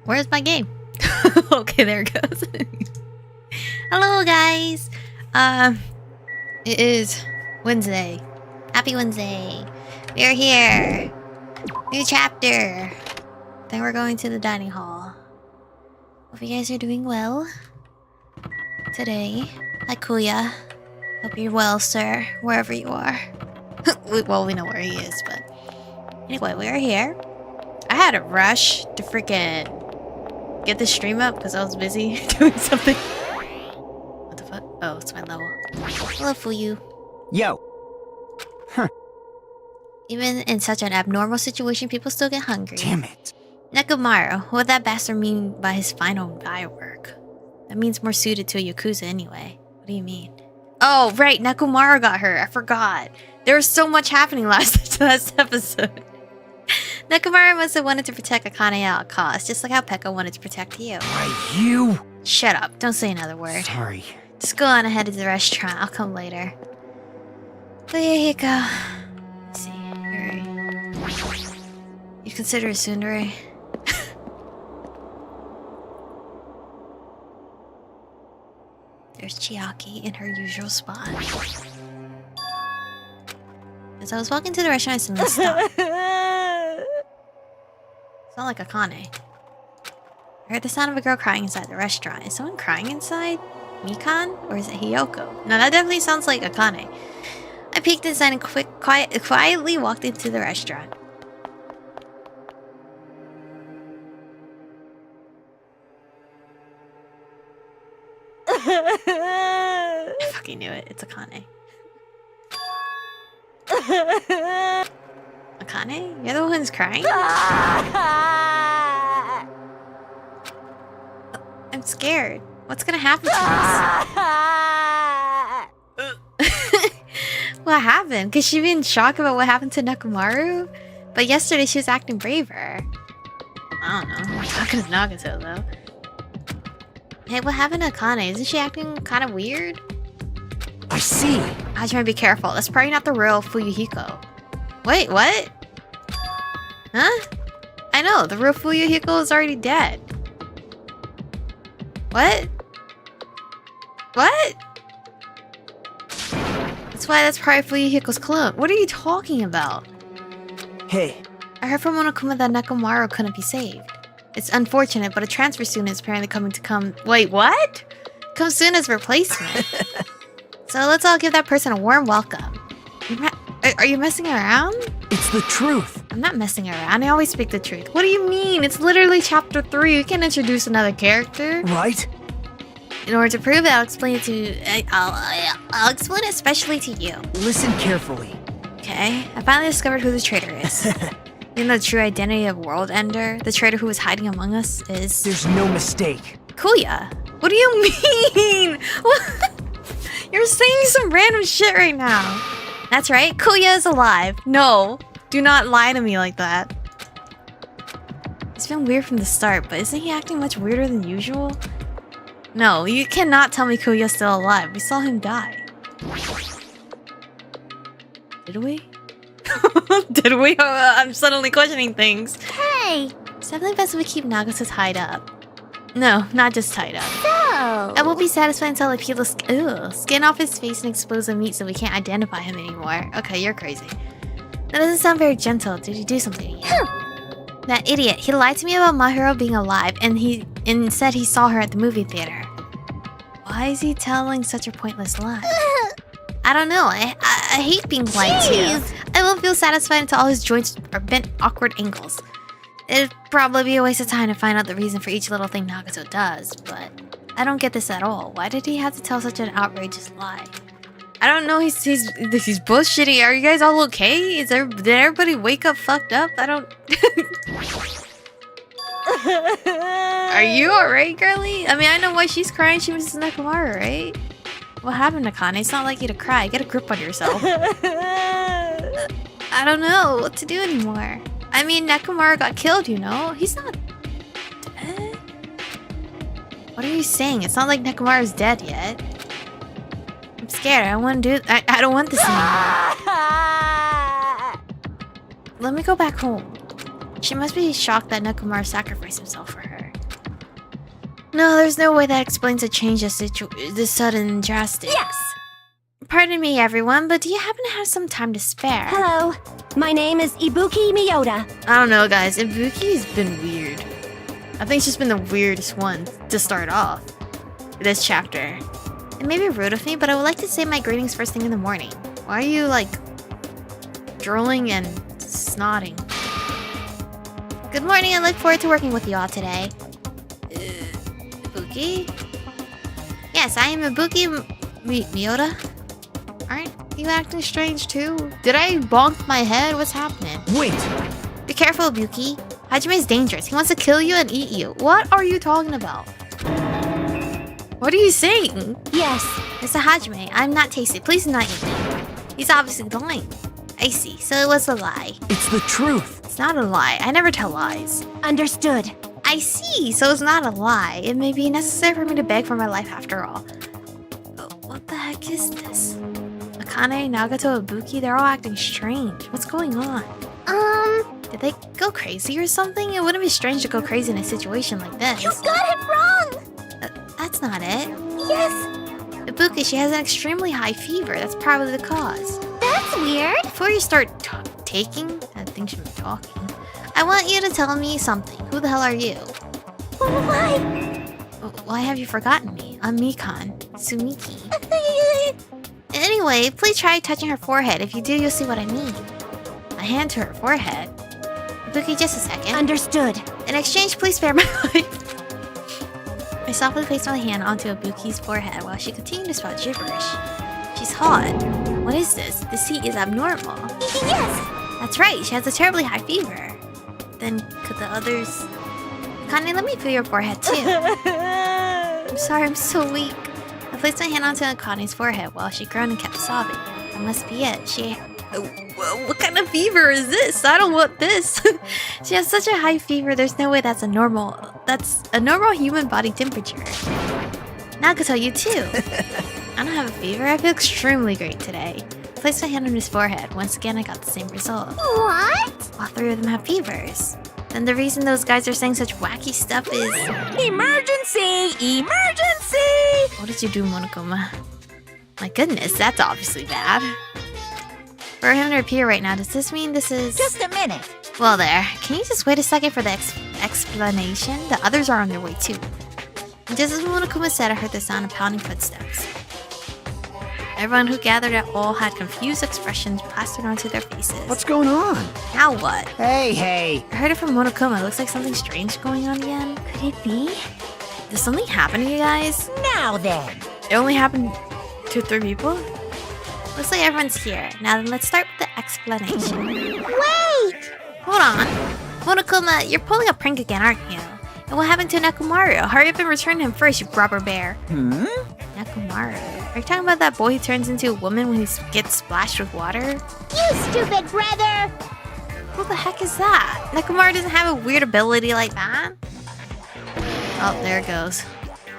Where's my game? Okay, there it goes. Hello, guys. It is Wednesday. Happy Wednesday. We are here. New chapter. Then we're going to the dining hall. Hope you guys are doing well today. Hi, Kuya. Hope you're well, sir, wherever you are. Well, we know where he is, but anyway, we are here. I had to rush to freaking get the stream up because I was busy doing something. What the fuck? Oh, it's my level. Hello, Fuyu. Yo. Huh. Even in such an abnormal situation, people still get hungry. Damn it. Nekomaru, what would that bastard mean by his final firework? That means more suited to a Yakuza anyway. What do you mean? Oh, right, Nekomaru got hurt. I forgot. There was so much happening last episode. Nekomaru must have wanted to protect Akane at all costs, just like how Pekka wanted to protect you. Why, you? Shut up. Don't say another word. Sorry. Just go on ahead to the restaurant. I'll come later. But yeah, here you go. Let's see. You consider a tsundere? There's Chiaki in her usual spot. As I was walking to the restaurant, I suddenly stopped. It's not like Akane. I heard the sound of a girl crying inside the restaurant. Is someone crying inside? Mikan? Or is it Hiyoko? No, that definitely sounds like Akane. I peeked inside and quietly walked into the restaurant. I fucking knew it. It's Akane. Akane? You're the one who's crying? I'm scared. What's gonna happen to us? What happened? Could she be in shock about what happened to Nekomaru? But yesterday she was acting braver. I don't know. I'm talking to Nagato though. Hey, what happened to Akane? Isn't she acting kind of weird? I see. I was trying to be careful. That's probably not the real Fuyuhiko. Wait, what? Huh? I know, the real Fuyuhiko is already dead. What? What? That's why that's probably Fuyuhiko's clone. What are you talking about? Hey. I heard from Monokuma that Nekomaru couldn't be saved. It's unfortunate, but a transfer student is apparently coming to come... Wait, what? Come soon as replacement. So let's all give that person a warm welcome. Are you messing around? It's the truth. I'm not messing around. I always speak the truth. What do you mean? It's literally chapter 3. You can't introduce another character. Right? In order to prove it, I'll explain it to... I'll explain it especially to you. Listen carefully. Okay. I finally discovered who the traitor is. Even though the true identity of World Ender, the traitor who was hiding among us is... There's no mistake. Kuya. What do you mean? What? You're saying some random shit right now. That's right. Kuya is alive. No. Do not lie to me like that. It's been weird from the start, but isn't he acting much weirder than usual? No, you cannot tell me Kuya's still alive. We saw him die. Did we? Did we? I'm suddenly questioning things. Hey! It's definitely best if we keep Nagato tied up. No, not just tied up. So... I won't be satisfied until I peel the skin off his face and expose the meat so we can't identify him anymore. Okay, you're crazy. That doesn't sound very gentle. Did he do something to you? That idiot. He lied to me about Mahiro being alive and said he saw her at the movie theater. Why is he telling such a pointless lie? I don't know. I hate being lied to. I won't feel satisfied until all his joints are bent awkward angles. It'd probably be a waste of time to find out the reason for each little thing Nagato does, but I don't get this at all. Why did he have to tell such an outrageous lie? I don't know. He's bullshitting. Are you guys all okay? Did everybody wake up fucked up? I don't. Are you alright, girly? I mean, I know why she's crying. She misses Nekomaru, right? What happened, Akane? It's not like you to cry. Get a grip on yourself. I don't know what to do anymore. I mean, Nekomaru got killed, you know? He's not dead. What are you saying? It's not like Nekomaru's dead yet. I'm scared. I don't want to do... I don't want this anymore. Let me go back home. She must be shocked that Nekomaru sacrificed himself for her. No, there's no way that explains a change of this sudden drastic. Yes! Pardon me, everyone, but do you happen to have some time to spare? Hello, my name is Ibuki Miyota. I don't know, guys. Ibuki's been weird. I think she's been the weirdest one to start off this chapter. It may be rude of me, but I would like to say my greetings first thing in the morning. Why are you, like, drooling and snotting? Good morning, I look forward to working with you all today. Ibuki? Yes, I am Ibuki Miyota. Aren't you acting strange too? Did I bonk my head? What's happening? Wait! Be careful, Ibuki. Hajime is dangerous. He wants to kill you and eat you. What are you talking about? What are you saying? Yes. Mr. Hajime, I'm not tasty. Please do not eat me. He's obviously lying. I see. So it was a lie. It's the truth! It's not a lie. I never tell lies. Understood. I see. So it's not a lie. It may be necessary for me to beg for my life after all. What the heck is this? Akane, Nagato, Ibuki, they're all acting strange. What's going on? Did they go crazy or something? It wouldn't be strange to go crazy in a situation like this. You got it wrong! That's not it. Yes! Ibuki, she has an extremely high fever. That's probably the cause. That's weird. Before you start taking, I think she'll be talking. I want you to tell me something. Who the hell are you? Why? Why have you forgotten me? I'm Mikan, Sumiki. Anyway, please try touching her forehead. If you do, you'll see what I mean. A hand to her forehead. Ibuki, just a second. Understood. In exchange, please spare my life. I softly placed my hand onto Ibuki's forehead while she continued to spout gibberish. She's hot. What is this? This heat is abnormal. Yes! That's right, she has a terribly high fever. Then could the others... Akane, let me feel your forehead too. I'm sorry, I'm so weak. I placed my hand onto Akane's forehead while she groaned and kept sobbing. That must be it. What kind of fever is this? I don't want this. She has such a high fever, there's no way that's a normal human body temperature. Nagato, you too. I don't have a fever, I feel extremely great today. I placed my hand on his forehead. Once again, I got the same result. What? All three of them have fevers. And the reason those guys are saying such wacky stuff is... Emergency! Emergency! What did you do, Monokuma? My goodness, that's obviously bad. For him to appear right now, does this mean this is... Just a minute. Well there, can you just wait a second for the explanation? The others are on their way too. And just as Monokuma said, I heard the sound of pounding footsteps. Everyone who gathered at all had confused expressions plastered onto their faces. What's going on? Now what? Hey! I heard it from Monokuma. It looks like something strange going on again. Could it be? Did something happen to you guys? Now then. It only happened to 3 people? Looks like everyone's here. Now then, let's start with the explanation. Wait! Hold on. Monokuma, you're pulling a prank again, aren't you? And what happened to Nekomaru? Hurry up and return him first, you rubber bear. Nekomaru? Are you talking about that boy who turns into a woman when he gets splashed with water? You stupid brother! Who the heck is that? Nekomaru doesn't have a weird ability like that. Oh, there it goes.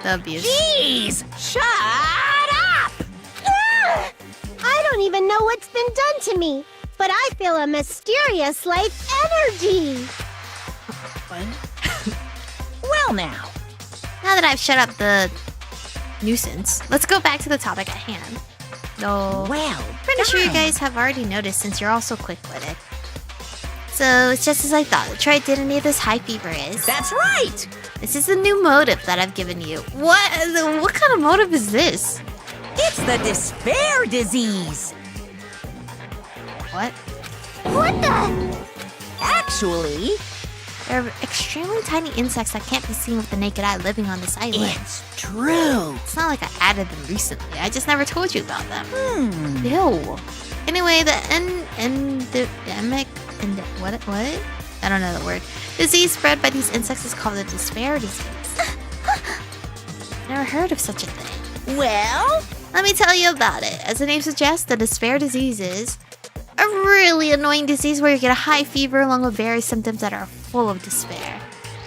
The abuse. Jeez! Shut up! Ugh! I don't even know what's been done to me, but I feel a mysterious life energy. What? Well now. Now that I've shut up the nuisance, let's go back to the topic at hand. No. Well, Pretty sure you guys have already noticed since you're all so quick-witted. So, it's just as I thought. The true identity of this high fever is... That's right! This is the new motive that I've given you. What kind of motive is this? It's the despair disease! What? What the? Actually, There are extremely tiny insects that can't be seen with the naked eye living on this island. it's true. It's not like I added them recently. I just never told you about them. Ew. Anyway, the endemic... What? I don't know the word. Disease spread by these insects is called the despair disease. Never heard of such a thing. Well, Let me tell you about it. As the name suggests, the despair disease is a really annoying disease where you get a high fever along with various symptoms that are full of despair.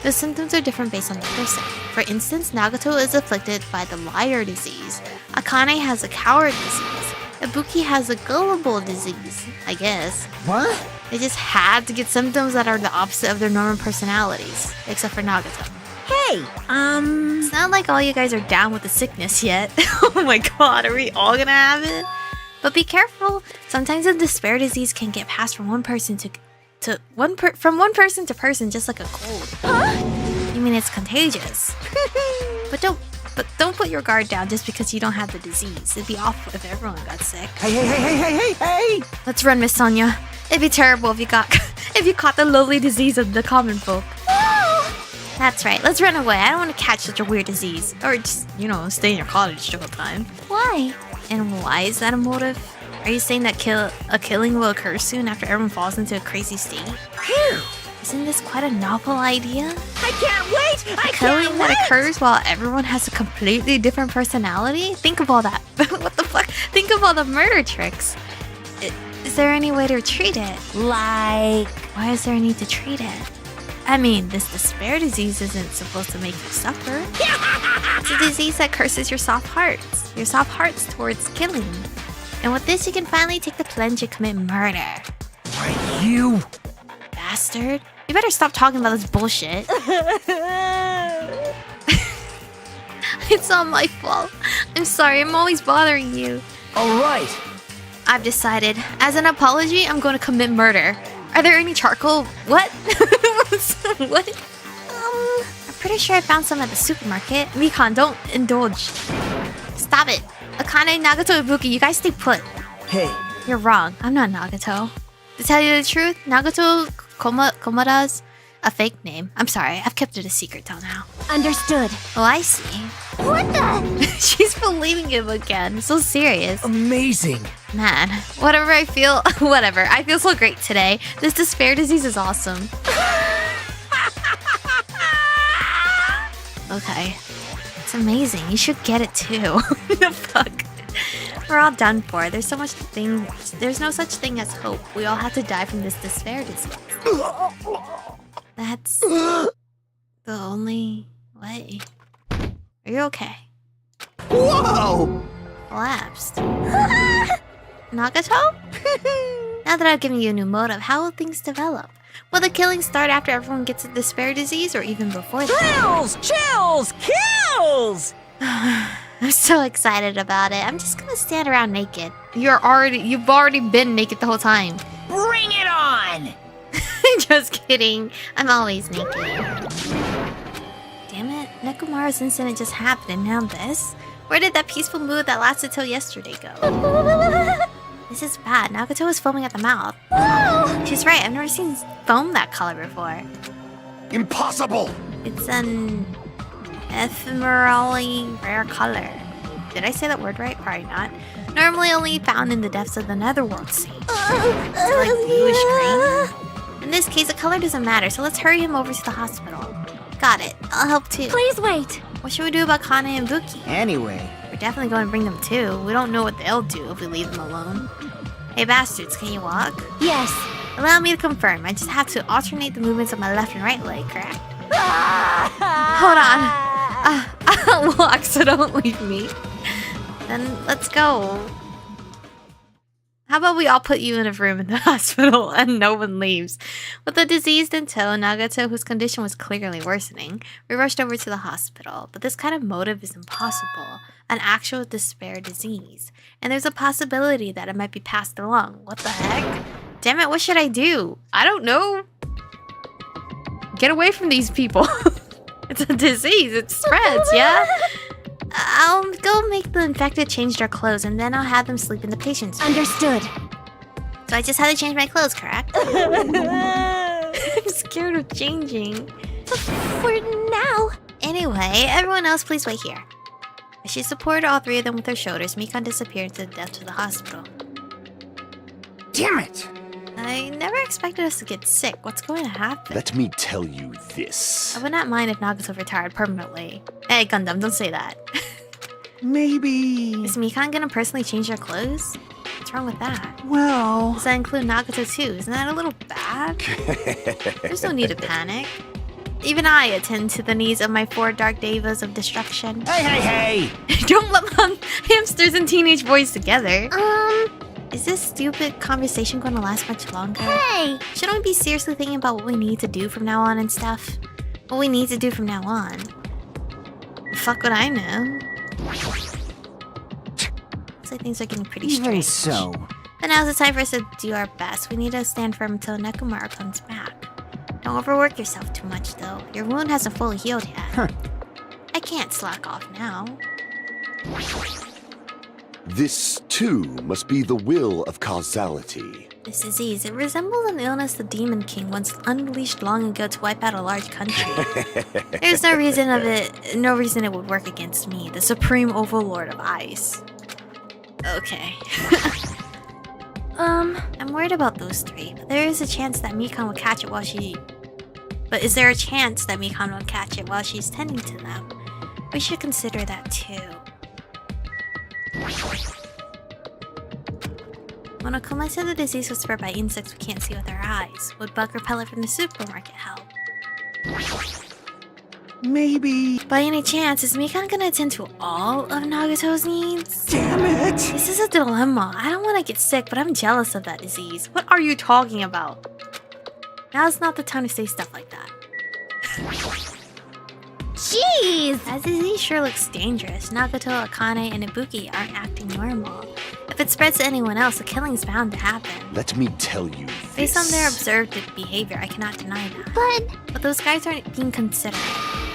The symptoms are different based on the person. For instance, Nagato is afflicted by the liar disease. Akane has a coward disease. Ibuki has a gullible disease, I guess. What? They just had to get symptoms that are the opposite of their normal personalities, except for Nagato. Hey, It's not like all you guys are down with the sickness yet. Oh my god, are we all gonna have it? But be careful. Sometimes a despair disease can get passed from one person from one person to person, just like a cold. Huh? You mean it's contagious? But don't put your guard down just because you don't have the disease. It'd be awful if everyone got sick. Hey! Let's run, Miss Sonia. It'd be terrible if you caught the lowly disease of the common folk. That's right. Let's run away. I don't want to catch such a weird disease, or just stay in your cottage the whole time. Why? And why is that a motive? Are you saying that a killing will occur soon after everyone falls into a crazy state? Phew! Isn't this quite a novel idea? I can't wait! A killing that occurs while everyone has a completely different personality? Think of all that. What the fuck? Think of all the murder tricks. Is there any way to treat it? Like... Why is there a need to treat it? I mean, this despair disease isn't supposed to make you suffer. It's a disease that curses your soft hearts. Your soft hearts towards killing. And with this, you can finally take the plunge and commit murder. Why, you... Bastard. You better stop talking about this bullshit. It's all my fault. I'm sorry, I'm always bothering you. Alright. I've decided. As an apology, I'm going to commit murder. Are there any charcoal? What? What? I'm pretty sure I found some at the supermarket. Mikan, don't indulge. Stop it. Akane, Nagato, Ibuki, you guys stay put. Hey. You're wrong. I'm not Nagato. To tell you the truth, Nagato Komada's a fake name. I'm sorry, I've kept it a secret till now. Understood. Oh, I see. What the? She's believing him again. So serious. Amazing. Man, whatever I feel, whatever. I feel so great today. This despair disease is awesome. Okay. It's amazing. You should get it too. The fuck? We're all done for. There's no such thing as hope. We all have to die from this despair disease. That's the only way. Are you okay? Whoa! Collapsed. Nagato? Now that I've given you a new motive, how will things develop? Will the killings start after everyone gets a despair disease or even before that? Thrills! Chills! Kills! I'm so excited about it. I'm just gonna stand around naked. You've already been naked the whole time. Bring it on! Just kidding. I'm always naked. Damn it. Nekomaru's incident just happened and now this? Where did that peaceful mood that lasted till yesterday go? This is bad. Nagato is foaming at the mouth. She's right. I've never seen foam that color before. Impossible! It's an ephemerally rare color. Did I say that word right? Probably not. Normally only found in the depths of the netherworld sea. It's like bluish green. In this case, the color doesn't matter, so let's hurry him over to the hospital. Got it. I'll help too. Please wait. What should we do about Kane and Buki? Anyway. We're definitely going to bring them too. We don't know what they'll do if we leave them alone. Hey bastards, can you walk? Yes. Allow me to confirm. I just have to alternate the movements of my left and right leg, correct? Hold on. I'll walk, so don't leave me. Then let's go. How about we all put you in a room in the hospital and no one leaves? With the diseased in tow, Nagato, whose condition was clearly worsening, we rushed over to the hospital. But this kind of motive is impossible. An actual despair disease. And there's a possibility that it might be passed along. What the heck? Damn it, what should I do? I don't know. Get away from these people. It's a disease, it spreads, yeah? I'll go make the infected change their clothes and then I'll have them sleep in the patient's room. Understood. So I just had to change my clothes, correct? I'm scared of changing. For now. Anyway, everyone else please wait here. As she supported all three of them with her shoulders, Mikan disappeared into the depths of the hospital. Damn it! I never expected us to get sick. What's going to happen? Let me tell you this. I would not mind if Nagato retired permanently. Hey, Gundam, don't say that. Maybe... Is Mikan gonna personally change their clothes? What's wrong with that? Well... Does that include Nagato too? Isn't that a little bad? There's no need to panic. Even I attend to the needs of my 4 dark devas of destruction. Hey! Don't lump hamsters and teenage boys together. Is this stupid conversation going to last much longer? Hey! Shouldn't we be seriously thinking about what we need to do from now on and stuff? what we need to do from now on. Fuck what I know. Looks like things are getting pretty strange. Even so. But now's the time for us to do our best. We need to stand firm until Nekomaru comes back. Don't overwork yourself too much, though. Your wound hasn't fully healed yet. Huh. I can't slack off now. This, too, must be the will of causality. This disease, it resembles an illness the Demon King once unleashed long ago to wipe out a large country. There's no reason it would work against me, the supreme overlord of ice. Okay. I'm worried about those three, but there is a chance that Mikan will catch it while she... But is there a chance that Mikan will catch it while she's tending to them? We should consider that too. Monokuma said the disease was spread by insects we can't see with our eyes. Would bug repellent from the supermarket help? Maybe... By any chance, is Mikan gonna attend to all of Nagato's needs? Damn it! This is a dilemma. I don't want to get sick, but I'm jealous of that disease. What are you talking about? Now's not the time to say stuff like that. Jeez! That disease sure looks dangerous. Nagato, Akane, and Ibuki aren't acting normal. If it spreads to anyone else, a killing's bound to happen. Let me tell you this. Based on their observed behavior, I cannot deny that. But those guys aren't being considerate.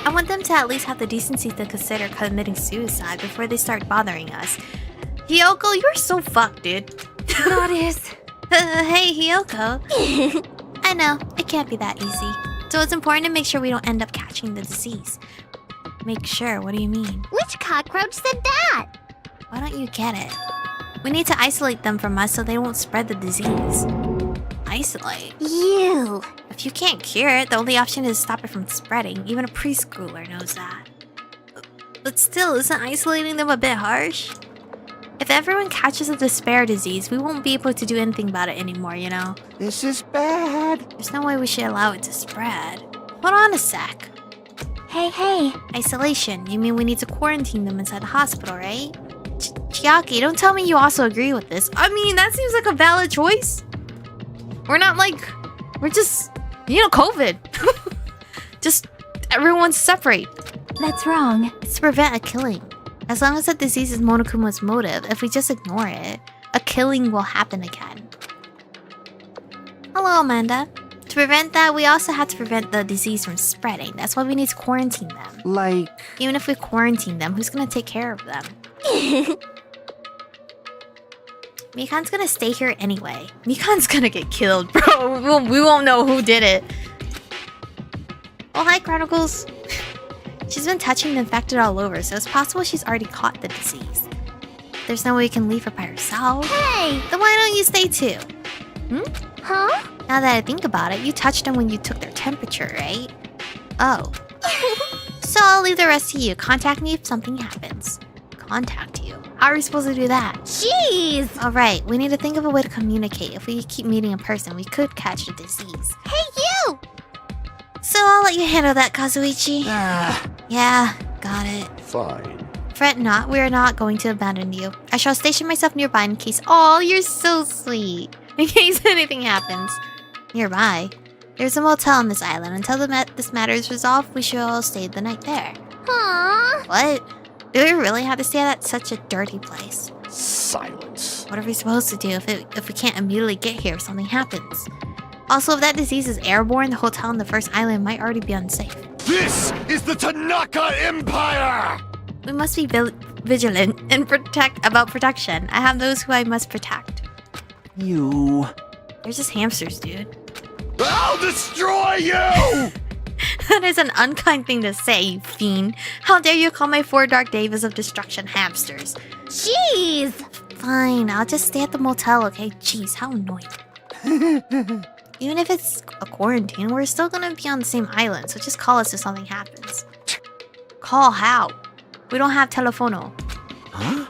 I want them to at least have the decency to consider committing suicide before they start bothering us. Hiyoko, you're so fucked, dude. Goddess. Hey, Hiyoko. I know, it can't be that easy. So it's important to make sure we don't end up catching the disease. Make sure, what do you mean? Which cockroach said that? Why don't you get it? We need to isolate them from us so they won't spread the disease. Isolate? You. If you can't cure it, the only option is to stop it from spreading. Even a preschooler knows that. But still, isn't isolating them a bit harsh? If everyone catches a despair disease, we won't be able to do anything about it anymore, you know? This is bad. There's no way we should allow it to spread. Hold on a sec. Hey. Isolation. You mean we need to quarantine them inside the hospital, right? Chiaki, don't tell me you also agree with this. I mean, that seems like a valid choice. We're just, COVID. Just, everyone separate. That's wrong. It's to prevent a killing. As long as the disease is Monokuma's motive, if we just ignore it, a killing will happen again. Hello, Amanda. To prevent that, we also have to prevent the disease from spreading. That's why we need to quarantine them. Like... Even if we quarantine them, who's gonna take care of them? Mikan's gonna stay here anyway. Mikan's gonna get killed, bro. We won't know who did it. Oh, hi, Chronicles. She's been touching the infected all over, so it's possible she's already caught the disease. There's no way we can leave her by herself. Hey! Then why don't you stay too? Huh? Now that I think about it, you touched them when you took their temperature, right? Oh. So I'll leave the rest to you. Contact me if something happens. Contact you? How are we supposed to do that? Jeez! Alright, we need to think of a way to communicate. If we keep meeting in person, we could catch the disease. Hey, you! So I'll let you handle that, Kazuichi. Yeah, got it. Fine. Fret not, we are not going to abandon you. I shall station myself nearby in case— Oh, you're so sweet. In case anything happens. Nearby? There's a motel on this island. Until this matter is resolved, we shall stay the night there. Aww. What? Do we really have to stay at such a dirty place? Silence. What are we supposed to do if we can't immediately get here if something happens? Also, if that disease is airborne, the hotel on the first island might already be unsafe. This is the Tanaka Empire! We must be vigilant and about protection. I have those who I must protect. You... They're just hamsters, dude. I'll destroy you! That is an unkind thing to say, you fiend. How dare you call my 4 dark days of destruction hamsters? Jeez! Fine, I'll just stay at the motel, okay? Jeez, how annoying. Even if it's a quarantine, we're still gonna be on the same island, so just call us if something happens. Call how? We don't have telefono. Huh?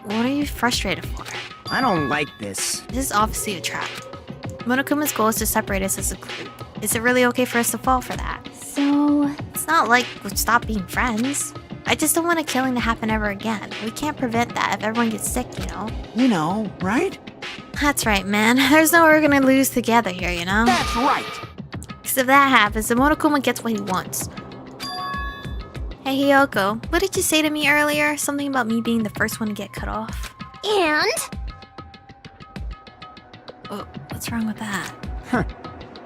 What are you frustrated for? I don't like this. This is obviously a trap. Monokuma's goal is to separate us as a group. Is it really okay for us to fall for that? So... It's not like we'll stop being friends. I just don't want a killing to happen ever again. We can't prevent that if everyone gets sick, you know? You know, right? That's right, man. There's no way we're gonna lose together here, you know? That's right! Because if that happens, then Monokuma gets what he wants. Hey Hiyoko, what did you say to me earlier? Something about me being the first one to get cut off. And? Oh, what's wrong with that? Huh.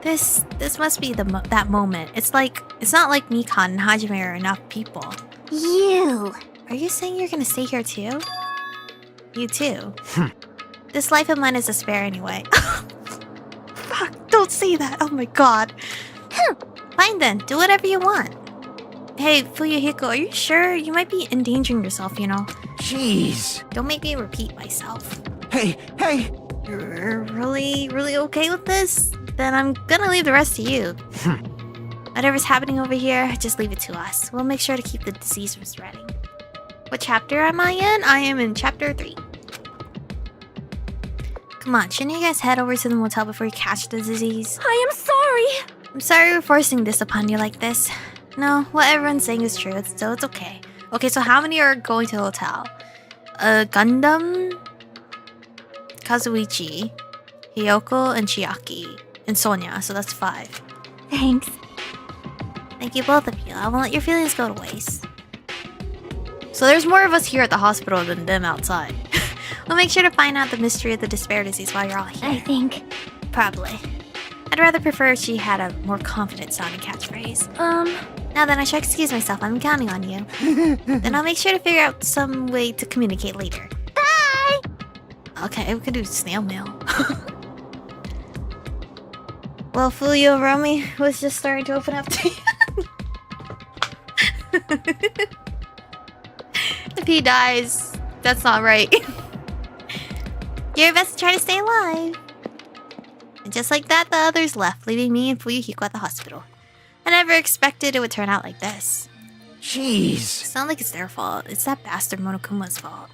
This must be that moment. It's not like Mikan and Hajime are enough people. You. Are you saying you're gonna stay here too? You too. This life of mine is a spare anyway. Fuck, don't say that. Oh my god. Fine then, do whatever you want. Hey, Fuyuhiko, are you sure? You might be endangering yourself, you know. Jeez. Don't make me repeat myself. Hey, hey. You're really okay with this? Then I'm gonna leave the rest to you. Whatever's happening over here, just leave it to us. We'll make sure to keep the disease from spreading. What chapter am I in? I am in chapter 3. Come on, shouldn't you guys head over to the motel before you catch the disease? I am sorry. I'm sorry we're forcing this upon you like this. No, what everyone's saying is true, so it's okay. Okay, so how many are going to the hotel? Gundam, Kazuichi, Hiyoko, and Chiaki, and Sonia, so that's 5. Thanks. Thank you, both of you. I won't let your feelings go to waste. So there's more of us here at the hospital than them outside. We'll make sure to find out the mystery of the despair disease while you're all here. I think. Probably. I'd rather prefer if she had a more confident sounding catchphrase. Now then, I should excuse myself. I'm counting on you. Then I'll make sure to figure out some way to communicate later. Bye! Okay, we could do snail mail. Well, Fuyo Aromie was just starting to open up to you. If he dies, that's not right. Do your best to try to stay alive. And just like that, the others left, leaving me and Fuyuhiko at the hospital. I never expected it would turn out like this. Jeez. It's not like it's their fault. It's that bastard Monokuma's fault.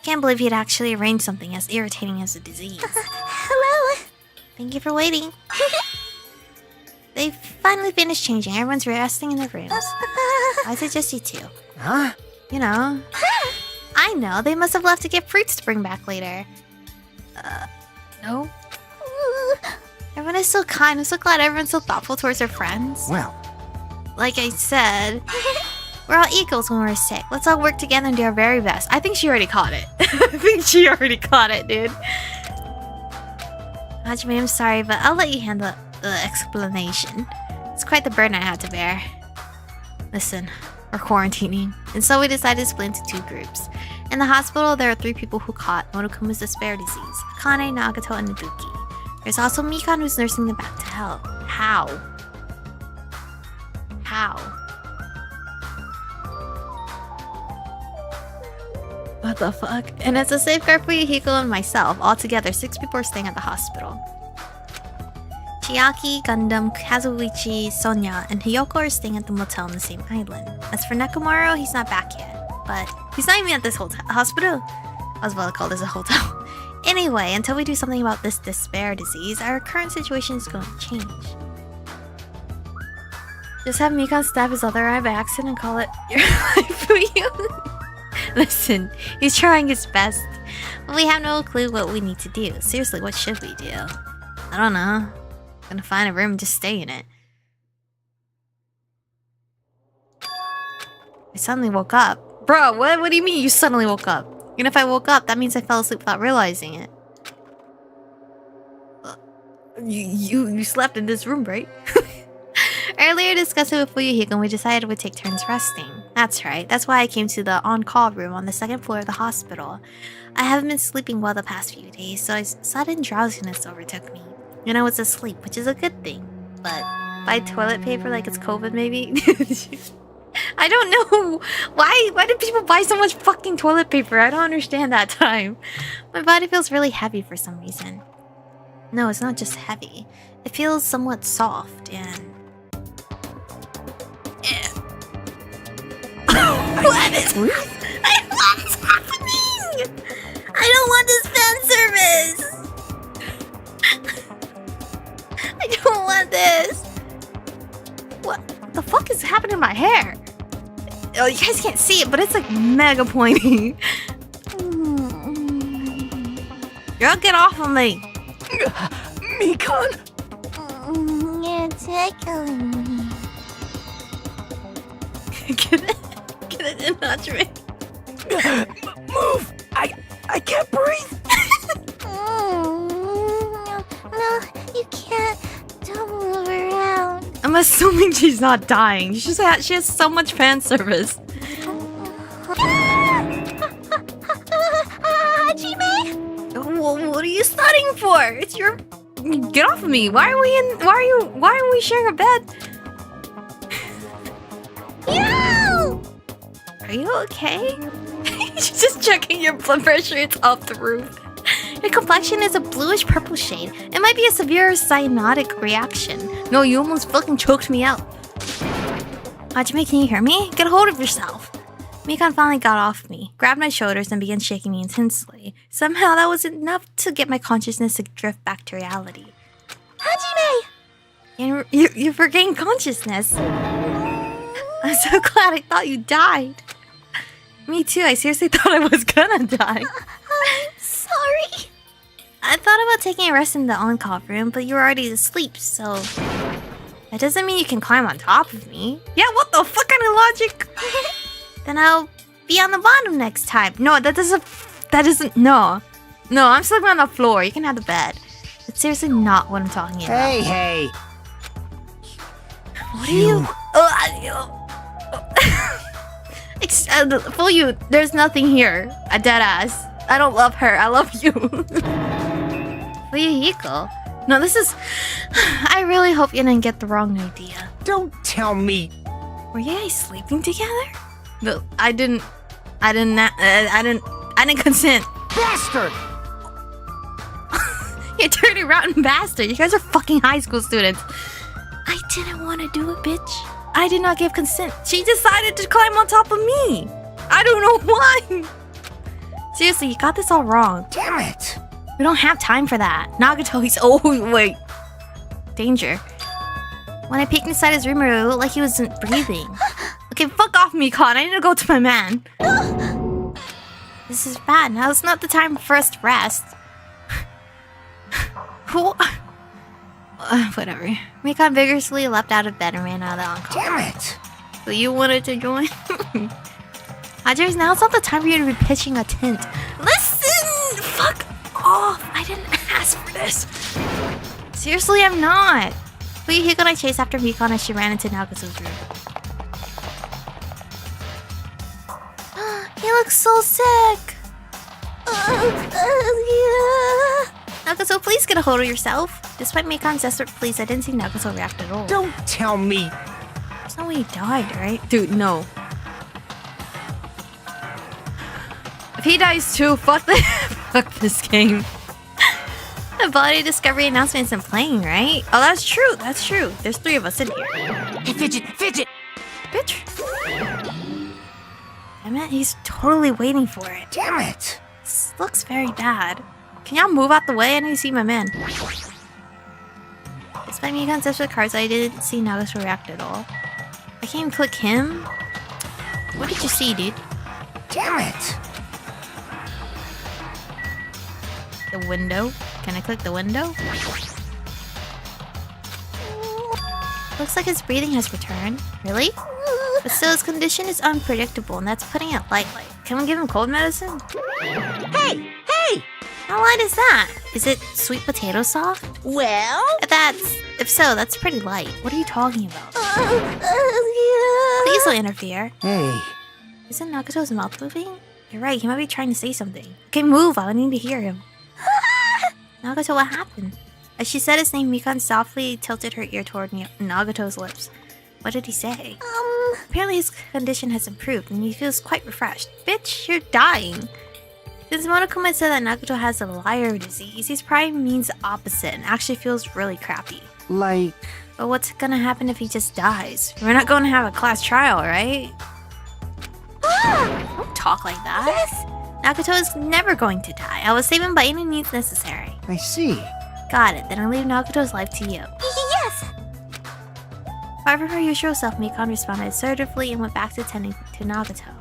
Can't believe he'd actually arranged something as irritating as a disease. Hello. Thank you for waiting. They finally finished changing. Everyone's resting in their rooms. Why is it just you two? Huh? You know. I know. They must have left to get fruits to bring back later. No? Everyone is so kind. I'm so glad everyone's so thoughtful towards their friends. Well. Like I said, we're all equals when we're sick. Let's all work together and do our very best. I think she already caught it. I think she already caught it, dude. Hajime, I'm sorry, but I'll let you handle the explanation. It's quite the burden I had to bear. Listen, we're quarantining, and so we decided to split into 2 groups. In the hospital, there are 3 people who caught Monokuma's despair disease: Kane, Nagato, and Nabuki. There's also Mikan, who's nursing them back to health. How? What the fuck? And as a safeguard for Yuhiko and myself, altogether 6 people are staying at the hospital. Chiaki, Gundam, Kazuichi, Sonia, and Hiyoko are staying at the motel on the same island. As for Nekomaru, he's not back yet. But he's not even at this hospital. I was about to call this a hotel. Anyway, until we do something about this despair disease, our current situation is going to change. Just have Mikan stab his other eye by accident and call it your life for you. Listen, he's trying his best, but we have no clue what we need to do. Seriously, what should we do? I don't know. I'm gonna find a room and just stay in it. I suddenly woke up. Bro, what do you mean you suddenly woke up? And if I woke up, that means I fell asleep without realizing it. You slept in this room, right? Earlier discussing with Fuyuhiko, and we decided we'd take turns resting. That's right, that's why I came to the on-call room on the 2nd floor of the hospital. I haven't been sleeping well the past few days, so sudden drowsiness overtook me. And I was asleep, which is a good thing. But buy toilet paper like it's COVID, maybe? I don't know. Why did people buy so much fucking toilet paper? I don't understand that time. My body feels really heavy for some reason. No, it's not just heavy. It feels somewhat soft and... What is happening? I don't want this fan service. I don't want this. What the fuck is happening to my hair? Oh, you guys can't see it, but it's like mega pointy. Girl, get off of me. Mikan? It's tickling me. Get it in, Aromie. Move! I can't breathe! No, you can't. Don't move around. I'm assuming she's not dying. She has so much fan service. Hajime? What are you studying for? It's your. Get off of me! Why are we sharing a bed? Yo! Are you okay? She's just checking your blood pressure. It's off the roof. Your complexion is a bluish purple shade. It might be a severe cyanotic reaction. No, you almost fucking choked me out. Hajime, can you hear me? Get a hold of yourself. Mikan finally got off me, grabbed my shoulders, and began shaking me intensely. Somehow that was enough to get my consciousness to drift back to reality. Hajime! And you've regained consciousness. I'm so glad. I thought you died. Me too. I seriously thought I was gonna die. I'm sorry. I thought about taking a rest in the on-call room, but you were already asleep, so... That doesn't mean you can climb on top of me. Yeah, what the fuck kind of logic? Then I'll be on the bottom next time. No, that isn't... No, I'm sleeping on the floor. You can have the bed. That's seriously not what I'm talking about. Hey! What are you... Fool you, there's nothing here. A dead ass. I don't love her, I love you. Hiko. No, this is... I really hope you didn't get the wrong idea. Don't tell me. Were you guys sleeping together? No, I didn't consent. Bastard! You dirty rotten bastard. You guys are fucking high school students. I didn't want to do it, bitch. I did not give consent. She decided to climb on top of me. I don't know why. Seriously, you got this all wrong. Damn it! We don't have time for that. Nagato, he's... Oh, wait. Danger. When I peeked inside his room, it looked like he wasn't breathing. Okay, fuck off, Mikan. I need to go to my man. This is bad. Now it's not the time for us to rest. Whatever. Mikan vigorously leapt out of bed and ran out of the encore. Damn it! So you wanted to join? Hajime, now it's not the time for you to be pitching a tent. Listen! Fuck off! I didn't ask for this. Seriously, I'm not. Hiko and I chased after Mikan as she ran into Nagato's room. He looks so sick. Nagato, please get a hold of yourself. Despite Mikan's desperate pleas, I didn't see Nagato react at all. Don't tell me. There's no way he died, right? Dude, no. If he dies too, fuck this game. The body discovery announcement isn't playing, right? Oh, that's true. That's true. There's 3 of us in here. Hey, fidget! Bitch. Damn it, he's totally waiting for it. Damn it! This looks very bad. Can y'all move out the way? I need to see my man. Despite me concepts with cards, I didn't see Nagato react at all. I can't even click him. What did you see, dude? Damn it! The window? Can I click the window? Looks like his breathing has returned. Really? But still, his condition is unpredictable, and that's putting it lightly. Can we give him cold medicine? Hey! How light is that? Is it sweet potato soft? Well? If so, that's pretty light. What are you talking about? Please don't interfere. Hey. Isn't Nagato's mouth moving? You're right, he might be trying to say something. Okay, move, I need to hear him. Nagato, what happened? As she said his name, Mikan softly tilted her ear toward Nagato's lips. What did he say? Apparently his condition has improved and he feels quite refreshed. Bitch, you're dying. Since Monokuma said that Nagato has a liar disease, he's probably means the opposite and actually feels really crappy. Like... But what's gonna happen if he just dies? We're not gonna have a class trial, right? Don't talk like that. Yes. Nagato is never going to die. I will save him by any means necessary. I see. Got it. Then I'll leave Nagato's life to you. Yes! However, her usual self, Mikan responded assertively and went back to tending to Nagato.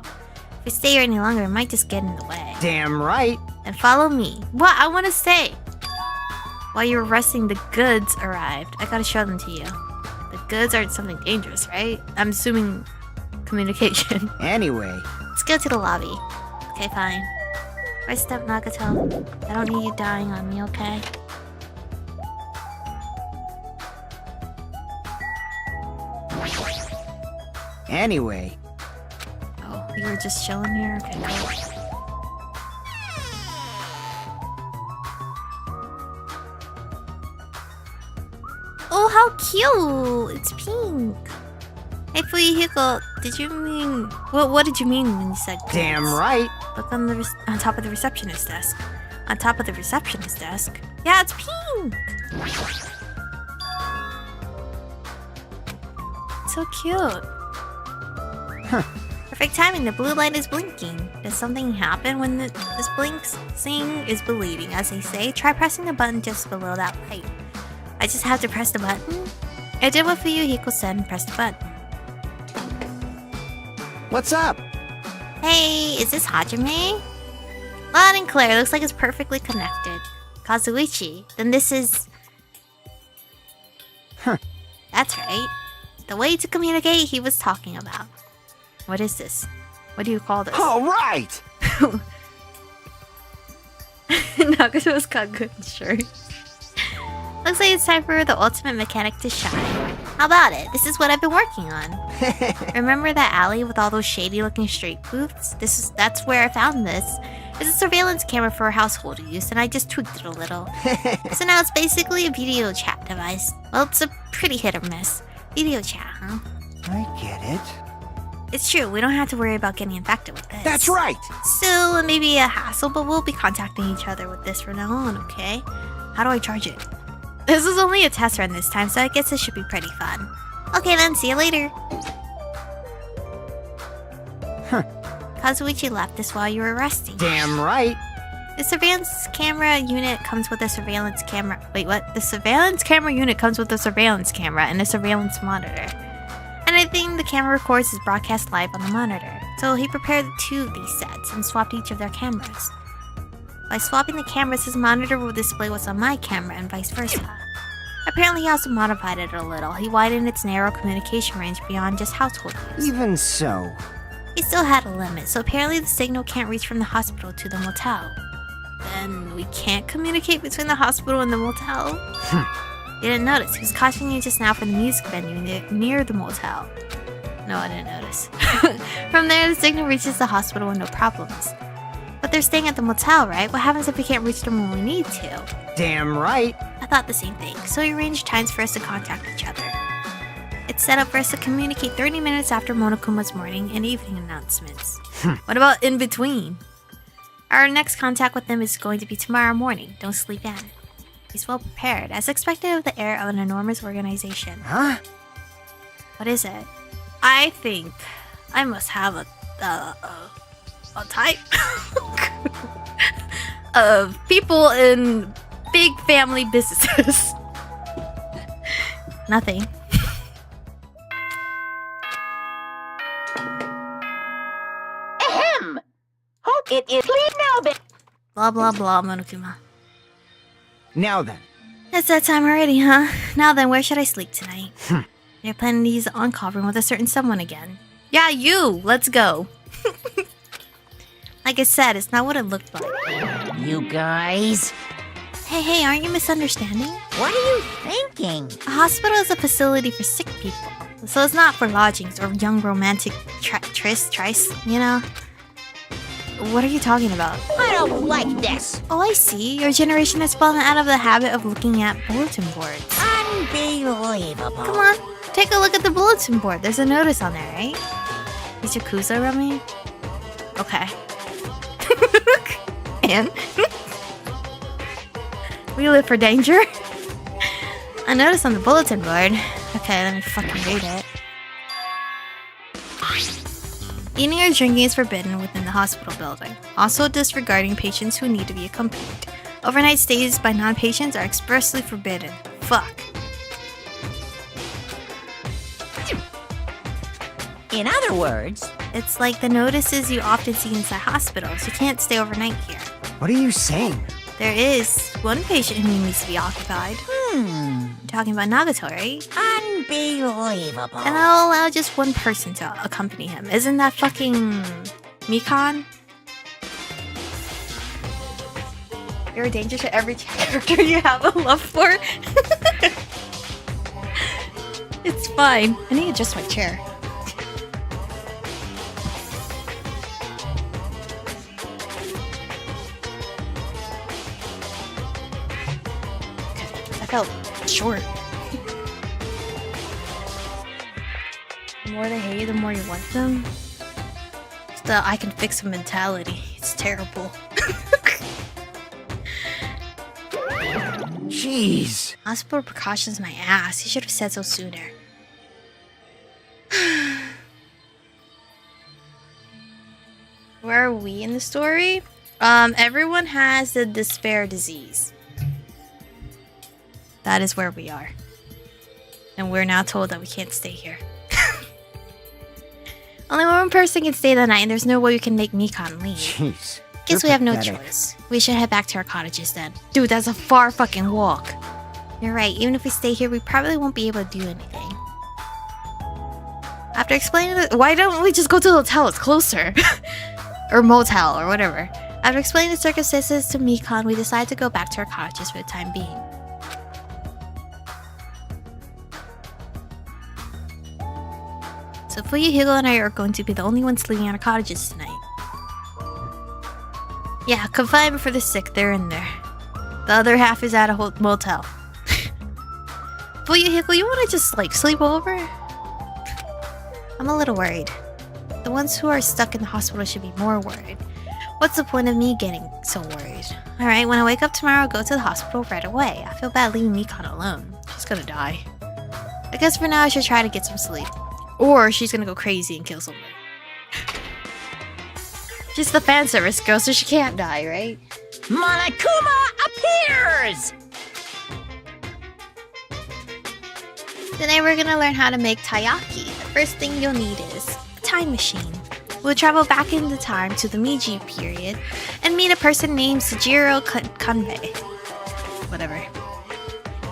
If we stay here any longer, it might just get in the way. Damn right. Then follow me. What? I want to stay. While you were resting, the goods arrived. I gotta show them to you. goods aren't something dangerous, right? I'm assuming communication. Anyway. Let's go to the lobby. Okay, fine. First step, Nagato. I don't need you dying on me, okay? Anyway. Oh, you were just chilling here? Okay, cool. Oh, how cute! It's pink. Hey, Fuyuhiko, did you mean... What did you mean when you said goods? Damn right. Look on the on top of the receptionist desk. On top of the receptionist desk? Yeah, it's pink! So cute. Huh. Perfect timing, the blue light is blinking. Does something happen when this blinks? Seeing is believing, as they say. Try pressing the button just below that light. I just have to press the button? I did what Fuyuhiko said and pressed the button. What's up? Hey, is this Hajime? Loud and clear, looks like it's perfectly connected. Kazuichi, then this is... Huh. That's right. The way to communicate he was talking about. What is this? What do you call this? All right. Nagato's got good shirt. Looks like it's time for the ultimate mechanic to shine. How about it? This is what I've been working on. Remember that alley with all those shady looking street booths? That's where I found this. It's a surveillance camera for household use, and I just tweaked it a little. So now it's basically a video chat device. Well, it's a pretty hit or miss. Video chat, huh? I get it. It's true, we don't have to worry about getting infected with this. That's right. Still, it may be a hassle, but we'll be contacting each other with this from now on, okay? How do I charge it? This is only a test run this time, so I guess it should be pretty fun. Okay then, see you later. Huh. Kazuichi left this while you were resting. Damn right. The surveillance camera unit comes with a surveillance camera. Wait, what? The surveillance camera unit comes with a surveillance camera and a surveillance monitor. Anything the camera records is broadcast live on the monitor. So he prepared two of these sets and swapped each of their cameras. By swapping the cameras, his monitor will display what's on my camera and vice versa. Apparently he also modified it a little. He widened its narrow communication range beyond just household use. Even so. He still had a limit, so apparently the signal can't reach from the hospital to the motel. Then we can't communicate between the hospital and the motel? You didn't notice. He was cautioning you just now for the music venue near the motel. No, I didn't notice. From there, the signal reaches the hospital with no problems. But they're staying at the motel, right? What happens if we can't reach them when we need to? Damn right. I thought the same thing, so we arranged times for us to contact each other. It's set up for us to communicate 30 minutes after Monokuma's morning and evening announcements. What about in between? Our next contact with them is going to be tomorrow morning. Don't sleep in. He's well prepared, as expected of the heir of an enormous organization. Huh? What is it? I think I must have a type of people in big family businesses. Nothing. Ahem! Hope it is clean now, but Blah blah blah, Monokuma. Now then. It's that time already, huh? Now then, where should I sleep tonight? You're planning to use the on-call room with a certain someone again. Yeah, you! Let's go. Like I said, it's not what it looked like. You guys? Hey, aren't you misunderstanding? What are you thinking? A hospital is a facility for sick people. So it's not for lodgings or young romantic trice, you know? What are you talking about? I don't like this. Oh, I see. Your generation has fallen out of the habit of looking at bulletin boards. Unbelievable. Come on, take a look at the bulletin board. There's a notice on there, right? Is Yakuza around me? Okay. And? We live for danger? A notice on the bulletin board. Okay, let me fucking read it. Eating or drinking is forbidden within the hospital building. Also disregarding patients who need to be accompanied. Overnight stays by non-patients are expressly forbidden. Fuck. In other words, It's like the notices you often see inside hospitals. You can't stay overnight here. What are you saying? There is one patient who needs to be occupied. Talking about Nagato, right? Unbelievable. And I'll allow just one person to accompany him. Isn't that fucking Mikan? You're a danger to every character you have a love for. It's fine. I need to adjust my chair. I felt short. The more they hate you, the more you want them. It's the I can fix them mentality. It's terrible. Jeez. Hospital precautions my ass. You should have said so sooner. Where are we in the story? Everyone has the despair disease. That is where we are. And we're now told that we can't stay here. Only one person can stay the night, and there's no way we can make Mikan leave. Jeez. Guess we You're have no pathetic. choice. We should head back to our cottages then. Dude, that's a far fucking walk. You're right, even if we stay here, we probably won't be able to do anything. After explaining it, why don't we just go to the hotel? It's closer. Or motel, or whatever. After explaining the circumstances to Mikan, we decided to go back to our cottages for the time being. So Fuyuhiko and I are going to be the only ones living in our cottages tonight. Yeah, confinement for the sick, they're in there. The other half is at a motel. Fuyuhiko, you wanna just, like, sleep over? I'm a little worried. The ones who are stuck in the hospital should be more worried. What's the point of me getting so worried? Alright, when I wake up tomorrow, I'll go to the hospital right away. I feel bad leaving Mikan alone. She's gonna die. I guess for now I should try to get some sleep. Or she's gonna go crazy and kill somebody. She's the fan service girl, so she can't die, right? Monokuma appears! Today we're gonna learn how to make taiyaki. The first thing you'll need is a time machine. We'll travel back in the time to the Meiji period and meet a person named Sujiro Kanbei. Whatever.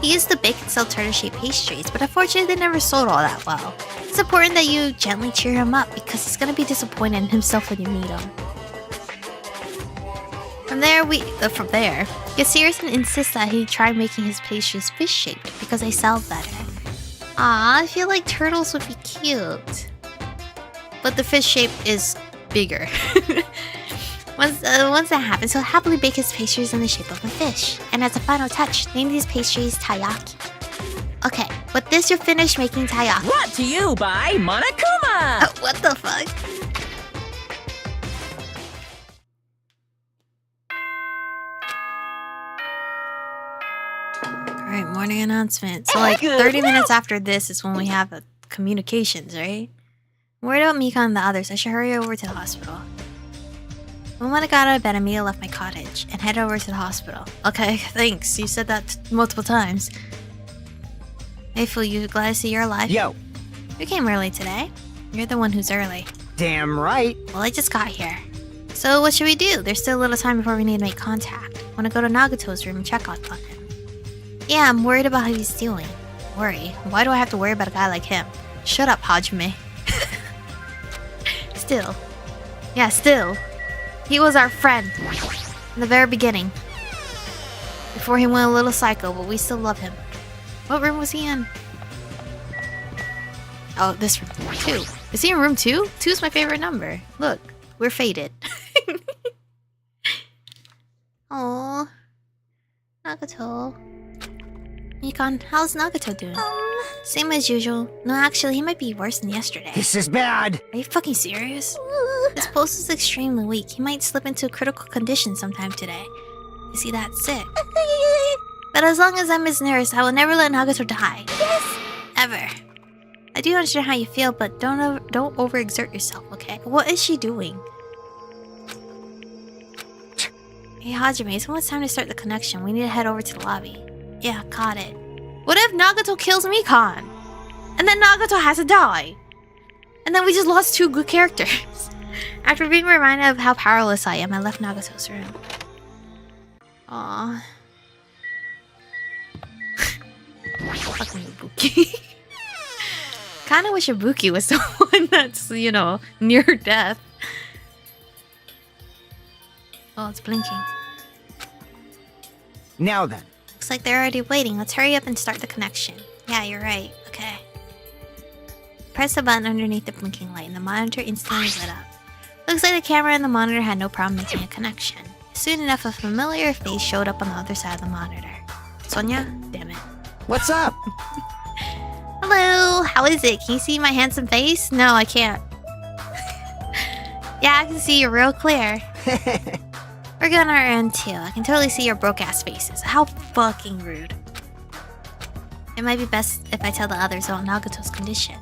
He used to bake and sell turtle-shaped pastries, but unfortunately they never sold all that well. It's important that you gently cheer him up because he's gonna be disappointed in himself when you meet him. From there, get serious and insist that he try making his pastries fish-shaped because they sell better. Aw, I feel like turtles would be cute. But the fish shape is bigger. Once that happens, he'll happily bake his pastries in the shape of a fish. And as a final touch, name these pastries taiyaki. Okay, with this you're finished making taiyaki. Brought to you by Monokuma! What the fuck? Alright, morning announcement. So like 30 minutes after this is when we have the communications, right? I'm worried about Mika and the others. I should hurry over to the hospital. The moment I got out of bed, I immediately left my cottage and headed over to the hospital. Okay, thanks. You said that multiple times. Hey, Fu, you glad to see you're alive? Yo. You came early today. You're the one who's early. Damn right. Well, I just got here. So what should we do? There's still a little time before we need to make contact. Wanna go to Nagato's room and check on him. Yeah, I'm worried about how he's doing. Worry? Why do I have to worry about a guy like him? Shut up, Hajime. Still. Yeah, still. He was our friend. In the very beginning. Before he went a little psycho, but we still love him. What room was he in? Oh, this room. 2. Is he in room 2? 2 is my favorite number. Look, we're fated. Aww. Nagato. Mikan, how's Nagato doing? Same as usual. No, actually, he might be worse than yesterday. This is bad. Are you fucking serious? His pulse is extremely weak. He might slip into a critical condition sometime today. Is he that sick? But as long as I'm his nurse, I will never let Nagato die. Yes! Ever. I do understand how you feel, but don't overexert yourself, okay? What is she doing? Hey Hajime, it's almost time to start the connection. We need to head over to the lobby. Yeah, got it. What if Nagato kills Mikan? And then Nagato has to die? And then we just lost 2 good characters. After being reminded of how powerless I am, I left Nagato's room. Aww. Fucking Ibuki. Kinda wish Ibuki was the one that's, you know, near death. Oh, it's blinking. Now then. Looks like they're already waiting. Let's hurry up and start the connection. Yeah, you're right. Okay. Press the button underneath the blinking light and the monitor instantly lit up. Looks like the camera and the monitor had no problem making a connection. Soon enough, a familiar face showed up on the other side of the monitor. Sonia? Damn it. What's up? Hello, how is it? Can you see my handsome face? No, I can't. Yeah, I can see you real clear. We're good on our end too. I can totally see your broke-ass faces. How fucking rude. It might be best if I tell the others about Nagato's condition.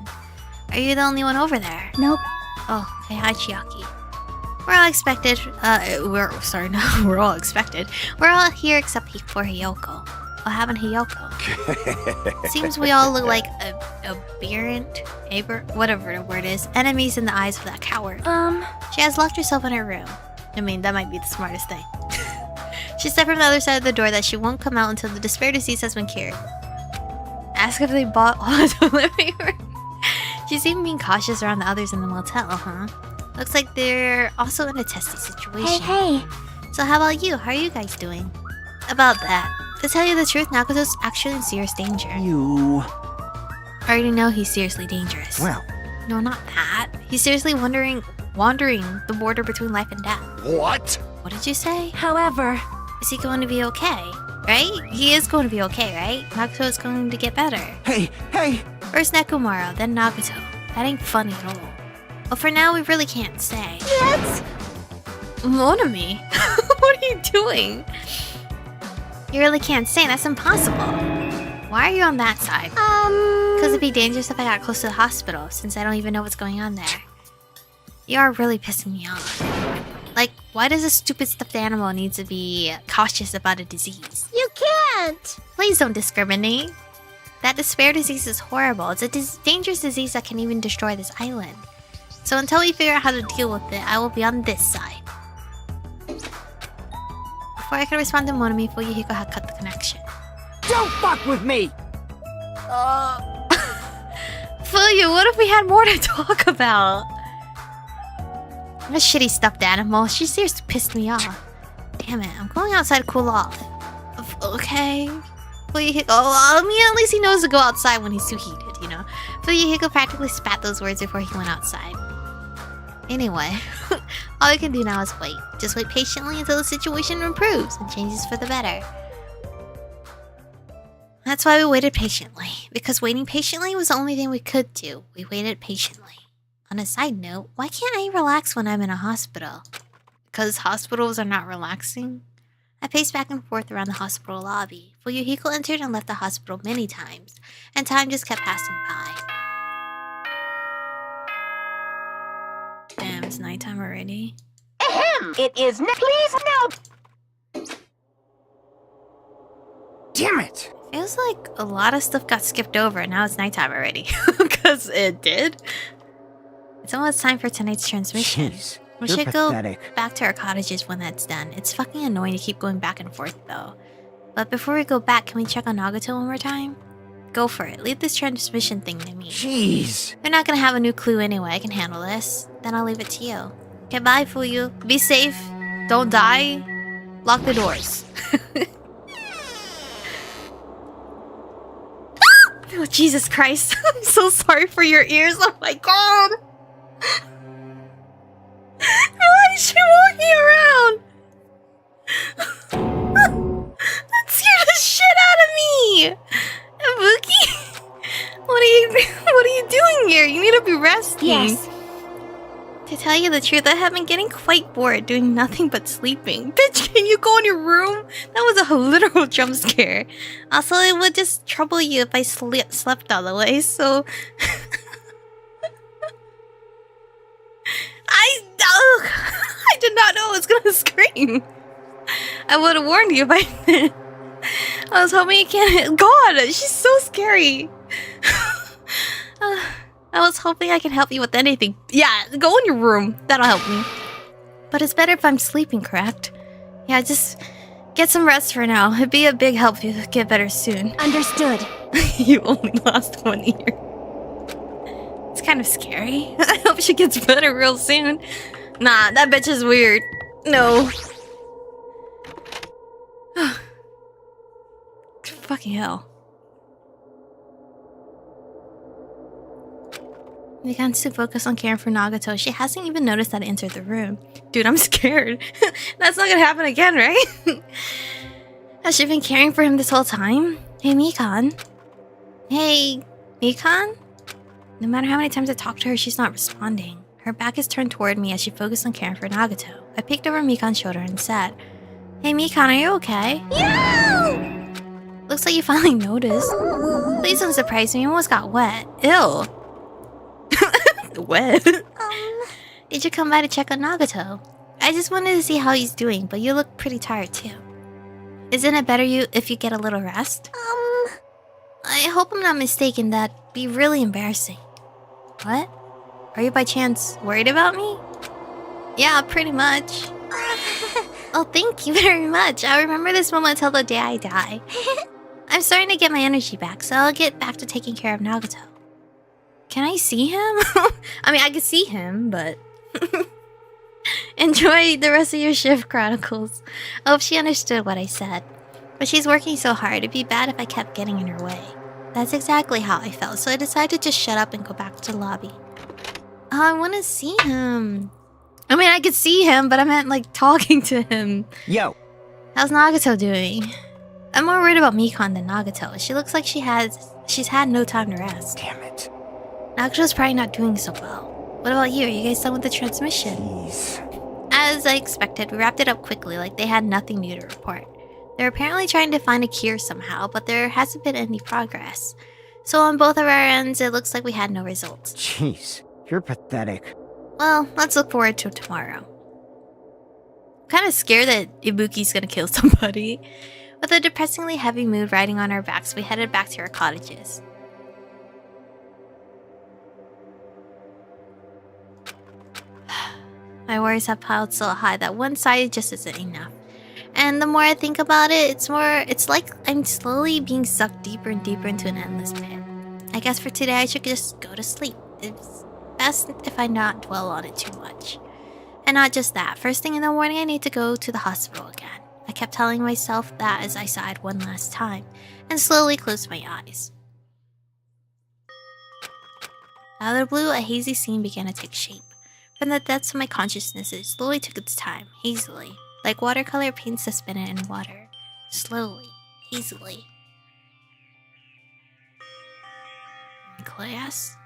Are you the only one over there? Nope. Oh, okay, hi Chiaki. We're all expected, we're all expected. We're all here except for Hiyoko. What happened to Hiyoko? Seems we all look like whatever the word is, enemies in the eyes of that coward. She has locked herself in her room. I mean, that might be the smartest thing. She said from the other side of the door that she won't come out until the despair disease has been cured. Ask if they bought all the toilet paper. She seemed being cautious around the others in the motel, huh? Looks like they're also in a testy situation. Hey. So how about you? How are you guys doing? About that. To tell you the truth, Nakoto's actually in serious danger. You... I already know he's seriously dangerous. Well... No, not that. He's seriously wandering the border between life and death. What? What did you say? However... Is he going to be okay? Right? He is going to be okay, right? Nakoto is going to get better. Hey! First Nekomaru, then Nagato. That ain't funny at all. But for now, we really can't say. Yes! Monami, what are you doing? You really can't say. That's impossible. Why are you on that side? Because it'd be dangerous if I got close to the hospital, since I don't even know what's going on there. You are really pissing me off. Like, why does a stupid stuffed animal need to be cautious about a disease? You can't! Please don't discriminate. That despair disease is horrible. It's a dangerous disease that can even destroy this island. So until we figure out how to deal with it, I will be on this side. Before I could respond to Monami, Fuyuhiko had cut the connection. Don't fuck with me! Fuyu, what if we had more to talk about? A shitty stuffed animal. She seriously pissed me off. Damn it, I'm going outside to cool off. Okay. Fuyuhiko, I mean, at least he knows to go outside when he's too heated, you know? Fuyuhiko practically spat those words before he went outside. Anyway, all we can do now is wait. Just wait patiently until the situation improves and changes for the better. That's why we waited patiently. Because waiting patiently was the only thing we could do. We waited patiently. On a side note, why can't I relax when I'm in a hospital? Because hospitals are not relaxing? I paced back and forth around the hospital lobby. Fuyuhiko entered and left the hospital many times, and time just kept passing by. Damn, it's nighttime already. Ahem! It is please no! Damn it! Feels like a lot of stuff got skipped over and now it's nighttime already. Because it did. It's almost time for tonight's transmission. Jeez, We you're should pathetic. go back to our cottages when that's done. It's fucking annoying to keep going back and forth though. But before we go back, can we check on Nagato one more time? Go for it. Leave this transmission thing to me. Jeez. They're not gonna have a new clue anyway. I can handle this. Then I'll leave it to you. Okay, bye, Fuyu. Be safe. Don't die. Lock the doors. Oh, Jesus Christ. I'm so sorry for your ears. Oh my god. Why is she walking around? That scared the shit out of me. Ibuki, what are you doing here? You need to be resting. Yes. To tell you the truth, I have been getting quite bored doing nothing but sleeping. Bitch, can you go in your room? That was a literal jump scare. Also, it would just trouble you if I slept all the way, so... I did not know I was gonna scream. I would have warned you by then. I was hoping you can't... God, she's so scary. I was hoping I could help you with anything. Yeah, go in your room. That'll help me. But it's better if I'm sleeping, correct? Yeah, just get some rest for now. It'd be a big help if you get better soon. Understood. You only lost 1 ear. kind of scary. I hope she gets better real soon. Nah, that bitch is weird. No. Fucking hell. Mikan's too focused on caring for Nagato. She hasn't even noticed that I entered the room. Dude, I'm scared. That's not gonna happen again, right? Has she been caring for him this whole time? Hey, Mikan. Hey, Mikan? No matter how many times I talk to her, she's not responding. Her back is turned toward me as she focused on caring for Nagato. I peeked over Mikan's shoulder and said, Hey, Mikan, are you okay? No! Looks like you finally noticed. Please don't surprise me. You almost got wet. Ew. Wet? Did you come by to check on Nagato? I just wanted to see how he's doing, but you look pretty tired too. Isn't it better if you get a little rest? I hope I'm not mistaken. That'd be really embarrassing. What? Are you by chance worried about me? Yeah, pretty much. Oh, thank you very much. I'll remember this moment till the day I die. I'm starting to get my energy back, so I'll get back to taking care of Nagato. Can I see him? I mean, I can see him, but... Enjoy the rest of your shift, Chronicles. I hope she understood what I said. But she's working so hard, it'd be bad if I kept getting in her way. That's exactly how I felt, so I decided to just shut up and go back to the lobby. Oh, I want to see him. I mean, I could see him, but I meant, like, talking to him. Yo. How's Nagato doing? I'm more worried about Mikan than Nagato. She looks like she's had no time to rest. Damn it. Nagato's probably not doing so well. What about you? Are you guys done with the transmission? Jeez. As I expected, we wrapped it up quickly, like they had nothing new to report. They're apparently trying to find a cure somehow, but there hasn't been any progress. So on both of our ends, it looks like we had no results. Jeez, you're pathetic. Well, let's look forward to tomorrow. I'm kind of scared that Ibuki's gonna kill somebody. With a depressingly heavy mood riding on our backs, we headed back to our cottages. My worries have piled so high that one side just isn't enough. And the more I think about it, it's like I'm slowly being sucked deeper and deeper into an endless pit. I guess for today I should just go to sleep. It's best if I not dwell on it too much. And not just that, first thing in the morning I need to go to the hospital again. I kept telling myself that as I sighed one last time, and slowly closed my eyes. Out of the blue, a hazy scene began to take shape. From the depths of my consciousness, it slowly took its time, hazily, like watercolor paint suspended in water. Slowly, hazily. Class?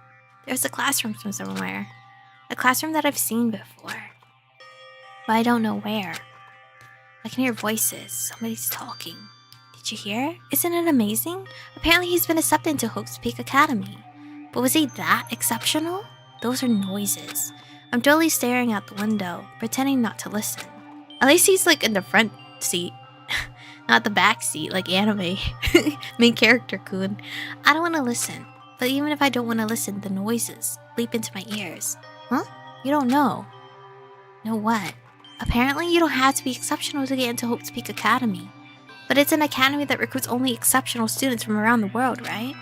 There's a classroom from somewhere. A classroom that I've seen before. But I don't know where. I can hear voices. Somebody's talking. Did you hear? Isn't it amazing? Apparently he's been accepted into Hope's Peak Academy. But was he that exceptional? Those are noises. I'm dully staring out the window, pretending not to listen. At least he's like in the front seat. Not the back seat, like anime. Main character kun. I don't want to listen. But even if I don't want to listen, the noises leap into my ears. Huh? You don't know. Know what? Apparently you don't have to be exceptional to get into Hope's Peak Academy. But it's an academy that recruits only exceptional students from around the world, right?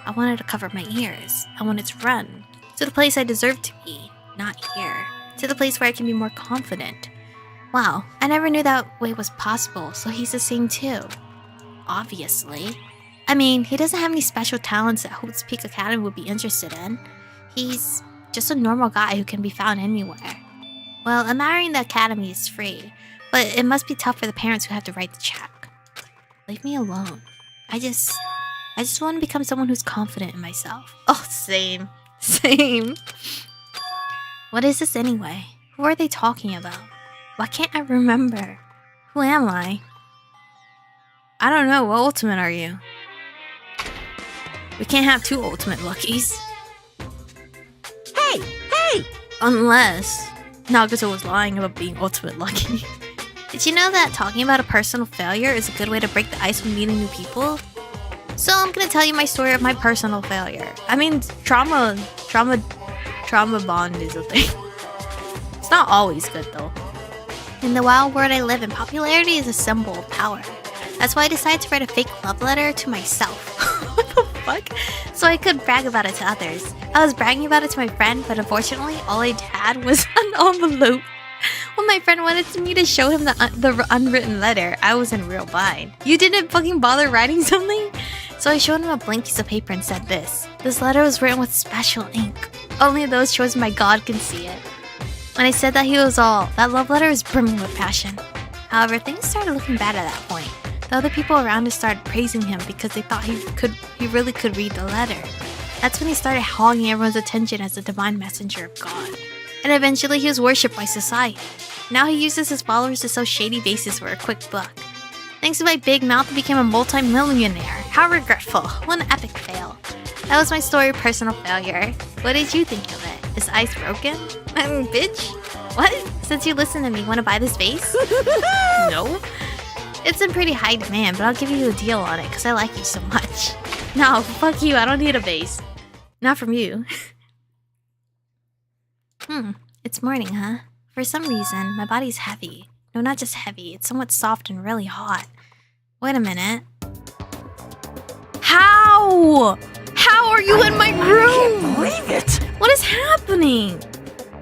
I wanted to cover my ears. I wanted to run. To the place I deserve to be. Not here. To the place where I can be more confident. Wow, I never knew that way was possible, so he's the same too. Obviously. I mean, he doesn't have any special talents that Hope's Peak Academy would be interested in. He's just a normal guy who can be found anywhere. Well, entering the academy is free, but it must be tough for the parents who have to write the check. Leave me alone. I just want to become someone who's confident in myself. Oh, same. Same. What is this anyway? Who are they talking about? Why can't I remember? Who am I? I don't know. What ultimate are you? We can't have two ultimate luckies. Hey! Hey! Unless Nagato was lying about being ultimate lucky. Did you know that talking about a personal failure is a good way to break the ice when meeting new people? So I'm gonna tell you my story of my personal failure. I mean, trauma bond is a thing. It's not always good though. In the wild world I live in, popularity is a symbol of power. That's why I decided to write a fake love letter to myself. What the fuck? So I could brag about it to others. I was bragging about it to my friend, but unfortunately, all I had was an envelope. When my friend wanted me to show him the unwritten letter, I was in real bind. You didn't fucking bother writing something? So I showed him a blank piece of paper and said this. This letter was written with special ink. Only those chosen by God can see it. When I said that that love letter was brimming with passion. However, things started looking bad at that point. The other people around us started praising him because they thought he really could read the letter. That's when he started hogging everyone's attention as the divine messenger of God. And eventually he was worshipped by society. Now he uses his followers to sell shady bases for a quick buck. Thanks to my big mouth, he became a multi-millionaire. How regretful. What an epic fail. That was my story of personal failure. What did you think of it? Is ice broken? Bitch? What? Since you listen to me, want to buy this vase? No. It's in pretty high demand, but I'll give you a deal on it because I like you so much. No, fuck you. I don't need a vase. Not from you. It's morning, huh? For some reason, my body's heavy. No, not just heavy. It's somewhat soft and really hot. Wait a minute. How? How are you in my room? I can't believe it! What is happening?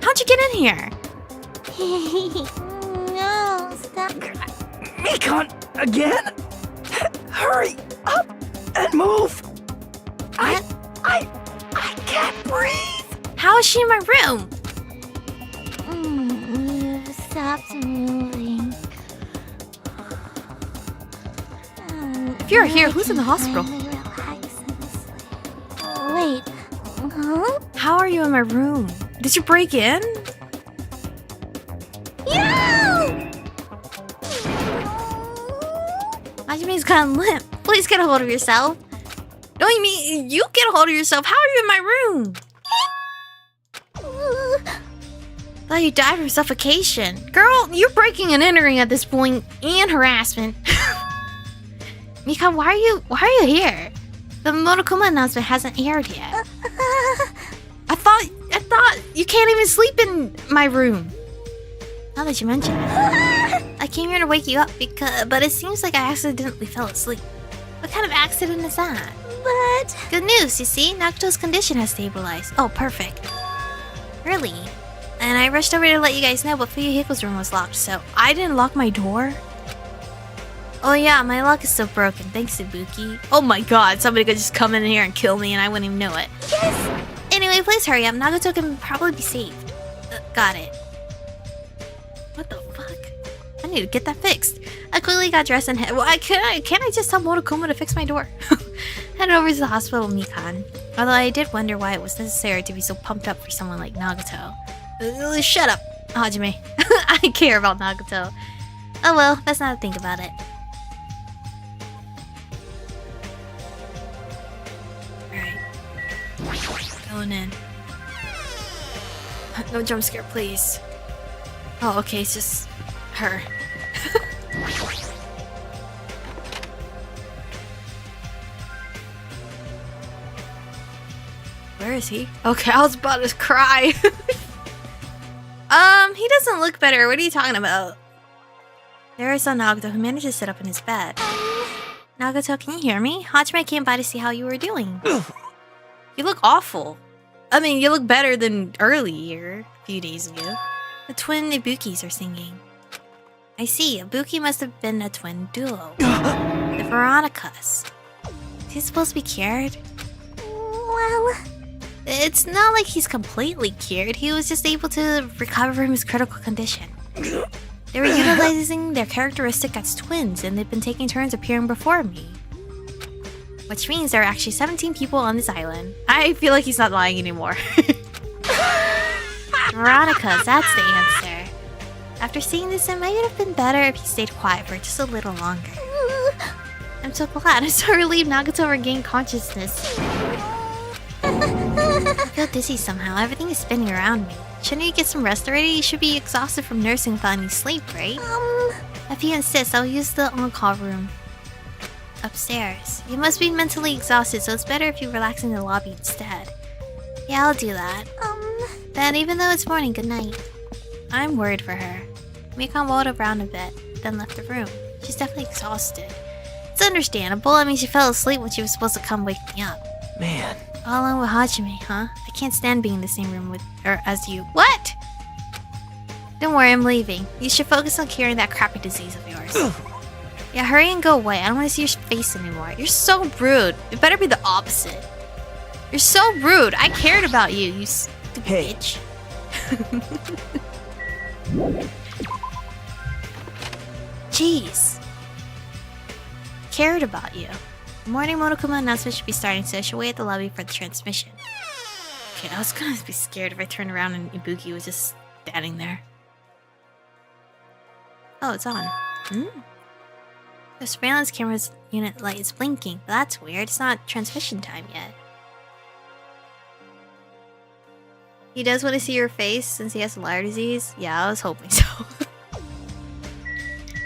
How'd you get in here? No, stop. Mikon, again? Hurry up and move! I can't breathe! How is she in my room? You stopped moving. If you're here, who's in the hospital? Finally relax and sleep. Wait. Huh? How are you in my room? Did you break in? Hajime's kind of limp. Please get a hold of yourself. No, you mean you get a hold of yourself. How are you in my room? Thought you died from suffocation. Girl, you're breaking and entering at this point, and harassment. Mika, why are you here? The Monokuma announcement hasn't aired yet. I thought you can't even sleep in my room. Now that you mention it. I came here to wake you up but it seems like I accidentally fell asleep. What kind of accident is that? But Good news, you see? Naruto's condition has stabilized. Oh, perfect. Really? And I rushed over to let you guys know, but Fuyuhiko's room was locked, so I didn't lock my door? Oh yeah, my lock is still broken, thanks to Buki. Oh my god, somebody could just come in here and kill me and I wouldn't even know it. yes. Anyway, please hurry up. Nagato can probably be saved. Got it. What the fuck? I need to get that fixed. I quickly got dressed and head. Well, can't I just tell Monokuma to fix my door? Headed over to the hospital with Mikan. Although I did wonder why it was necessary to be so pumped up for someone like Nagato. Shut up, Hajime. I care about Nagato. Oh well, let's not think about it. Alright. Going in. No jump scare, please. Oh, okay, it's just her. Where is he? Okay, I was about to cry. He doesn't look better. What are you talking about? There is Nagato who managed to sit up in his bed. Nagato, can you hear me? Hajime came by to see how you were doing. You look awful. I mean, you look better than earlier, a few days ago. The twin Ibukis are singing. I see, Ibuki must have been a twin duo. The Veronicas. Is he supposed to be cured? Well, It's not like he's completely cured. He was just able to recover from his critical condition. They were utilizing their characteristic as twins, and they've been taking turns appearing before me. Which means there are actually 17 people on this island. I feel like he's not lying anymore. Veronica's, that's the answer. After seeing this, it might have been better if he stayed quiet for just a little longer. I'm so glad. I'm so relieved Nagato regained consciousness. I feel dizzy somehow. Everything is spinning around me. Shouldn't you get some rest already? You should be exhausted from nursing without any sleep, right? If you insist, I'll use the on-call room upstairs. You must be mentally exhausted, so it's better if you relax in the lobby instead. Yeah, I'll do that. Then, even though it's morning, good night. I'm worried for her. Mikan waddled around a bit, then left the room. She's definitely exhausted. It's understandable. I mean, she fell asleep when she was supposed to come wake me up. Man. All alone with Hajime, huh? I can't stand being in the same room with her as you. What? Don't worry, I'm leaving. You should focus on curing that crappy disease of yours. Yeah, hurry and go away. I don't want to see your face anymore. You're so rude. It better be the opposite. You're so rude. I cared about you, you stupid bitch. Jeez. Cared about you. The morning Monokuma announcement should be starting, so I should wait at the lobby for the transmission. Okay, I was gonna be scared if I turned around and Ibuki was just standing there. Oh, it's on. The surveillance camera's unit light is blinking, but that's weird. It's not transmission time yet. He does want to see your face since he has lyre disease? Yeah, I was hoping so.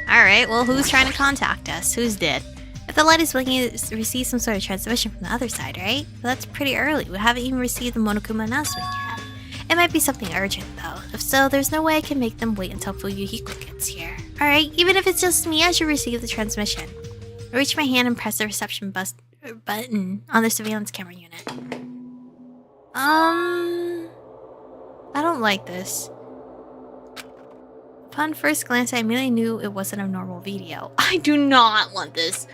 Alright, well, who's trying to contact us? Who's dead? If the light is blinking, it receives some sort of transmission from the other side, right? But that's pretty early. We haven't even received the Monokuma announcement yet. It might be something urgent, though. If so, there's no way I can make them wait until Fuyuhiko gets here. Alright, even if it's just me, I should receive the transmission. I reach my hand and press the reception button on the surveillance camera unit. I don't like this. Upon first glance, I immediately knew it wasn't a normal video. I do not want this.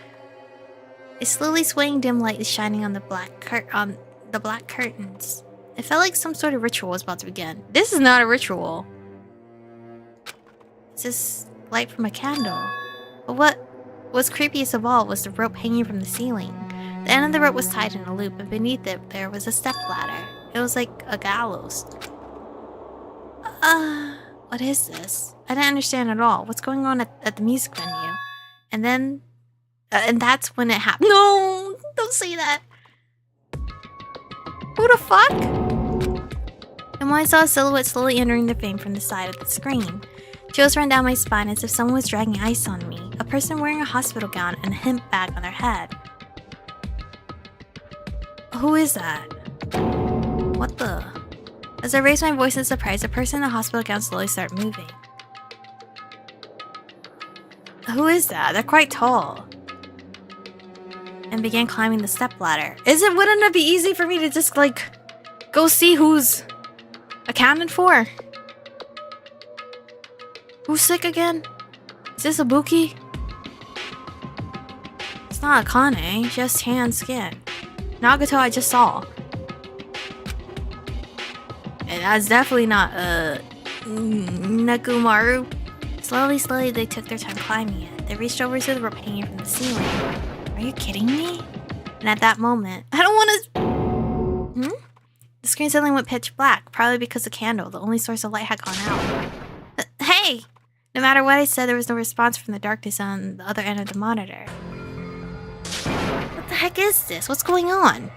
A slowly swaying dim light is shining on the black curtains. It felt like some sort of ritual was about to begin. This is not a ritual. It's just light from a candle. But what was creepiest of all was the rope hanging from the ceiling. The end of the rope was tied in a loop, and beneath it there was a step ladder. It was like a gallows. What is this? I didn't understand at all. What's going on at the music venue? And then... and that's when it happened. No! Don't say that! Who the fuck? And when I saw a silhouette slowly entering the frame from the side of the screen, chills ran down my spine as if someone was dragging ice on me. A person wearing a hospital gown and a hemp bag on their head. Who is that? What the... As I raised my voice in surprise, the person in the hospital gown slowly started moving. Who is that? They're quite tall. And began climbing the stepladder. Wouldn't it be easy for me to just, like, go see who's accounted for? Who's sick again? Is this Ibuki? It's not Akane, just tan skin. Nagato I just saw. And that's definitely not, Nekomaru. Slowly, they took their time climbing it. They reached over to the rope hanging from the ceiling. Are you kidding me? And at that moment, I don't want to... The screen suddenly went pitch black, probably because the candle, the only source of light, had gone out. Hey! No matter what I said, there was no response from the darkness on the other end of the monitor. What the heck is this? What's going on?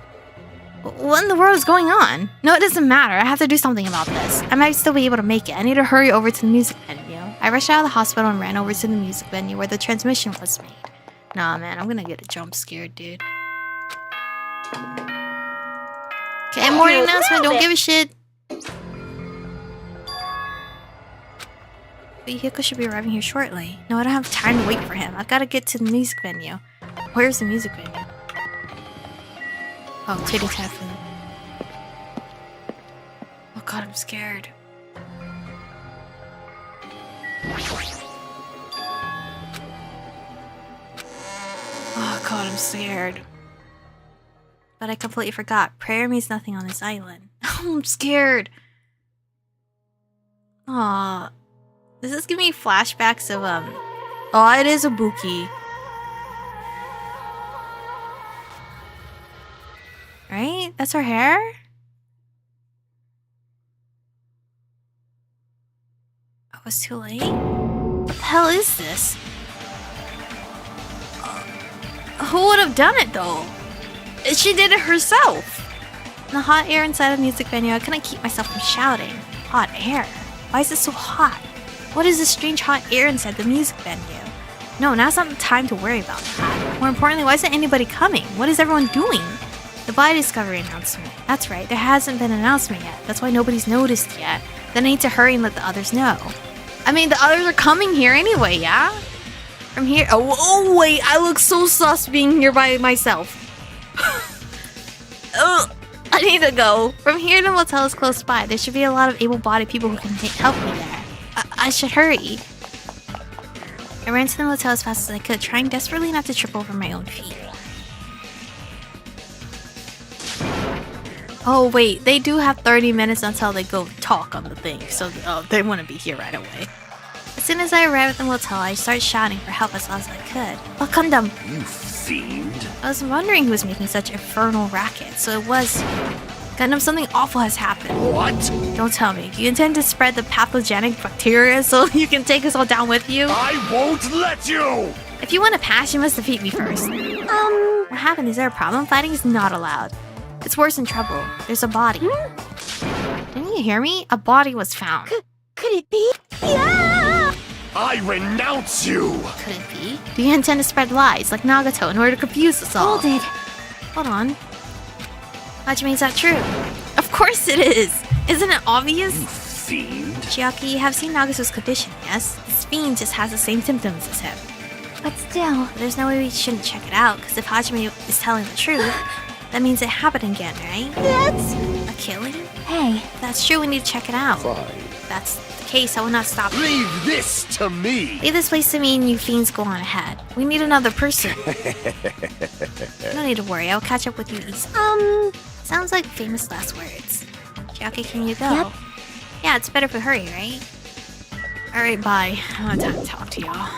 What in the world is going on? No, it doesn't matter. I have to do something about this. I might still be able to make it. I need to hurry over to the music venue. I rushed out of the hospital and ran over to the music venue where the transmission was made. Nah, man, I'm gonna get a jump scared, dude. Okay, morning announcement. Don't give a shit. Vehicle should be arriving here shortly. No, I don't have time to wait for him. I've got to get to the music venue. Where's the music venue? Oh, Titty Typhoon. Oh god, I'm scared. Oh god, I'm scared. But I completely forgot. Prayer means nothing on this island. Oh, I'm scared. Aw. Does this give me flashbacks of, Oh, it is Ibuki. Right? That's her hair? I was too late? What the hell is this? Who would have done it, though? She did it herself! In the hot air inside the music venue, I couldn't keep myself from shouting. Hot air? Why is it so hot? What is this strange hot air inside the music venue? No, now's not the time to worry about that. More importantly, why isn't anybody coming? What is everyone doing? The body discovery announcement. That's right, there hasn't been an announcement yet. That's why nobody's noticed yet. Then I need to hurry and let the others know. I mean, the others are coming here anyway, yeah? From here. Oh wait, I look so sus being here by myself. I need to go. From here, the motel is close by. There should be a lot of able-bodied people who can help me there. I should hurry. I ran to the motel as fast as I could, trying desperately not to trip over my own feet. Oh wait, they do have 30 minutes until they go talk on the thing, so they want to be here right away. As soon as I arrived at the motel, I started shouting for help as loud as I could. Oh, condom! You fiend. I was wondering who was making such infernal racket, so it was... Gundam, something awful has happened. What? Don't tell me. You intend to spread the pathogenic bacteria so you can take us all down with you? I won't let you! If you want to pass, you must defeat me first. What happened? Is there a problem? Fighting is not allowed. It's worse than trouble. There's a body. Didn't you hear me? A body was found. Could it be? Yeah! I renounce you! Could it be? Do you intend to spread lies like Nagato in order to confuse us all? Hold it. Hold on. Hajime, is that true? Of course it is! Isn't it obvious? You fiend. Chiaki, you have seen Nagato's condition, yes? This fiend just has the same symptoms as him. But still... There's no way we shouldn't check it out, because if Hajime is telling the truth, that means it happened again, right? That's... A killing? Hey. If that's true, we need to check it out. Fine. If that's the case, I will not stop you. Leave this to me! Leave this place to me and you fiends go on ahead. We need another person. No need to worry, I'll catch up with you easily. Sounds like famous last words. Chiaki, can you go? Yep. Yeah, it's better if we hurry, right? Alright, bye. I don't have time to talk to y'all.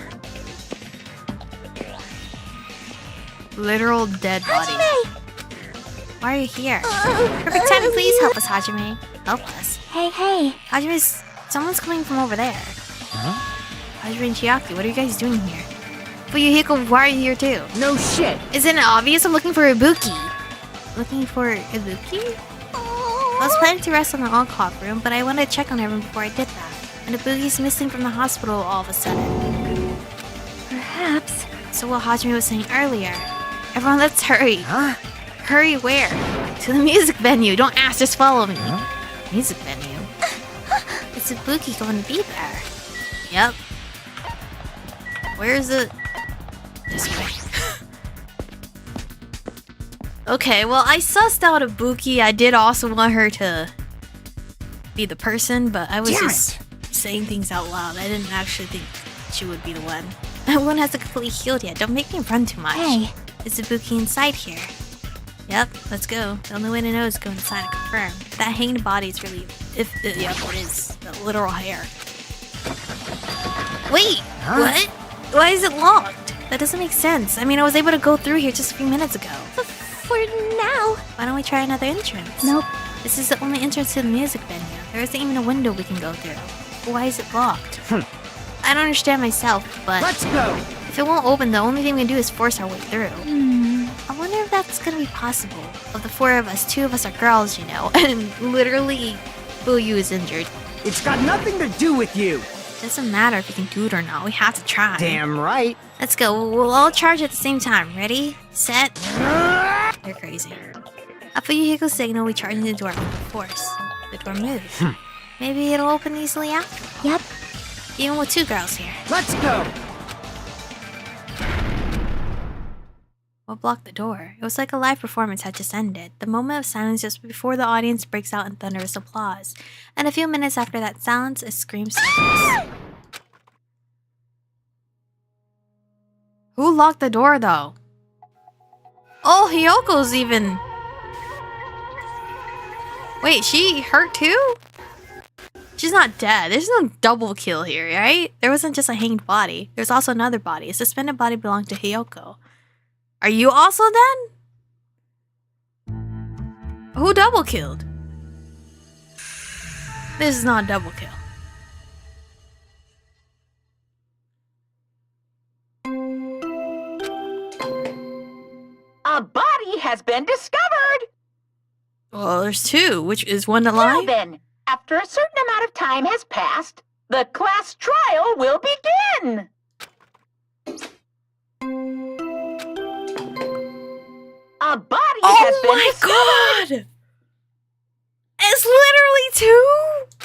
Literal dead body. Hajime! Why are you here? Perfect timing, please help us, Hajime. Help us. Hey. Hajime's... Someone's coming from over there. Huh? Hajime and Chiaki, what are you guys doing here? Fuyuhiko, why are you here too? No shit. Isn't it obvious? I'm looking for Ibuki. Looking for Ibuki? I was planning to rest in the on-call room, but I wanted to check on everyone before I did that. And Ibuki's missing from the hospital all of a sudden. Perhaps. So what Hajime was saying earlier. Everyone, let's hurry. Huh? Hurry where? To the music venue. Don't ask, just follow me. Huh? Music venue? Is Ibuki going to be there? Yep. Where is it? This way. Okay, well, I sussed out Ibuki. I did also want her to be the person, but I was just saying things out loud. I didn't actually think she would be the one. Everyone hasn't completely healed yet. Don't make me run too much. Hey. Is Ibuki inside here? Yep, let's go. The only way to know is to go inside and confirm. If that hanged body is really... Yep, it is. The literal hair. Wait! Huh? What? Why is it locked? That doesn't make sense. I mean, I was able to go through here just a few minutes ago. For now. Why don't we try another entrance? Nope. This is the only entrance to the music venue. There isn't even a window we can go through. Why is it locked? I don't understand myself, but... Let's go. If it won't open, the only thing we can do is force our way through. I wonder if that's gonna be possible. Of the four of us, two of us are girls, you know, and literally, Fuyu is injured. It's got nothing to do with you. Doesn't matter if we can do it or not, we have to try. Damn right. Let's go, we'll all charge at the same time. Ready? Set? You're crazy. At Fuyuhiko's signal, we charge into the door with force. The door moves. Maybe it'll open easily after. Yep. Even with two girls here. Let's go. What blocked the door? It was like a live performance had just ended. The moment of silence just before the audience breaks out in thunderous applause. And a few minutes after that silence, a scream surfaces. Who locked the door, though? Oh, Hyoko's even... Wait, she hurt too? She's not dead. There's no double kill here, right? There wasn't just a hanged body. There's also another body. A suspended body belonged to Hyoko. Are you also dead? Who double killed? This is not a double kill. A body has been discovered! Well, there's two. Which is one Now alive? then, after a certain amount of time has passed, the class trial will begin! A body has been discovered! Oh my god! It's literally two?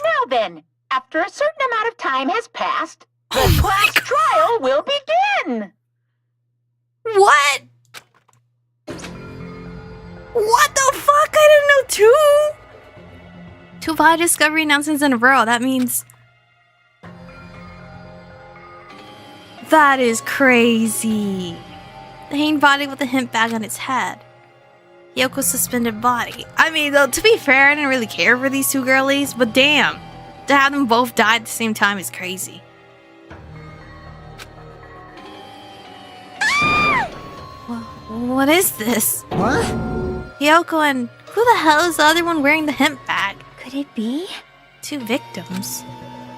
Now then, after a certain amount of time has passed, the Oh my class god! trial will begin! What? What the fuck? I didn't know Two body discovery announcements in a row. That means... That is crazy. The hanged body with the hemp bag on its head. Yoko's suspended body. I mean, though, to be fair, I didn't really care for these two girlies, but damn. To have them both die at the same time is crazy. What is this? What? Yoko and... Who the hell is the other one wearing the hemp bag? Could it be? 2 victims.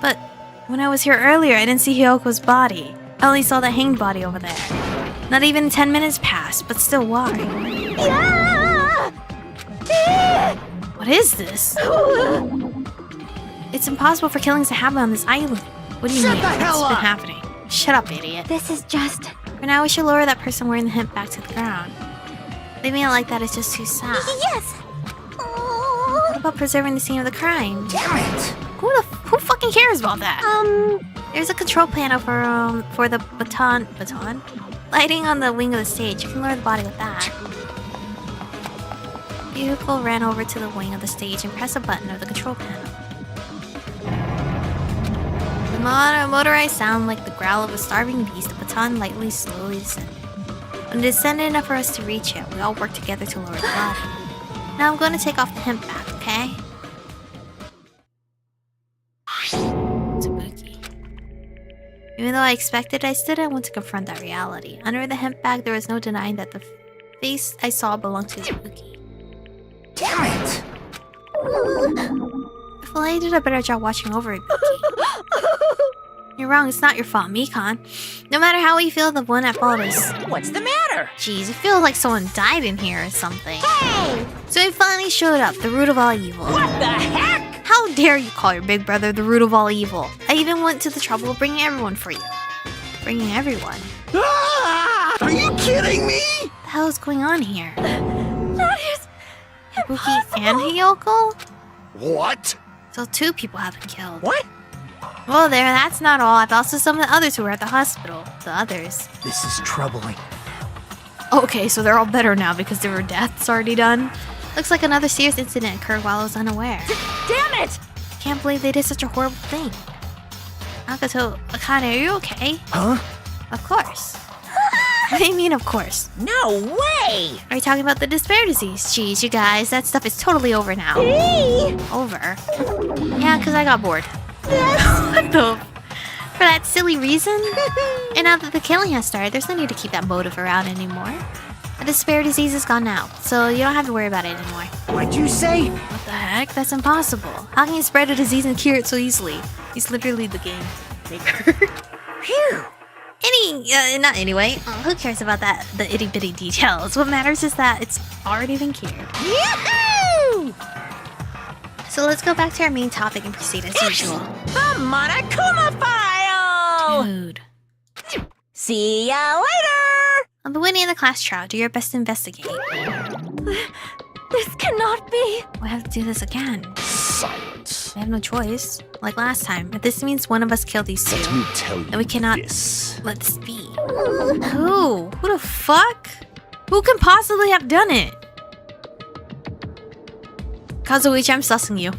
But when I was here earlier, I didn't see Hyoko's body. I only saw the hanged body over there. Not even 10 minutes passed, but still, why? What is this? It's impossible for killings to happen on this island. What do you mean? What's been happening? Shut up, idiot. This is just... For now, we should lower that person wearing the hemp back to the ground. Leaving it like that is just too sad. Yes! What about preserving the scene of the crime? Damn it! Who fucking cares about that? There's a control panel for the baton lighting on the wing of the stage. You can lower the body with that. Vehicle ran over to the wing of the stage and pressed a button of the control panel. The motorized sound like the growl of a starving beast. The baton slowly descended. When it descended enough for us to reach it, we all worked together to lower the body. Now I'm going to take off the hemp bag, okay? Tabuki. Even though I expected, I still didn't want to confront that reality. Under the hemp bag, there was no denying that the face I saw belonged to Tabuki. Damn it! I feel I did a better job watching over it, Buki. You're wrong, it's not your fault, Mikan. No matter how we feel, the one at fault is... What's the matter? Jeez, it feels like someone died in here or something. Hey! So he finally showed up, the root of all evil. What the heck? How dare you call your big brother the root of all evil? I even went to the trouble of bringing everyone for you. Bringing everyone. Ah! Are you kidding me? What the hell is going on here? That is... Ibuki and Hiyoko? What? So 2 people have been killed. What? Well, that's not all. I've also summoned the others who were at the hospital. The others. This is troubling. Okay, so they're all better now because their death's already done. Looks like another serious incident occurred while I was unaware. Damn it! Can't believe they did such a horrible thing. Nagato, Akane, are you okay? Huh? Of course. What do you mean, of course? No way! Are you talking about the despair disease? Jeez, you guys, that stuff is totally over now. Hey! Over? Yeah, because I got bored. What the? For that silly reason? And now that the killing has started, there's no need to keep that motive around anymore. The despair disease is gone now, so you don't have to worry about it anymore. What'd you say? What the heck? That's impossible. How can you spread a disease and cure it so easily? He's literally the game maker. Phew! Not anyway. Who cares about the itty bitty details? What matters is that it's already been cured. Yahoo! So let's go back to our main topic and proceed as usual. The Monokuma file! Dude. See ya later! On the winning of the class trial, do your best to investigate. This cannot be. We'll have to do this again. Silence. We have no choice. Like last time, if this means one of us killed these 2, Let me tell you then we cannot this. let this be. Who? Who the fuck? Who can possibly have done it? Kazuichi, I'm sussing you.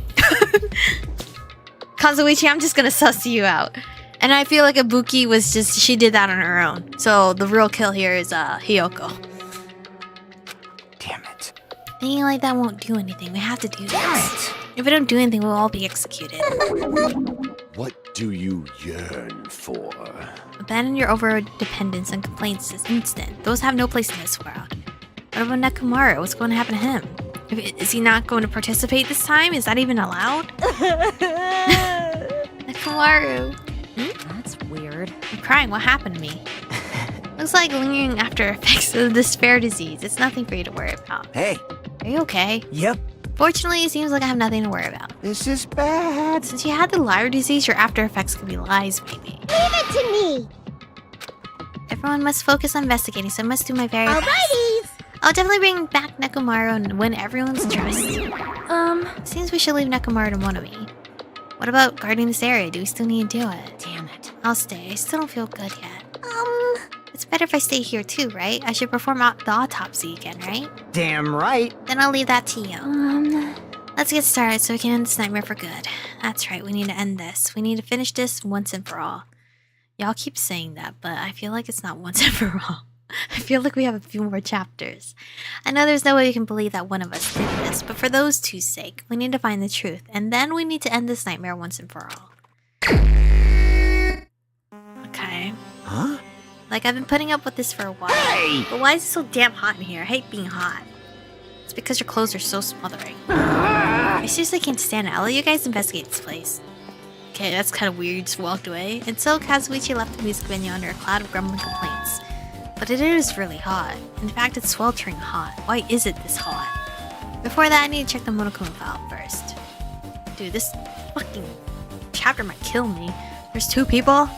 Kazuichi, I'm just gonna suss you out. And I feel like Ibuki was she did that on her own. So the real kill here is Hiyoko. Damn it. Thinking like that won't do anything. We have to do Damn this. it. If we don't do anything, we'll all be executed. What do you yearn for? Abandon your over-dependence and complaints this instant. Those have no place in this world. What about Nekomaru? What's going to happen to him? Is he not going to participate this time? Is that even allowed? Nekomaru. That's weird. I'm crying. What happened to me? Looks like lingering after effects of the despair disease. It's nothing for you to worry about. Hey. Are you okay? Yep. Fortunately, it seems like I have nothing to worry about. This is bad. Since you had the liar disease, your after effects could be lies, maybe. Leave it to me. Everyone must focus on investigating, so I must do my very best. Alrighties. I'll definitely bring back Nekomaru and win everyone's trust. Seems we should leave Nekomaru to Monomi. What about guarding this area? Do we still need to do it? Damn it. I'll stay. I still don't feel good yet. It's better if I stay here too, right? I should perform out the autopsy again, right? Damn right. Then I'll leave that to you. Let's get started so we can end this nightmare for good. That's right, we need to end this. We need to finish this once and for all. Y'all keep saying that, but I feel like it's not once and for all. I feel like we have a few more chapters. I know there's no way you can believe that one of us did this, but for those two's sake, we need to find the truth, and then we need to end this nightmare once and for all. Okay. Huh? Like, I've been putting up with this for a while. Hey! But why is it so damn hot in here? I hate being hot. It's because your clothes are so smothering. I seriously can't stand it. I'll let you guys investigate this place. Okay, that's kind of weird. You just walked away. And so Kazuichi left the music venue under a cloud of grumbling complaints. But it is really hot. In fact, it's sweltering hot. Why is it this hot? Before that, I need to check the Monokuma file first. Dude, this fucking chapter might kill me. There's 2 people?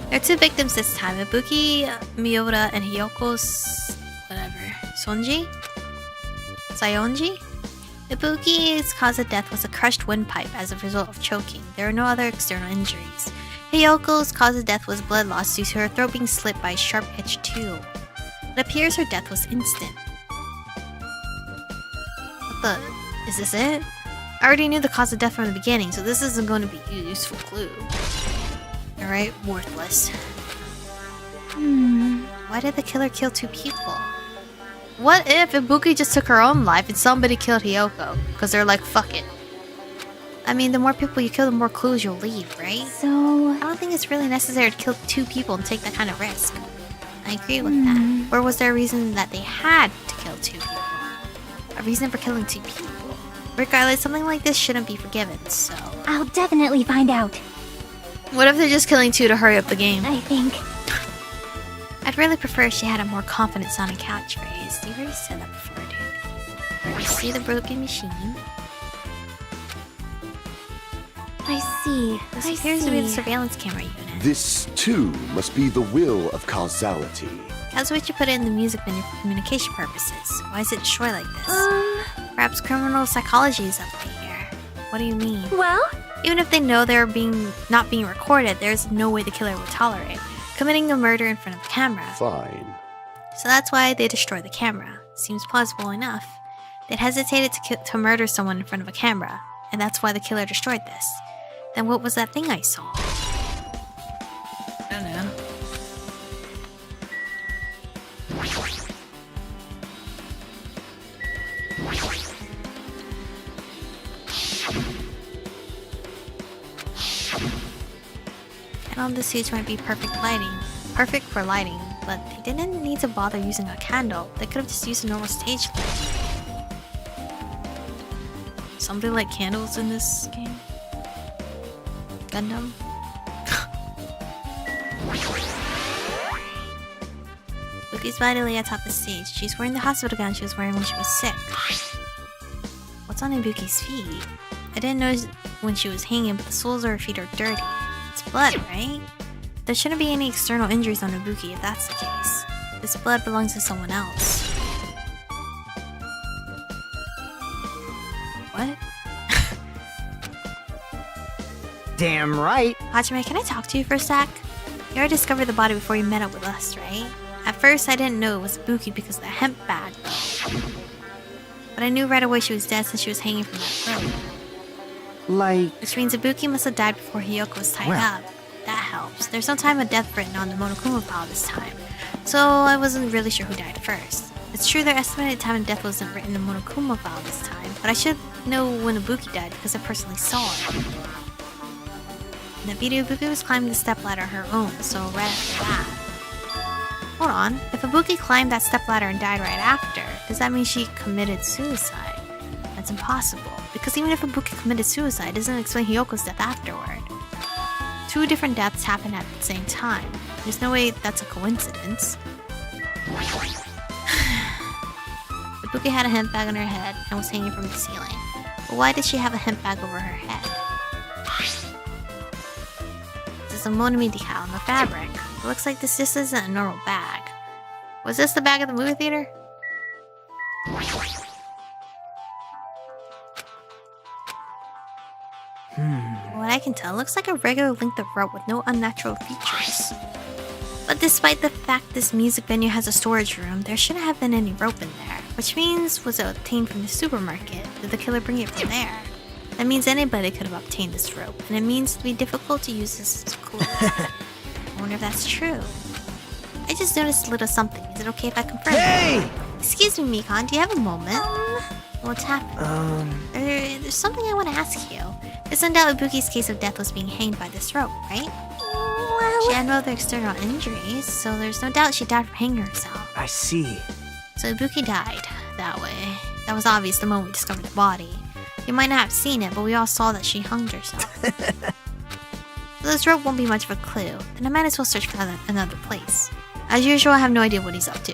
There are 2 victims this time. Ibuki, Miyoda, and Hiyoko's... whatever. Sonji? Sayonji? Ibuki's cause of death was a crushed windpipe as a result of choking. There are no other external injuries. Hiyoko's cause of death was blood loss due to her throat being slit by a sharp-edged tool. It appears her death was instant. What the... is this it? I already knew the cause of death from the beginning, so this isn't going to be a useful clue. Alright, worthless. Why did the killer kill 2 people? What if Ibuki just took her own life and somebody killed Hiyoko? Because they're like, fuck it. I mean, the more people you kill, the more clues you'll leave, right? So... I don't think it's really necessary to kill 2 people and take that kind of risk. I agree with that. Or was there a reason that they had to kill 2 people? A reason for killing 2 people? Regardless, something like this shouldn't be forgiven, so... I'll definitely find out. What if they're just killing 2 to hurry up the game? I think. I'd really prefer if she had a more confident sounding catchphrase. You already said that before, dude. You see the broken machine? I see. This appears to be the surveillance camera unit. This, too, must be the will of causality. Kazuichi put it in the music menu for communication purposes. Why is it destroyed like this? Perhaps criminal psychology is at play here. What do you mean? Well? Even if they know they're not being recorded, there's no way the killer would tolerate committing a murder in front of the camera. Fine. So that's why they destroyed the camera. Seems plausible enough. They'd hesitated to murder someone in front of a camera, and that's why the killer destroyed this. Then what was that thing I saw? I don't know. And all the suits might be perfect for lighting, but they didn't need to bother using a candle. They could have just used a normal stage light. Somebody light candles in this game? Gundam? Buki's body lay atop the stage. She's wearing the hospital gown she was wearing when she was sick. What's on Ibuki's feet? I didn't notice when she was hanging, but the soles of her feet are dirty. It's blood, right? There shouldn't be any external injuries on Ibuki if that's the case. This blood belongs to someone else. What? Damn right. Hajime, can I talk to you for a sec? You already discovered the body before you met up with us, right? At first, I didn't know it was Ibuki because of the hemp bag. But I knew right away she was dead since she was hanging from that rope. Like... Which means Ibuki must have died before Hiyoko was tied Well. up. That helps. There's no time of death written on the Monokuma file this time, so I wasn't really sure who died first. It's true their estimated time of death wasn't written in the Monokuma file this time, but I should know when Ibuki died because I personally saw it. In the video, Ibuki was climbing the stepladder on her own, so right after that. Hold on, if Ibuki climbed that stepladder and died right after, does that mean she committed suicide? That's impossible, because even if Ibuki committed suicide, it doesn't explain Hiyoko's death afterward. 2 different deaths happened at the same time. There's no way that's a coincidence. Ibuki had a hemp bag on her head and was hanging from the ceiling. But why did she have a hemp bag over her head? This is a Monokuma decal on the fabric. It looks like this just isn't a normal bag. Was this the bag at the movie theater? From what I can tell, it looks like a regular length of rope with no unnatural features. But despite the fact this music venue has a storage room, there shouldn't have been any rope in there. Which means, was it obtained from the supermarket? Did the killer bring it from there? That means anybody could have obtained this rope, and it means to be difficult to use this as a clue. I wonder if that's true. I just noticed a little something. Is it okay if I confirm? Hey! Excuse me, Mikan, do you have a moment? What's happening? There's something I want to ask you. There's no doubt Ibuki's case of death was being hanged by this rope, right? She had no other external injuries, so there's no doubt she died from hanging herself. I see. So Ibuki died that way. That was obvious the moment we discovered the body. You might not have seen it, but we all saw that she hung herself. So this rope won't be much of a clue, and I might as well search for another place. As usual, I have no idea what he's up to.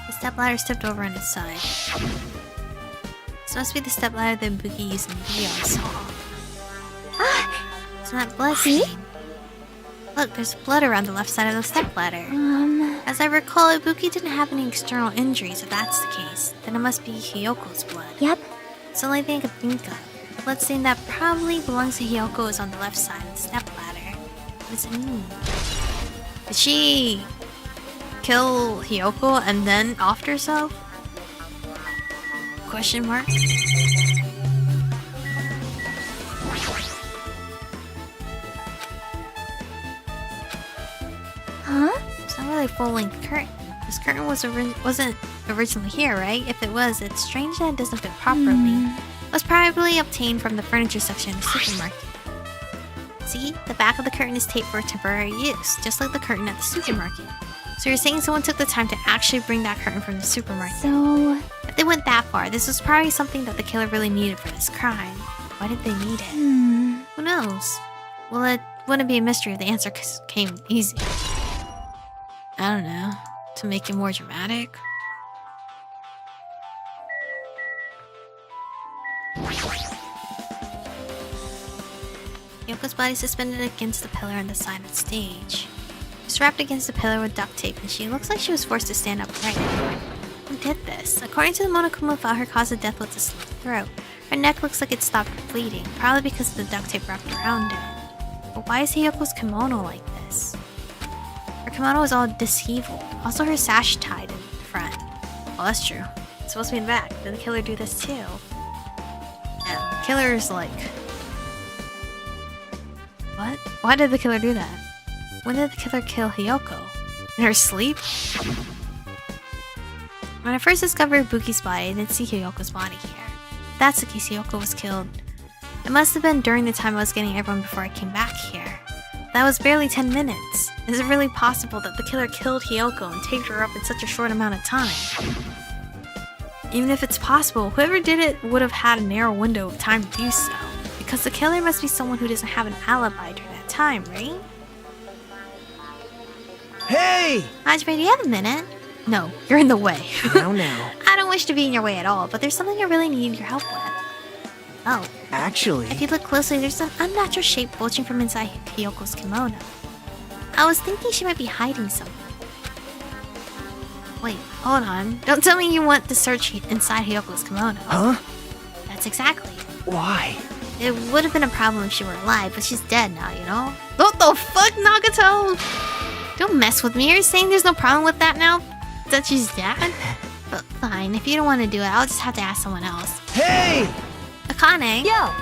The stepladder stepped over on its side. This must be the stepladder that Ibuki used in the video I saw. It's not blood stain. Look, there's blood around the left side of the stepladder. As I recall, Ibuki didn't have any external injuries. If that's the case, then it must be Hyoko's blood. Yep. It's the only thing I could think of. Blood stain that probably belongs to Hyoko is on the left side of the stepladder. What does it mean? Did she kill Hyoko and then offed herself? Question mark? Huh? It's not really a full-length curtain. This curtain wasn't originally here, right? If it was, it's strange that it doesn't fit properly. It was probably obtained from the furniture section in the supermarket. See? The back of the curtain is taped for temporary use, just like the curtain at the supermarket. So you're saying someone took the time to actually bring that curtain from the supermarket. So... If they went that far, this was probably something that the killer really needed for this crime. Why did they need it? Who knows? Well, it wouldn't be a mystery if the answer came easy. I don't know. To make it more dramatic? Yoko's body suspended against the pillar on the side of the stage. She's wrapped against the pillar with duct tape, and she looks like she was forced to stand upright. Who did this? According to the Monokuma file, her cause of death was a slit throat. Her neck looks like it stopped bleeding, probably because of the duct tape wrapped around it. But why is Hyoko's kimono like this? Her kimono is all disheveled. Also, her sash tied in front. Well, that's true. It's supposed to be in the back. Did the killer do this too? And the killer's like... What? Why did the killer do that? When did the killer kill Hyoko? In her sleep? When I first discovered Ibuki's body, I didn't see Hyoko's body here. If that's the case, Hyoko was killed. It must have been during the time I was getting everyone before I came back here. That was barely 10 minutes. Is it really possible that the killer killed Hyoko and taped her up in such a short amount of time? Even if it's possible, whoever did it would have had a narrow window of time to do so. Because the killer must be someone who doesn't have an alibi during that time, right? Hey! Hajime, do you have a minute? No, you're in the way. Now. I don't wish to be in your way at all, but there's something I really need your help with. Oh, Actually... if you look closely, there's an unnatural shape bulging from inside Hyoko's kimono. I was thinking she might be hiding something. Wait, hold on. Don't tell me you want to search inside Hyoko's kimono. Huh? That's exactly. Why? It would have been a problem if she were alive, but she's dead now, you know? What the fuck, Nagato? Don't mess with me. You're saying there's no problem with that now? That she's dead? But fine, if you don't want to do it, I'll just have to ask someone else. Hey! Akane, Yo!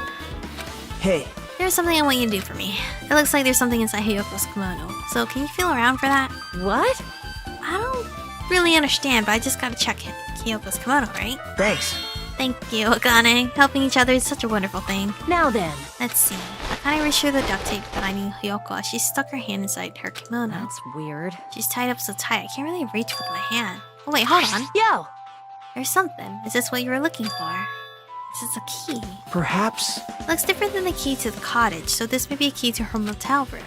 Hey, there's something I want you to do for me. It looks like there's something inside Hyoko's kimono. So can you feel around for that? What? I don't really understand, but I just gotta check Hyoko's kimono, right? thanks. Thank you, Akane. Helping each other is such a wonderful thing. Now then. Let's see. Akane reached through the duct tape binding Hyoko as she stuck her hand inside her kimono. That's weird. She's tied up so tight, I can't really reach with my hand. Oh wait, hold on. Yo! There's something. Is this what you were looking for? This is a key. Perhaps... Looks different than the key to the cottage, so this may be a key to her motel room.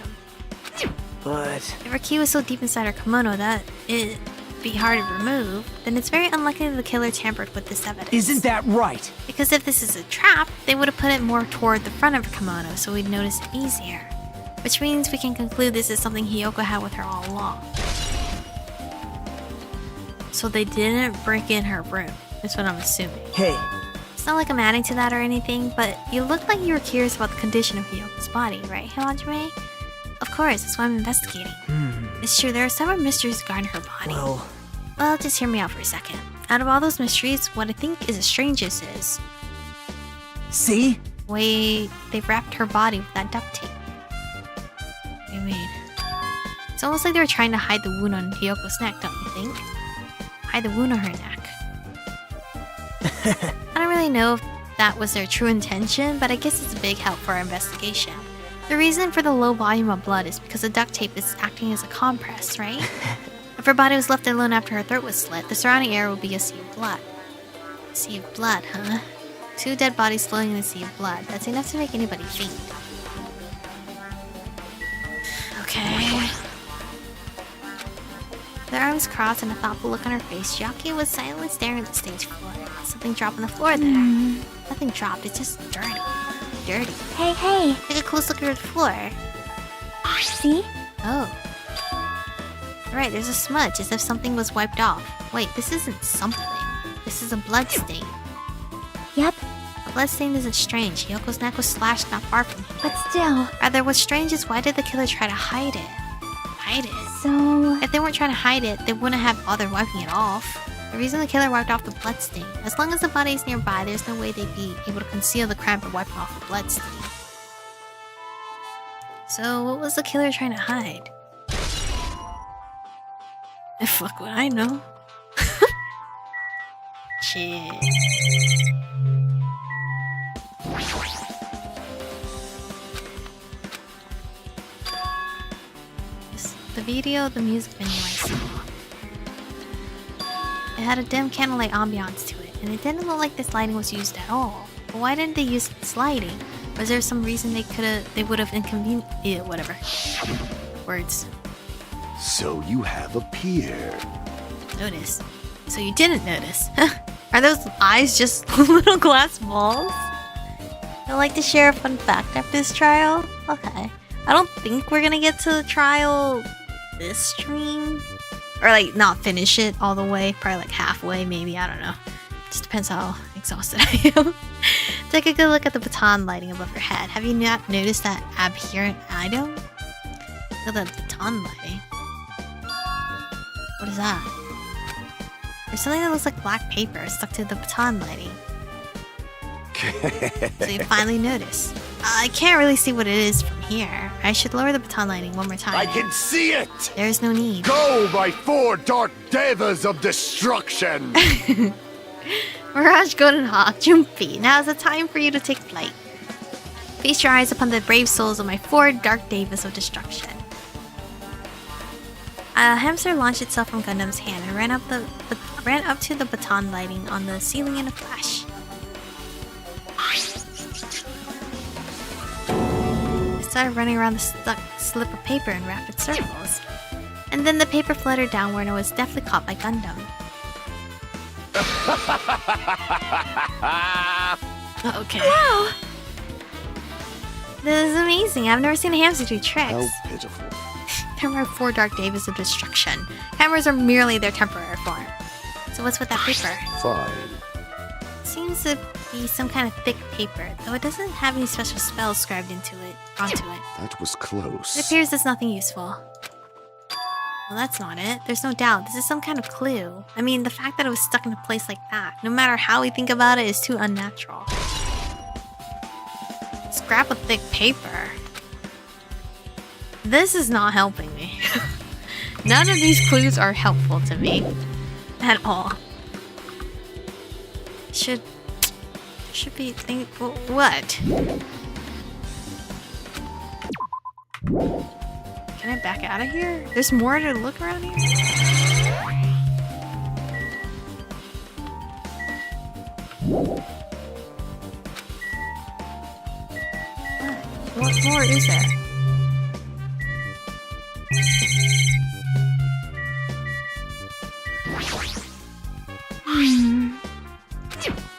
But... If her key was so deep inside her kimono that it'd be hard to remove, then it's very unlikely that the killer tampered with this evidence. Isn't that right? Because if this is a trap, they would have put it more toward the front of her kimono so we'd notice it easier. Which means we can conclude this is something Hyoko had with her all along. So they didn't break in her room, is what I'm assuming. Hey, It's not like I'm adding to that or anything, but you look like you were curious about the condition of Hyoko's body, right, Aromie? Of course, that's why I'm investigating. It's true, there are several mysteries regarding her body. Well, just hear me out for a second. Out of all those mysteries, what I think is the strangest is... See? Wait, they wrapped her body with that duct tape. What do you mean? It's almost like they were trying to hide the wound on Hyoko's neck, don't you think? Hide the wound on her neck. I don't really know if that was their true intention, but I guess it's a big help for our investigation. The reason for the low volume of blood is because the duct tape is acting as a compress, right? If her body was left alone after her throat was slit, the surrounding air would be a sea of blood. A sea of blood, huh? 2 dead bodies floating in a sea of blood. That's enough to make anybody faint. Okay. With her arms crossed and a thoughtful look on her face, Chiaki was silently staring at the stage floor. Something dropped on the floor there. Nothing dropped, it's just dirty. Dirty. Hey. Take a close look at the floor. See? Oh. Right, there's a smudge, as if something was wiped off. Wait, this isn't something. This is a blood stain. Yep. A blood stain isn't strange. Hyoko's neck was slashed not far from here. But still... Rather, what's strange is why did the killer try to hide it? Hide it? So... If they weren't trying to hide it, they wouldn't have bothered wiping it off. The reason the killer wiped off the blood stain. As long as the body is nearby, there's no way they'd be able to conceal the crime by wiping off the blood stain. So, what was the killer trying to hide? Fuck would I know? Shit. The video, the music video I saw. It had a dim candlelight ambiance to it, and it didn't look like this lighting was used at all. But why didn't they use this lighting? Was there some reason they would have inconvenienced? Yeah, whatever. Words. So you have a peer. Notice. So you didn't notice. Are those eyes just little glass balls? I'd like to share a fun fact after this trial. Okay. I don't think we're gonna get to the trial this stream. Or like not finish it all the way. Probably like halfway maybe. I don't know. Just depends how exhausted I am. Take a good look at the baton lighting above your head. Have you not noticed that abhorrent item? Look at the baton lighting. What is that? There's something that looks like black paper stuck to the baton lighting. So you finally notice. I can't really see what it is from here. I should lower the baton lighting one more time. I can see it! There's no need. Go, my 4 dark devas of destruction! Mirage Golden Hawk, Jumpy, now is the time for you to take flight. Feast your eyes upon the brave souls of my 4 dark devas of destruction. A hamster launched itself from Gundam's hand and ran up to the baton lighting on the ceiling in a flash. It started running around the stuck slip of paper in rapid circles. And then the paper fluttered downward and was deftly caught by Gundam. Okay. Wow! This is amazing. I've never seen a hamster do tricks. How pitiful. There are 4 dark devas of destruction. Hammers are merely their temporary form. So what's with that paper? Fine. Seems to be some kind of thick paper, though it doesn't have any special spells scribed onto it. That was close. It appears it's nothing useful. Well, that's not it. There's no doubt. This is some kind of clue. I mean, the fact that it was stuck in a place like that, no matter how we think about it, is too unnatural. Scrap of thick paper. This is not helping me. None of these clues are helpful to me. At all. Should be what? Can I back out of here? There's more to look around here? What more is there?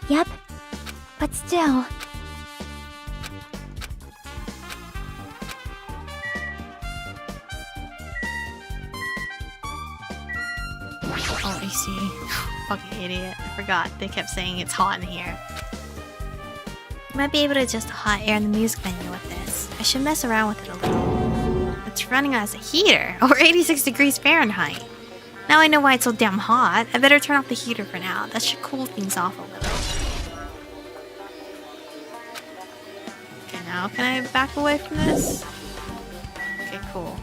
Yep. But still... Oh, I see. Fucking idiot. I forgot. They kept saying it's hot in here. You might be able to adjust the hot air in the music menu with this. I should mess around with it a little. It's running as a heater, over 86 degrees Fahrenheit. Now I know why it's so damn hot. I better turn off the heater for now. That should cool things off a little. Okay, now can I back away from this? Okay, cool.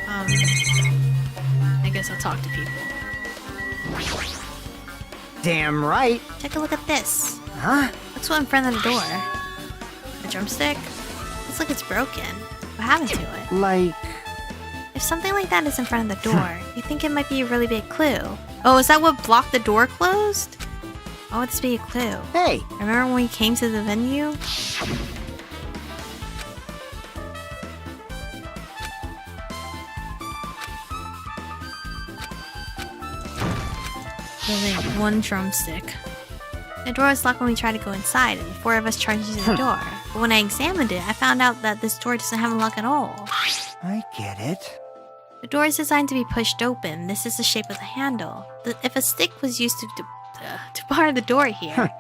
I guess I'll talk to people. Damn right. Take a look at this. Huh? What's in front of the door? A drumstick? Looks like it's broken. What happened to it? Like... If something like that is in front of the door, you think it might be a really big clue. Oh, is that what blocked the door closed? Why would this be a clue? Hey! Remember when we came to the venue? Building one drumstick. The door was locked when we tried to go inside, and 4 of us tried using the door. But when I examined it, I found out that this door doesn't have a lock at all. I get it. The door is designed to be pushed open. This is the shape of the handle. If a stick was used to bar the door here,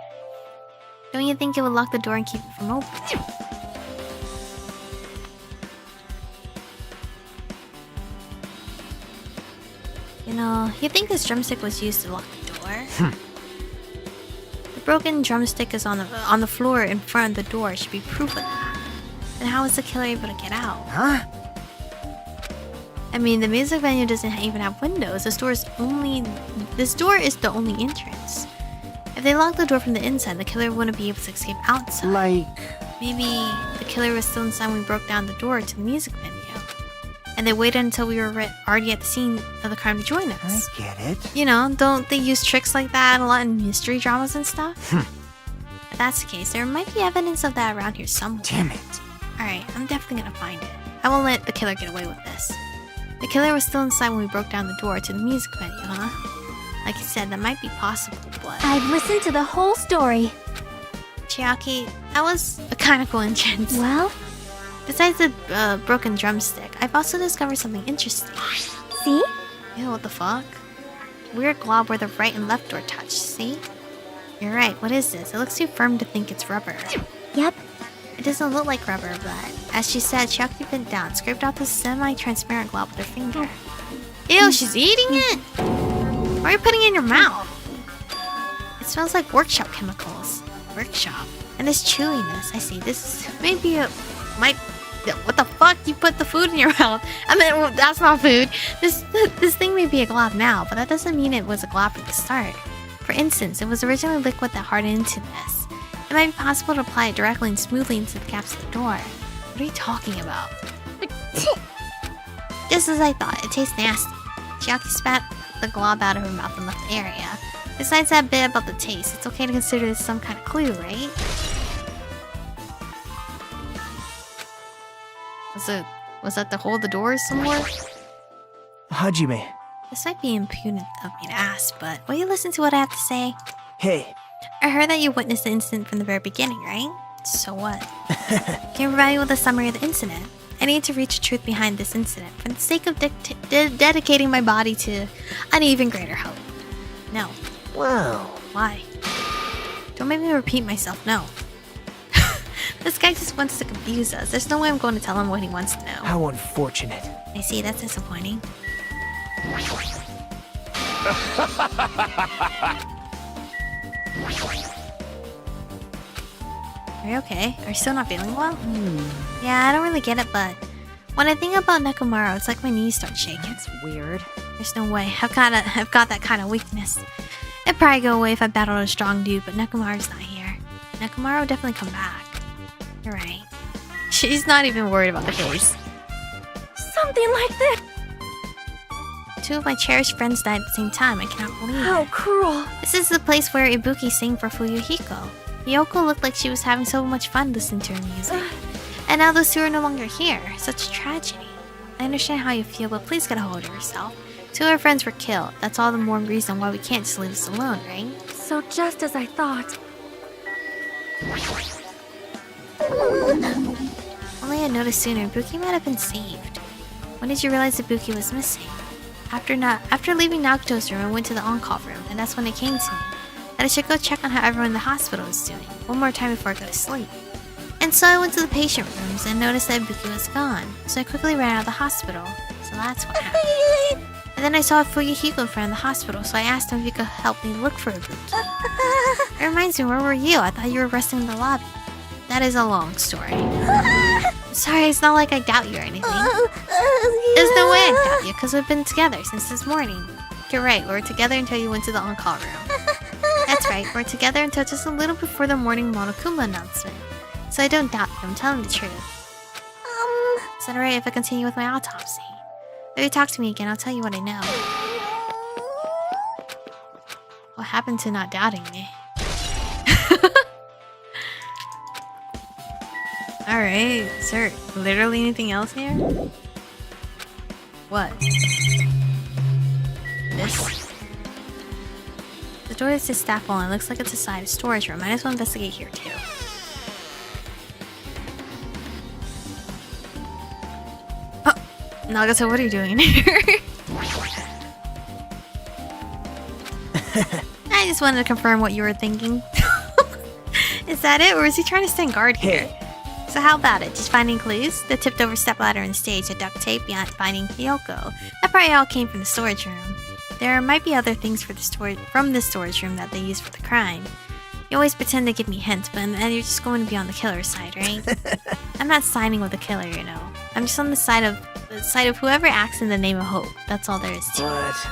don't you think it would lock the door and keep it from opening? You know, you think this drumstick was used to lock the door? The broken drumstick is on the floor in front of the door. Should be proof of that. Then how is the killer able to get out? Huh? I mean, the music venue doesn't even have windows. This door is the only entrance. If they locked the door from the inside, the killer wouldn't be able to escape outside. Like... Maybe the killer was still inside when we broke down the door to the music venue. And they waited until we were already at the scene of the crime to join us. I get it. You know, don't they use tricks like that a lot in mystery dramas and stuff? If that's the case, there might be evidence of that around here somewhere. Damn it. Alright, I'm definitely gonna find it. I won't let the killer get away with this. The killer was still inside when we broke down the door to the music venue, huh? Like you said, that might be possible, but... I've listened to the whole story. Chiaki, that was a kind of coincidence. Well? Besides the broken drumstick, I've also discovered something interesting. See? Ew, what the fuck? Weird glob where the right and left door touch, see? You're right, what is this? It looks too firm to think it's rubber. Yep. It doesn't look like rubber, but as she said, Chiaki bent down, scraped out the semi-transparent glob with her finger. Ew, she's eating it? Why are you putting it in your mouth? It smells like workshop chemicals. Workshop. And this chewiness, I see. This may be a... What the fuck? You put the food in your mouth. I mean, well, that's not food. This thing may be a glob now, but that doesn't mean it was a glob from the start. For instance, it was originally liquid that hardened into this. It might be possible to apply it directly and smoothly into the caps of the door. What are you talking about? Just as I thought, it tastes nasty. Chiaki spat the glob out of her mouth and left the area. Besides that bit about the taste, it's okay to consider this some kind of clue, right? Was that to hold the doors some more? Hajime. This might be impudent of me to ask, but will you listen to what I have to say? Hey. I heard that you witnessed the incident from the very beginning, right? So what? Can you provide me with a summary of the incident? I need to reach the truth behind this incident for the sake of dedicating my body to an even greater hope. No. Whoa. Why? Don't make me repeat myself, no. This guy just wants to confuse us. There's no way I'm going to tell him what he wants to know. How unfortunate. I see, that's disappointing. Are you okay? Are you still not feeling well? Yeah, I don't really get it, but when I think about Nekomaru, it's like my knees start shaking. It's weird. There's no way. I've got that kind of weakness. It'd probably go away if I battled a strong dude, but Nekomaru's not here. Nekomaru will definitely come back. You're right. She's not even worried about the case. Something like this. 2 of my cherished friends died at the same time. I cannot believe How it. cruel. This is the place where Ibuki sang for Fuyuhiko. Yoko looked like she was having so much fun listening to her music. And now those 2 are no longer here. Such a tragedy. I understand how you feel, but please get a hold of yourself. 2 of our friends were killed. That's all the more reason why we can't just leave this alone, right? So just as I thought. Only I noticed sooner, Ibuki might have been saved. When did you realize Ibuki was missing? After leaving Naruto's room, I went to the on-call room, and that's when it came to me. that I should go check on how everyone in the hospital is doing, one more time before I go to sleep. And so I went to the patient rooms and noticed that Ibuki was gone, so I quickly ran out of the hospital. So that's what happened. And then I saw Fuyuhiko in front of the hospital, so I asked him if he could help me look for Ibuki. It reminds me, where were you? I thought you were resting in the lobby. That is a long story. Sorry, it's not like I doubt you or anything. There's no way I doubt you, because we've been together since this morning. You're right, we were together until you went to the on-call room. That's right, we're together until just a little before the morning Monokuma announcement. So I don't doubt you, I'm telling the truth. Is that alright if I continue with my autopsy? If you talk to me again, I'll tell you what I know. What happened to not doubting me? Alright, is there literally anything else here? What? This? The door is just staff wall and looks like it's a side storage room. Might as well investigate here too. Oh! Nagata, what are you doing in here? I just wanted to confirm what you were thinking. Is that it? Or is he trying to stand guard here? So how about it? Just finding clues? The tipped over stepladder on the stage, the duct tape behind finding Hiyoko. That probably all came from the storage room. There might be other things from the storage room that they used for the crime. You always pretend to give me hints, but in the end you're just going to be on the killer's side, right? I'm not siding with the killer, you know. I'm just on the side of whoever acts in the name of hope. That's all there is to it. What?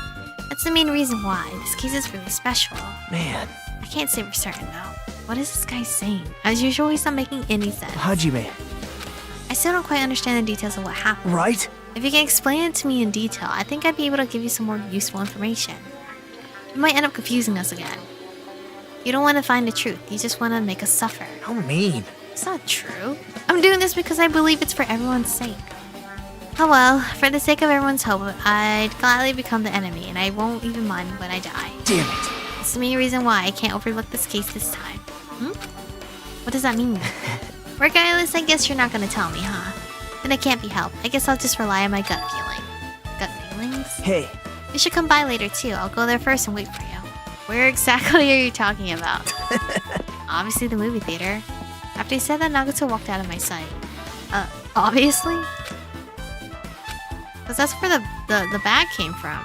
That's the main reason why. This case is really special. Man. I can't say for certain though. What is this guy saying? As usual, he's not making any sense. Hajime. I still don't quite understand the details of what happened. Right? If you can explain it to me in detail, I think I'd be able to give you some more useful information. You might end up confusing us again. You don't want to find the truth, you just want to make us suffer. How mean. It's not true. I'm doing this because I believe it's for everyone's sake. Oh well, for the sake of everyone's hope, I'd gladly become the enemy, and I won't even mind when I die. Damn it. It's the main reason why I can't overlook this case this time. What does that mean? Regardless, I guess you're not gonna tell me, huh? Then it can't be helped. I guess I'll just rely on my gut feeling. Gut feelings? Hey. You should come by later too. I'll go there first and wait for you. Where exactly are you talking about? Obviously the movie theater. After he said that, Nagata walked out of my sight. Obviously? Because that's where the bag came from.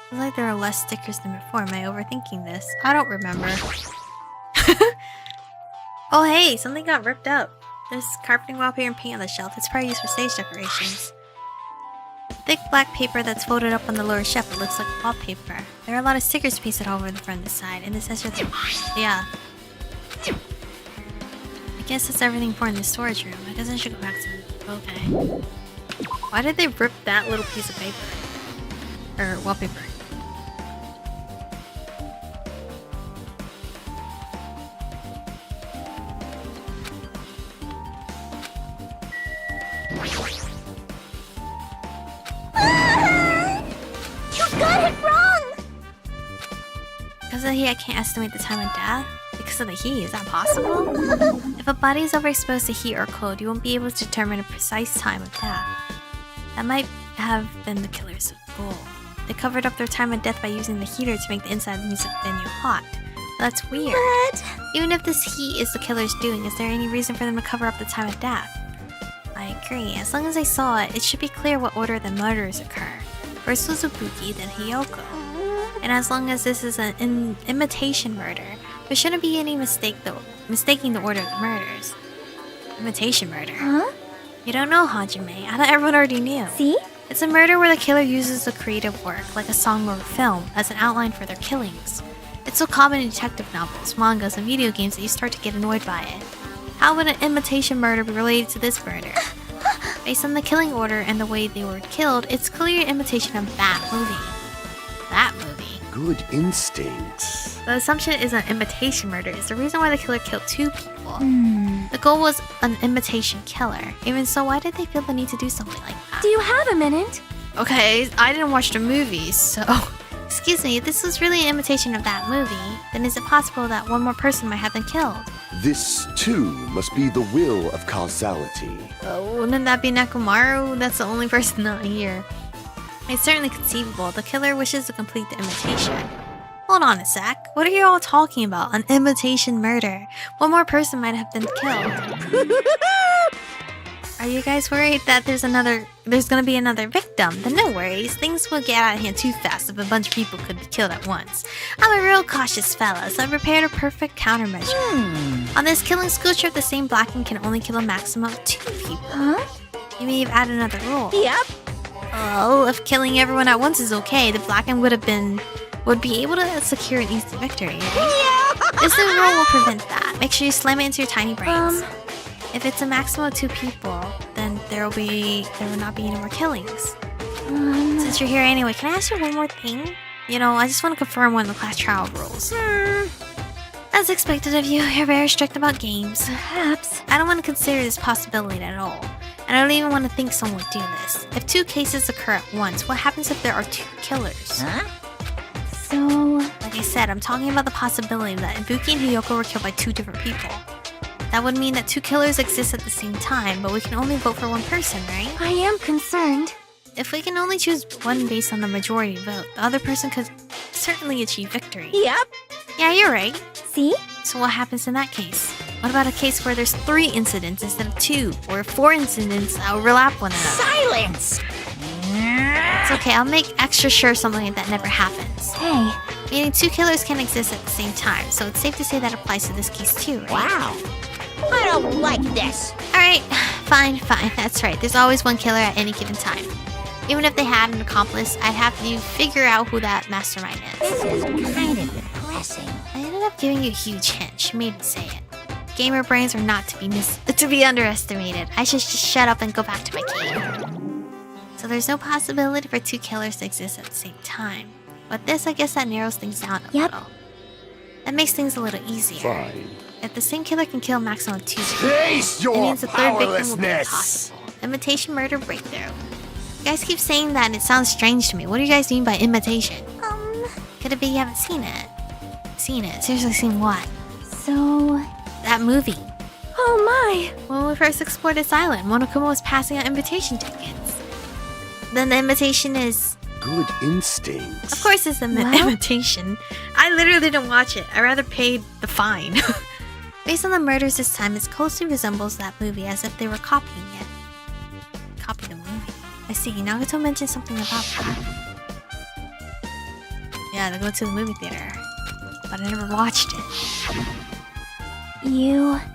Feels like there are less stickers than before. Am I overthinking this? I don't remember. Oh hey, something got ripped up. There's carpeting, wallpaper, and paint on the shelf. It's probably used for stage decorations. Thick black paper that's folded up on the lower shelf. It looks like wallpaper. There are a lot of stickers pasted all over the front and the side, and this says yeah. I guess that's everything for in the storage room. I guess I should go back to okay. Why did they rip that little piece of paper? Or wallpaper? You got it wrong! Because of the heat, I can't estimate the time of death? Because of the heat, is that possible? If a body is overexposed to heat or cold, you won't be able to determine a precise time of death. That might have been the killer's goal. They covered up their time of death by using the heater to make the inside of the music venue hot. But that's weird. But... Even if this heat is the killer's doing, is there any reason for them to cover up the time of death? I agree. As long as I saw it, it should be clear what order the murders occur. First was Ibuki, then Hiyoko. And as long as this is an imitation murder, there shouldn't be any mistaking the order of the murders. Imitation murder? Huh? You don't know, Hajime. I thought everyone already knew. See? It's a murder where the killer uses a creative work, like a song or a film, as an outline for their killings. It's so common in detective novels, mangas, and video games that you start to get annoyed by it. How would an imitation murder be related to this murder? Based on the killing order and the way they were killed, it's clear imitation of that movie. That movie. Good instincts. The assumption is an imitation murder is the reason why the killer killed two people. The goal was an imitation killer. Even so, why did they feel the need to do something like that? Do you have a minute? Okay, I didn't watch the movies, so Excuse me, if this was really an imitation of that movie, then is it possible that one more person might have been killed? This, too, must be the will of causality. Wouldn't that be Nekomaru? That's the only person not here. It's certainly conceivable. The killer wishes to complete the imitation. Hold on a sec. What are you all talking about? An imitation murder. One more person might have been killed. Are you guys worried that there's gonna be another victim? Then no worries. Things will get out of hand too fast if a bunch of people could be killed at once. I'm a real cautious fella, so I prepared a perfect countermeasure. On this killing school trip, the same blacking can only kill a maximum of 2 people. Huh? You may have added another rule. Yep. Well, if killing everyone at once is okay, the blacking would be able to secure an easy victory. Right? Yeah. This new rule will prevent that. Make sure you slam it into your tiny brains. If it's a maximum of 2 people, then there will not be any more killings. Since you're here anyway, can I ask you one more thing? You know, I just want to confirm one of the class trial rules. As expected of you, you're very strict about games. Perhaps. I don't want to consider this possibility at all. And I don't even want to think someone would do this. If 2 cases occur at once, what happens if there are 2 killers? Huh? So... Like I said, I'm talking about the possibility that Ibuki and Hiyoko were killed by 2 different people. That would mean that 2 killers exist at the same time, but we can only vote for 1 person, right? I am concerned. If we can only choose one based on the majority vote, the other person could certainly achieve victory. Yep. Yeah, you're right. See? So what happens in that case? What about a case where there's 3 incidents instead of 2, or 4 incidents that overlap one another? Silence! It's okay, I'll make extra sure something like that never happens. Hey. Meaning 2 killers can exist at the same time, so it's safe to say that applies to this case too, right? Wow. I don't like this. Alright, fine, that's right. There's always 1 killer at any given time. Even if they had an accomplice, I'd have to figure out who that mastermind is. This is kind of depressing. I ended up giving you a huge hint. She made me say it. Gamer brains are not to be underestimated. I should just shut up and go back to my game. So there's no possibility for 2 killers to exist at the same time. But this, I guess that narrows things down a little. That makes things a little easier. Fine. If the same killer can kill a maximum of 2 people, Face it your means the 3rd victim will be powerlessness! impossible. Imitation murder breakthrough. You guys keep saying that and it sounds strange to me. What do you guys mean by imitation? Could it be you haven't seen it? Seen it? Seriously, seen what? So... That movie. Oh my! When we first explored this island, Monokuma was passing out invitation tickets. Then the invitation is... Good instincts. Of course it's an imitation. I literally didn't watch it. I rather paid the fine. Based on the murders this time, it closely resembles that movie as if they were copying it. Copy the movie. I see. Nagato mentioned something about that. Yeah, they go to the movie theater. But I never watched it.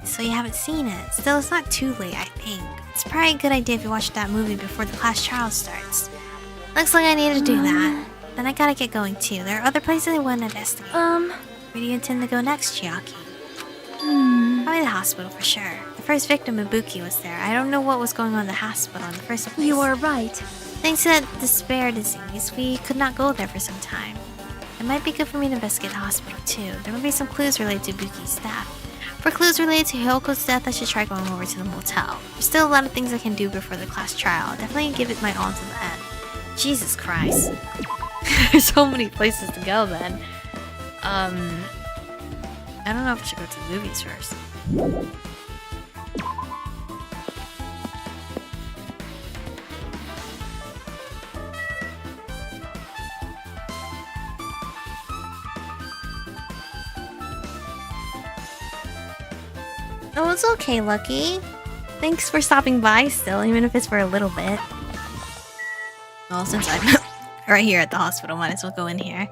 So you haven't seen it. Still, it's not too late, I think. It's probably a good idea if you watch that movie before the class trial starts. Looks like I need to do that. Then I gotta get going too. There are other places I want to investigate. Where do you intend to go next, Chiaki? Probably the hospital for sure. The first victim, Ibuki, was there. I don't know what was going on in the hospital in the first place. You are right. Thanks to that despair disease, we could not go there for some time. It might be good for me to investigate the hospital too. There might be some clues related to Ibuki's death. For clues related to Hyoko's death, I should try going over to the motel. There's still a lot of things I can do before the class trial. I'll definitely give it my all to the end. Jesus Christ. There's so many places to go then. I don't know if I should go to the movies first. Oh, it's okay, Lucky. Thanks for stopping by still, even if it's for a little bit. Well, since I'm right here at the hospital, might as well go in here.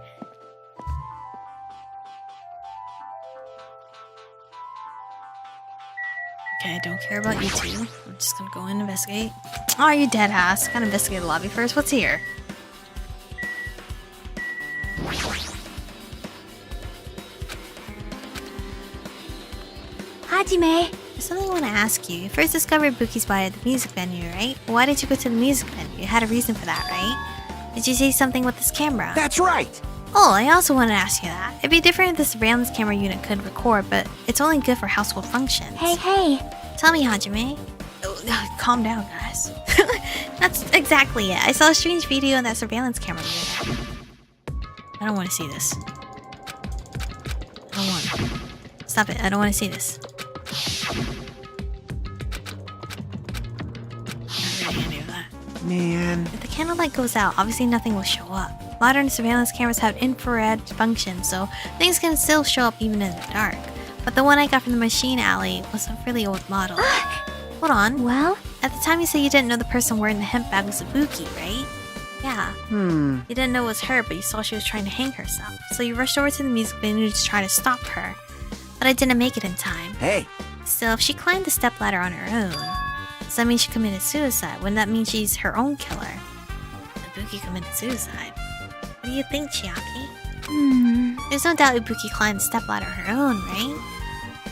Okay, I don't care about you two. I'm just gonna go in and investigate. Oh, you dead ass. Gotta investigate the lobby first. What's here? Hajime. There's something I want to ask you. You first discovered Ibuki's body at the music venue, right? Why did you go to the music venue? You had a reason for that, right? Did you see something with this camera? That's right! Oh, I also want to ask you that. It'd be different if the surveillance camera unit could record, but it's only good for household functions. Hey. Tell me, Hajime. Oh, calm down, guys. That's exactly it. I saw a strange video in that surveillance camera unit. I I don't want to see this. I don't want it. Stop it. I don't want to see this. Not really any of that. Man. If the candlelight goes out, obviously nothing will show up. Modern surveillance cameras have infrared function, so things can still show up even in the dark. But the one I got from the machine alley was a really old model. Hold on. Well? At the time you said you didn't know the person wearing the hemp bag was Ibuki, right? Yeah. You didn't know it was her, but you saw she was trying to hang herself. So you rushed over to the music venue to try to stop her. But I didn't make it in time. Hey. Still, if she climbed the stepladder on her own, does that mean she committed suicide? Wouldn't that mean she's her own killer? Ibuki committed suicide. What do you think, Chiaki? There's no doubt Ibuki climbed the stepladder on her own, right?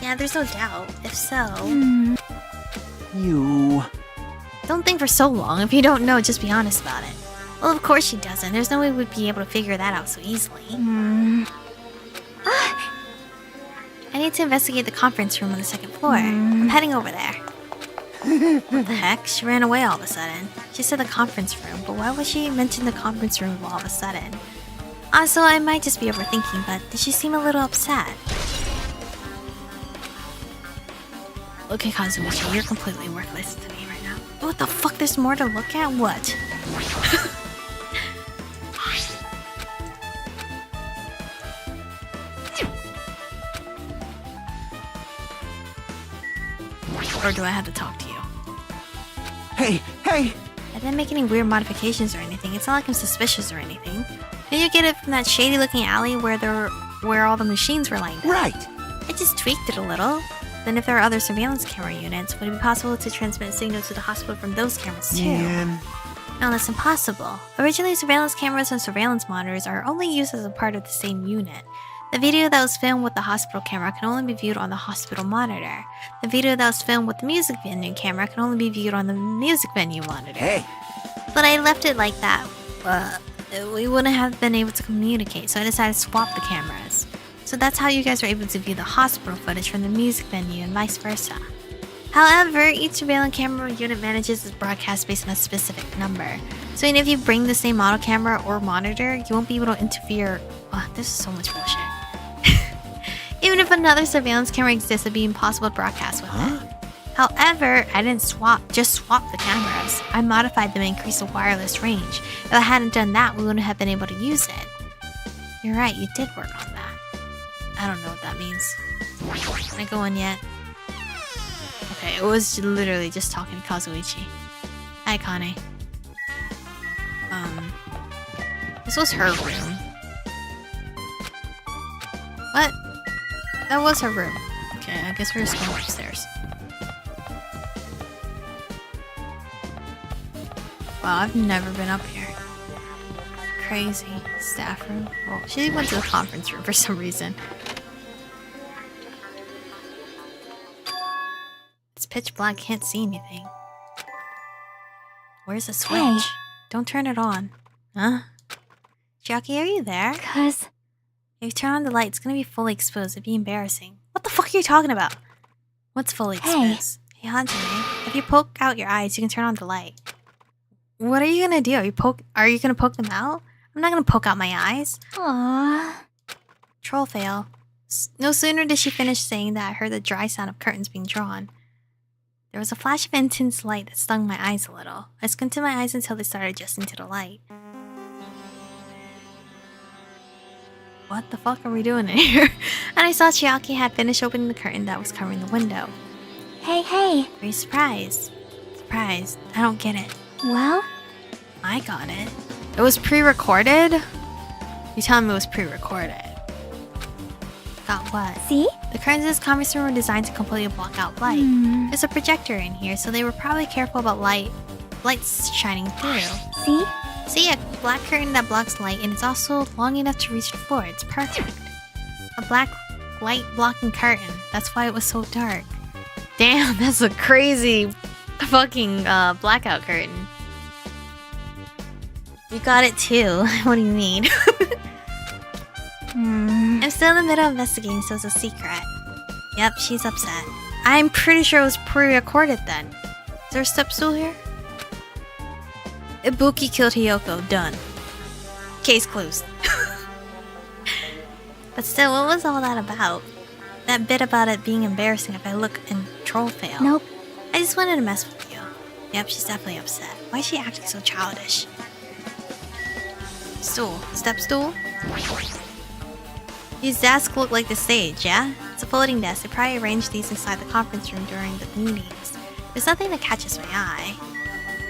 Yeah, there's no doubt. If so... You... Don't think for so long. If you don't know, just be honest about it. Well, of course she doesn't. There's no way we'd be able to figure that out so easily. I need to investigate the conference room on the second floor. I'm heading over there. What the heck? She ran away all of a sudden. She said the conference room, but why would she mention the conference room all of a sudden? Also, I might just be overthinking, but did she seem a little upset? Okay, Kazumichi, you're completely worthless to me right now. What the fuck? There's more to look at? What? Or do I have to talk to you? Hey, hey! I didn't make any weird modifications or anything. It's not like I'm suspicious or anything. Did you get it from that shady looking alley where all the machines were lined up? Right! I just tweaked it a little. Then if there are other surveillance camera units, would it be possible to transmit signals to the hospital from those cameras too? Man. No, that's impossible. Originally, surveillance cameras and surveillance monitors are only used as a part of the same unit. The video that was filmed with the hospital camera can only be viewed on the hospital monitor. The video that was filmed with the music venue camera can only be viewed on the music venue monitor. Hey! But I left it like that. We wouldn't have been able to communicate, so I decided to swap the cameras. So that's how you guys were able to view the hospital footage from the music venue and vice versa. However, each surveillance camera unit manages its broadcast based on a specific number. So even if you bring the same model camera or monitor, you won't be able to interfere. Oh, this is so much bullshit. Even if another surveillance camera exists, it'd be impossible to broadcast with it. However, I didn't just swap the cameras. I modified them to increase the wireless range. If I hadn't done that, we wouldn't have been able to use it. You're right, you did work on that. I don't know what that means. Can I go in yet? Okay, it was literally just talking to Kazuichi. Hi, Kane. This was her room. What? That was her room. Okay, I guess we're just going upstairs. Wow, I've never been up here. Crazy. Staff room. Well, she went to the conference room for some reason. It's pitch black, can't see anything. Where's the switch? Hey. Don't turn it on. Huh? Chiaki, are you there? Cause... If you turn on the light, it's gonna be fully exposed. It'd be embarrassing. What the fuck are you talking about? What's fully exposed? Hey, Hajime, if you poke out your eyes, you can turn on the light. What are you gonna do? Are you gonna poke them out? I'm not gonna poke out my eyes. Aww. Troll fail. No sooner did she finish saying that, I heard the dry sound of curtains being drawn. There was a flash of intense light that stung my eyes a little. I squinted my eyes until they started adjusting to the light. What the fuck are we doing in here? And I saw Chiaki had finished opening the curtain that was covering the window. Hey, hey. Very surprised. Surprised. I don't get it. Well? I got it. It was pre-recorded? You telling me it was pre-recorded? Got what? See? The curtains in this conference room were designed to completely block out light. There's a projector in here, so they were probably careful about lights shining through. See? See, a black curtain that blocks light, and it's also long enough to reach the floor. It's perfect. A black light blocking curtain. That's why it was so dark. Damn, that's a crazy fucking blackout curtain. You got it too. What do you mean? I'm still in the middle of investigating, so it's a secret. Yep, she's upset. I'm pretty sure it was pre-recorded then. Is there a step stool here? Ibuki killed Hiyoko. Done. Case closed. But still, what was all that about? That bit about it being embarrassing if I look and troll fail. Nope. I just wanted to mess with you. Yep, she's definitely upset. Why is she acting so childish? Stool. Step stool? These desks look like the stage, yeah? It's a folding desk. They probably arranged these inside the conference room during the meetings. There's nothing that catches my eye.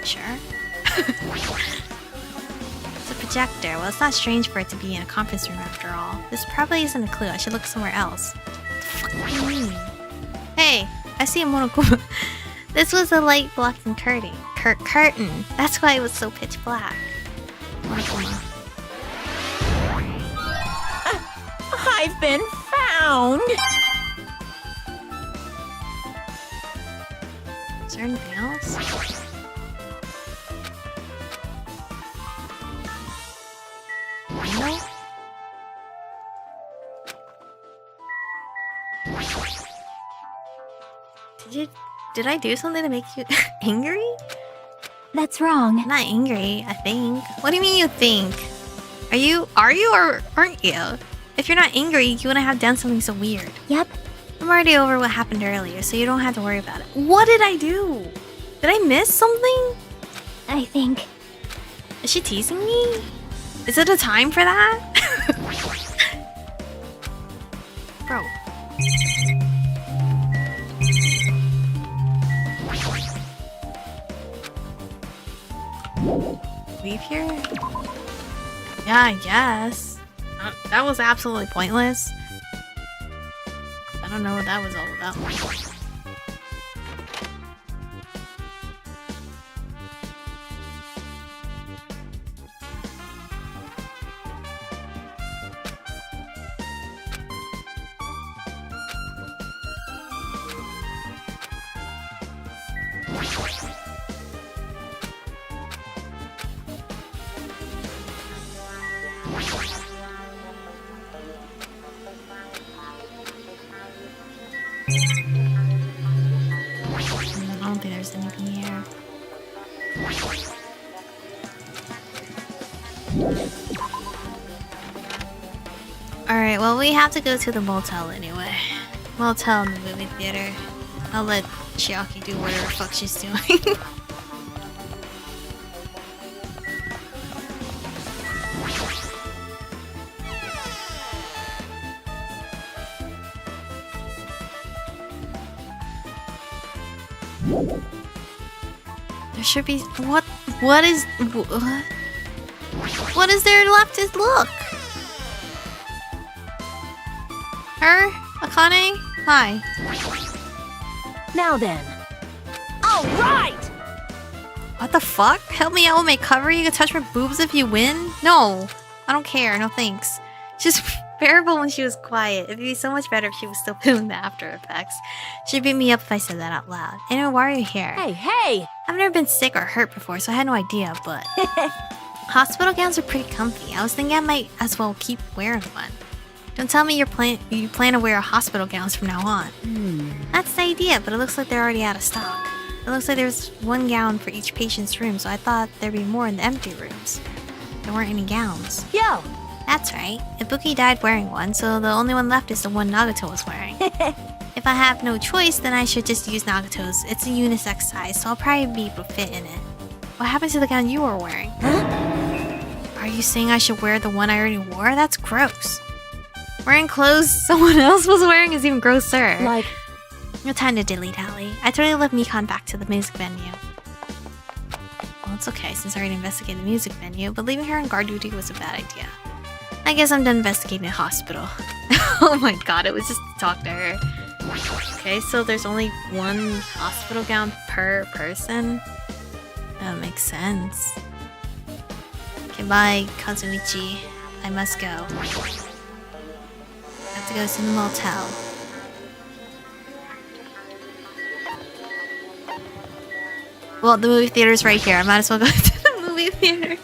Sure. It's a projector. Well, it's not strange for it to be in a conference room after all. This probably isn't a clue. I should look somewhere else. What the fuck do you mean? Hey, I see a Monokuma. This was a light blocking curtain. Curtain. That's why it was so pitch black. Monokuma. I've been found! Is there anything else? No? Did I do something to make you angry? That's wrong. I'm not angry, I think. What do you mean you think? Are you or aren't you? If you're not angry, you wouldn't have done something so weird. Yep. I'm already over what happened earlier, so you don't have to worry about it. What did I do? Did I miss something? I think. Is she teasing me? Is it a time for that? Bro. Leave here? Yeah, I guess. That was absolutely pointless. I don't know what that was all about. I don't think there's anything here. Alright, well, we have to go to the motel anyway. Motel in the movie theater. I'll let Chiaki do whatever the fuck she's doing. There should be what is there left to look? Her? Akane? Hi. Now then. All right! What the fuck? Help me out with my cover? You can touch my boobs if you win? No. I don't care. No thanks. She's bearable when she was quiet. It'd be so much better if she was still feeling the after effects. She'd beat me up if I said that out loud. Anyway, why are you here? Hey! I've never been sick or hurt before, so I had no idea, but... Hospital gowns are pretty comfy. I was thinking I might as well keep wearing one. Don't tell me you plan to wear hospital gowns from now on. That's the idea, but it looks like they're already out of stock. It looks like there's one gown for each patient's room, so I thought there'd be more in the empty rooms. There weren't any gowns. Yo! That's right. Ibuki died wearing one, so the only one left is the one Nagato was wearing. If I have no choice, then I should just use Nagato's. It's a unisex size, so I'll probably be able to fit in it. What happened to the gown you were wearing? Huh? Are you saying I should wear the one I already wore? That's gross. Wearing clothes someone else was wearing is even grosser. Like... No time to delete Hallie. I totally left Mikan back to the music venue. Well, it's okay since I already investigated the music venue, but leaving her on guard duty was a bad idea. I guess I'm done investigating the hospital. Oh my god, it was just to talk to her. Okay, so there's only one hospital gown per person? That makes sense. Okay, bye, Kazuichi. I must go. I have to go to the motel. Well, the movie theater's right here. I might as well go to the movie theater.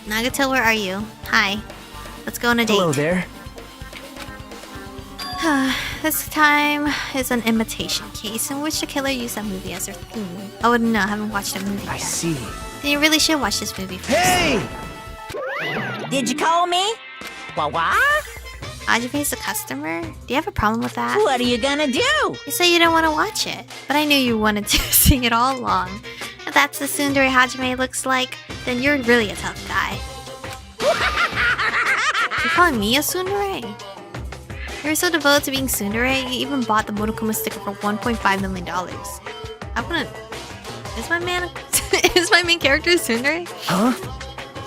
Nagato, where are you? Hi. Let's go on a date. Hello there. This time is an imitation case in which the killer used that movie as their theme. Oh no, I haven't watched that movie I yet. see. Then you really should watch this movie first. Hey! Did you call me? What? Hajime's a customer? Do you have a problem with that? What are you gonna do? You say you don't want to watch it, but I knew you wanted to sing it all along. If that's the tsundere Hajime looks like, then you're really a tough guy. You're calling me a tsundere? You're so devoted to being tsundere, you even bought the Monokuma sticker for $1.5 million. I wouldn't... Is my main character a tsundere? Huh?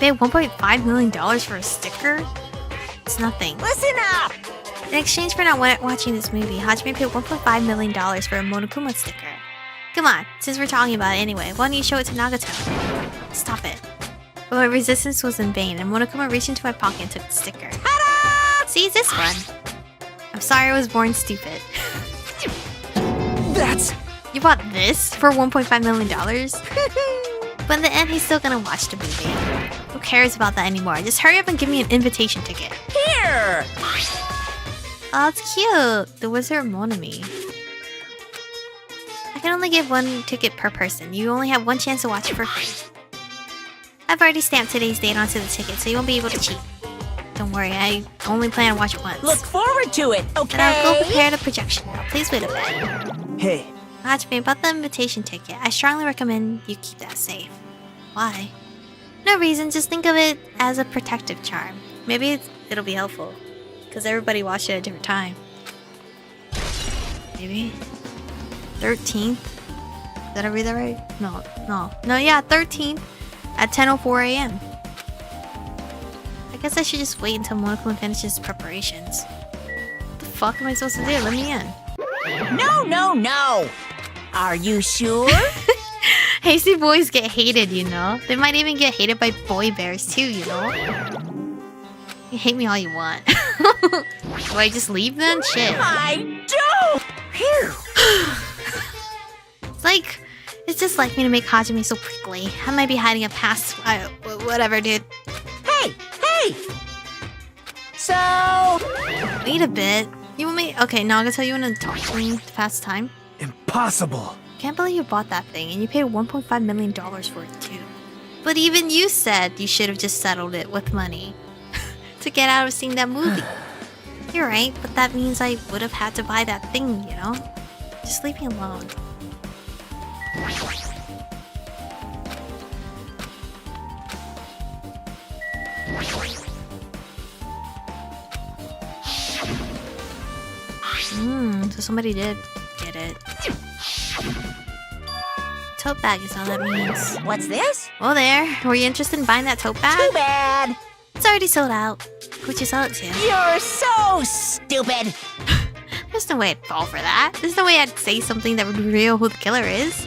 Pay $1.5 million for a sticker? It's nothing. Listen up! In exchange for not watching this movie, Hajime paid $1.5 million for a Monokuma sticker. Come on, since we're talking about it anyway, why don't you show it to Nagato? Stop it. But my resistance was in vain, and Monokuma reached into my pocket and took the sticker. Ta-da! See, this one. I'm sorry I was born stupid. That's... You bought this for $1.5 million? But in the end, he's still gonna watch the movie. Who cares about that anymore? Just hurry up and give me an invitation ticket. Here! Oh, it's cute. The Wizard of Monami. I can only give one ticket per person. You only have one chance to watch it for free. I've already stamped today's date onto the ticket, so you won't be able to cheat. Don't worry, I only plan to watch it once. Look forward to it, okay? And I'll go prepare the projection now. Please wait a bit. Hey, Hajime, about the invitation ticket, I strongly recommend you keep that safe. Why? No reason, just think of it as a protective charm. Maybe it'll be helpful. Because everybody watched it at a different time. Maybe? 13th? Did I read that right? No, yeah, 13th at 10:04 a.m. I guess I should just wait until Monokuma finishes preparations. What the fuck am I supposed to do? Let me in. No! Are you sure? Hasty boys get hated, you know? They might even get hated by boy bears too, you know? You hate me all you want. Do I just leave then? Shit. I do! here. It's just like me to make Hajime so prickly. I might be hiding a past... whatever, dude. Hey! So... Wait a bit. You want me... Okay, Nagato, you want to talk to me to pass time? Impossible. Can't believe you bought that thing, and you paid $1.5 million for it too. But even you said you should have just settled it with money. To get out of seeing that movie. You're right, but that means I would have had to buy that thing, you know? Just leave me alone. So somebody did get it. Tote bag is all that means. What's this? Oh there, were you interested in buying that tote bag? Too bad. It's already sold out. Who'd you sell it to? You're so stupid. There's no way I'd fall for that. There's no way I'd say something that would reveal who the killer is.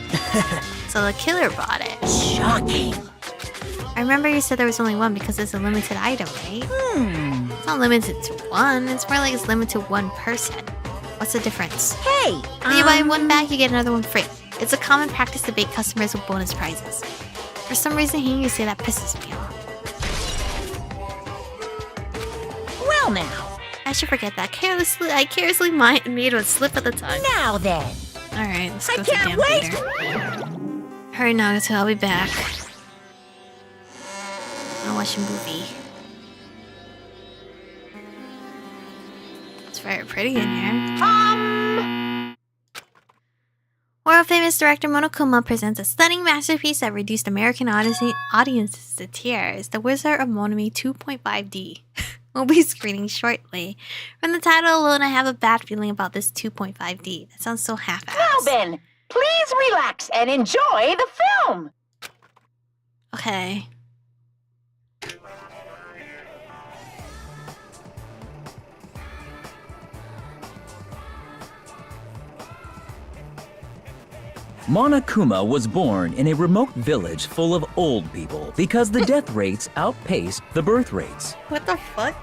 So the killer bought it. Shocking. I remember you said there was only one because it's a limited item, right? It's not limited to one. It's more like it's limited to one person. What's the difference? Hey, When you buy one bag, you get another one free. It's a common practice to bait customers with bonus prizes. For some reason, hearing you say that pisses me off. Well now. I should forget that. I carelessly made a slip of the tongue. Now then. Alright, let's I go to can't damn wait. theater. Hurry, Nagato, I'll be back. I'll watch a movie. It's very pretty in here. World famous director Monokuma presents a stunning masterpiece that reduced American audiences to tears. The Wizard of Monami 2.5D will be screening shortly. From the title alone, I have a bad feeling about this 2.5D. That sounds so half-assed. Now then, please relax and enjoy the film. Okay. Monokuma was born in a remote village full of old people because the death rates outpaced the birth rates. What the fuck?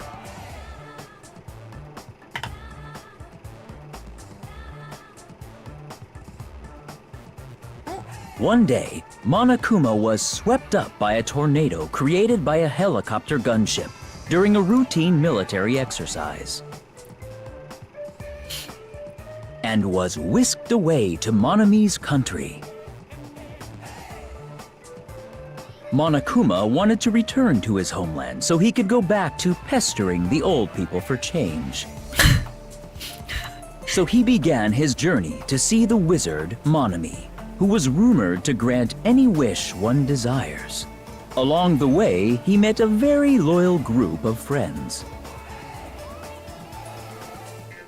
One day, Monokuma was swept up by a tornado created by a helicopter gunship during a routine military exercise, and was whisked away to Monami's country. Monokuma wanted to return to his homeland so he could go back to pestering the old people for change. So he began his journey to see the wizard Monami, who was rumored to grant any wish one desires. Along the way, he met a very loyal group of friends.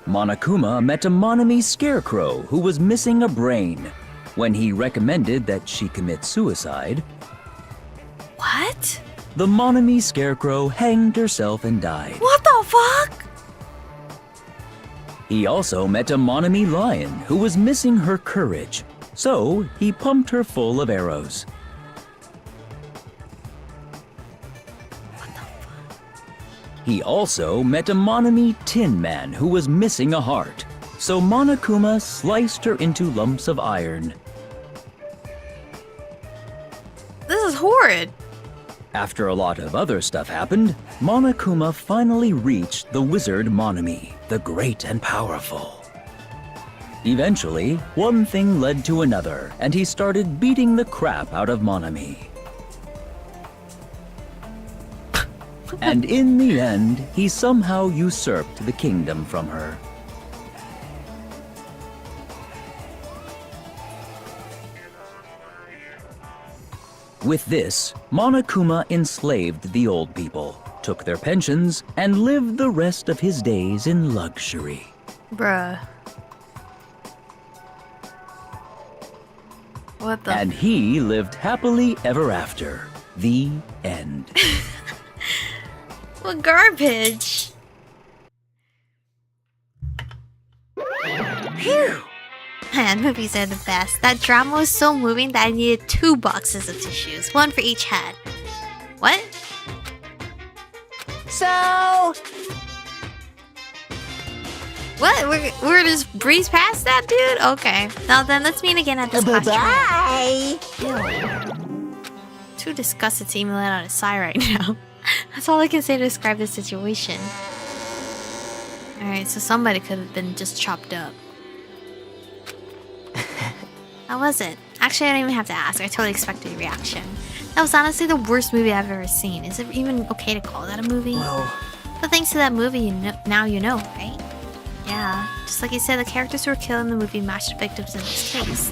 Monokuma met a Monami scarecrow who was missing a brain. When he recommended that she commit suicide, What? the Monami scarecrow hanged herself and died. What the fuck? He also met a Monami lion who was missing her courage, so he pumped her full of arrows. He also met a Monami tin man who was missing a heart, so Monokuma sliced her into lumps of iron. This is horrid. After a lot of other stuff happened, Monokuma finally reached the wizard Monami, the great and powerful. Eventually, one thing led to another, and he started beating the crap out of Monami. And in the end, he somehow usurped the kingdom from her. With this, Monokuma enslaved the old people, took their pensions, and lived the rest of his days in luxury. Bruh. What the? And he lived happily ever after. The end. What garbage. Phew. Man, movies are the best. That drama was so moving that I needed 2 boxes of tissues, one for each head. What? So, What? We're just breeze past that, dude? Okay. Now then, let's meet again at this class trial. bye-bye. Ew. Too disgusted to even let out a sigh right now. That's all I can say to describe this situation. Alright, so somebody could have been just chopped up. How was it? Actually, I don't even have to ask. I totally expected a reaction. That was honestly the worst movie I've ever seen. Is it even okay to call that a movie? Well, But thanks to that movie, now you know, right? Yeah, just like you said, the characters who were killed in the movie matched the victims in this case.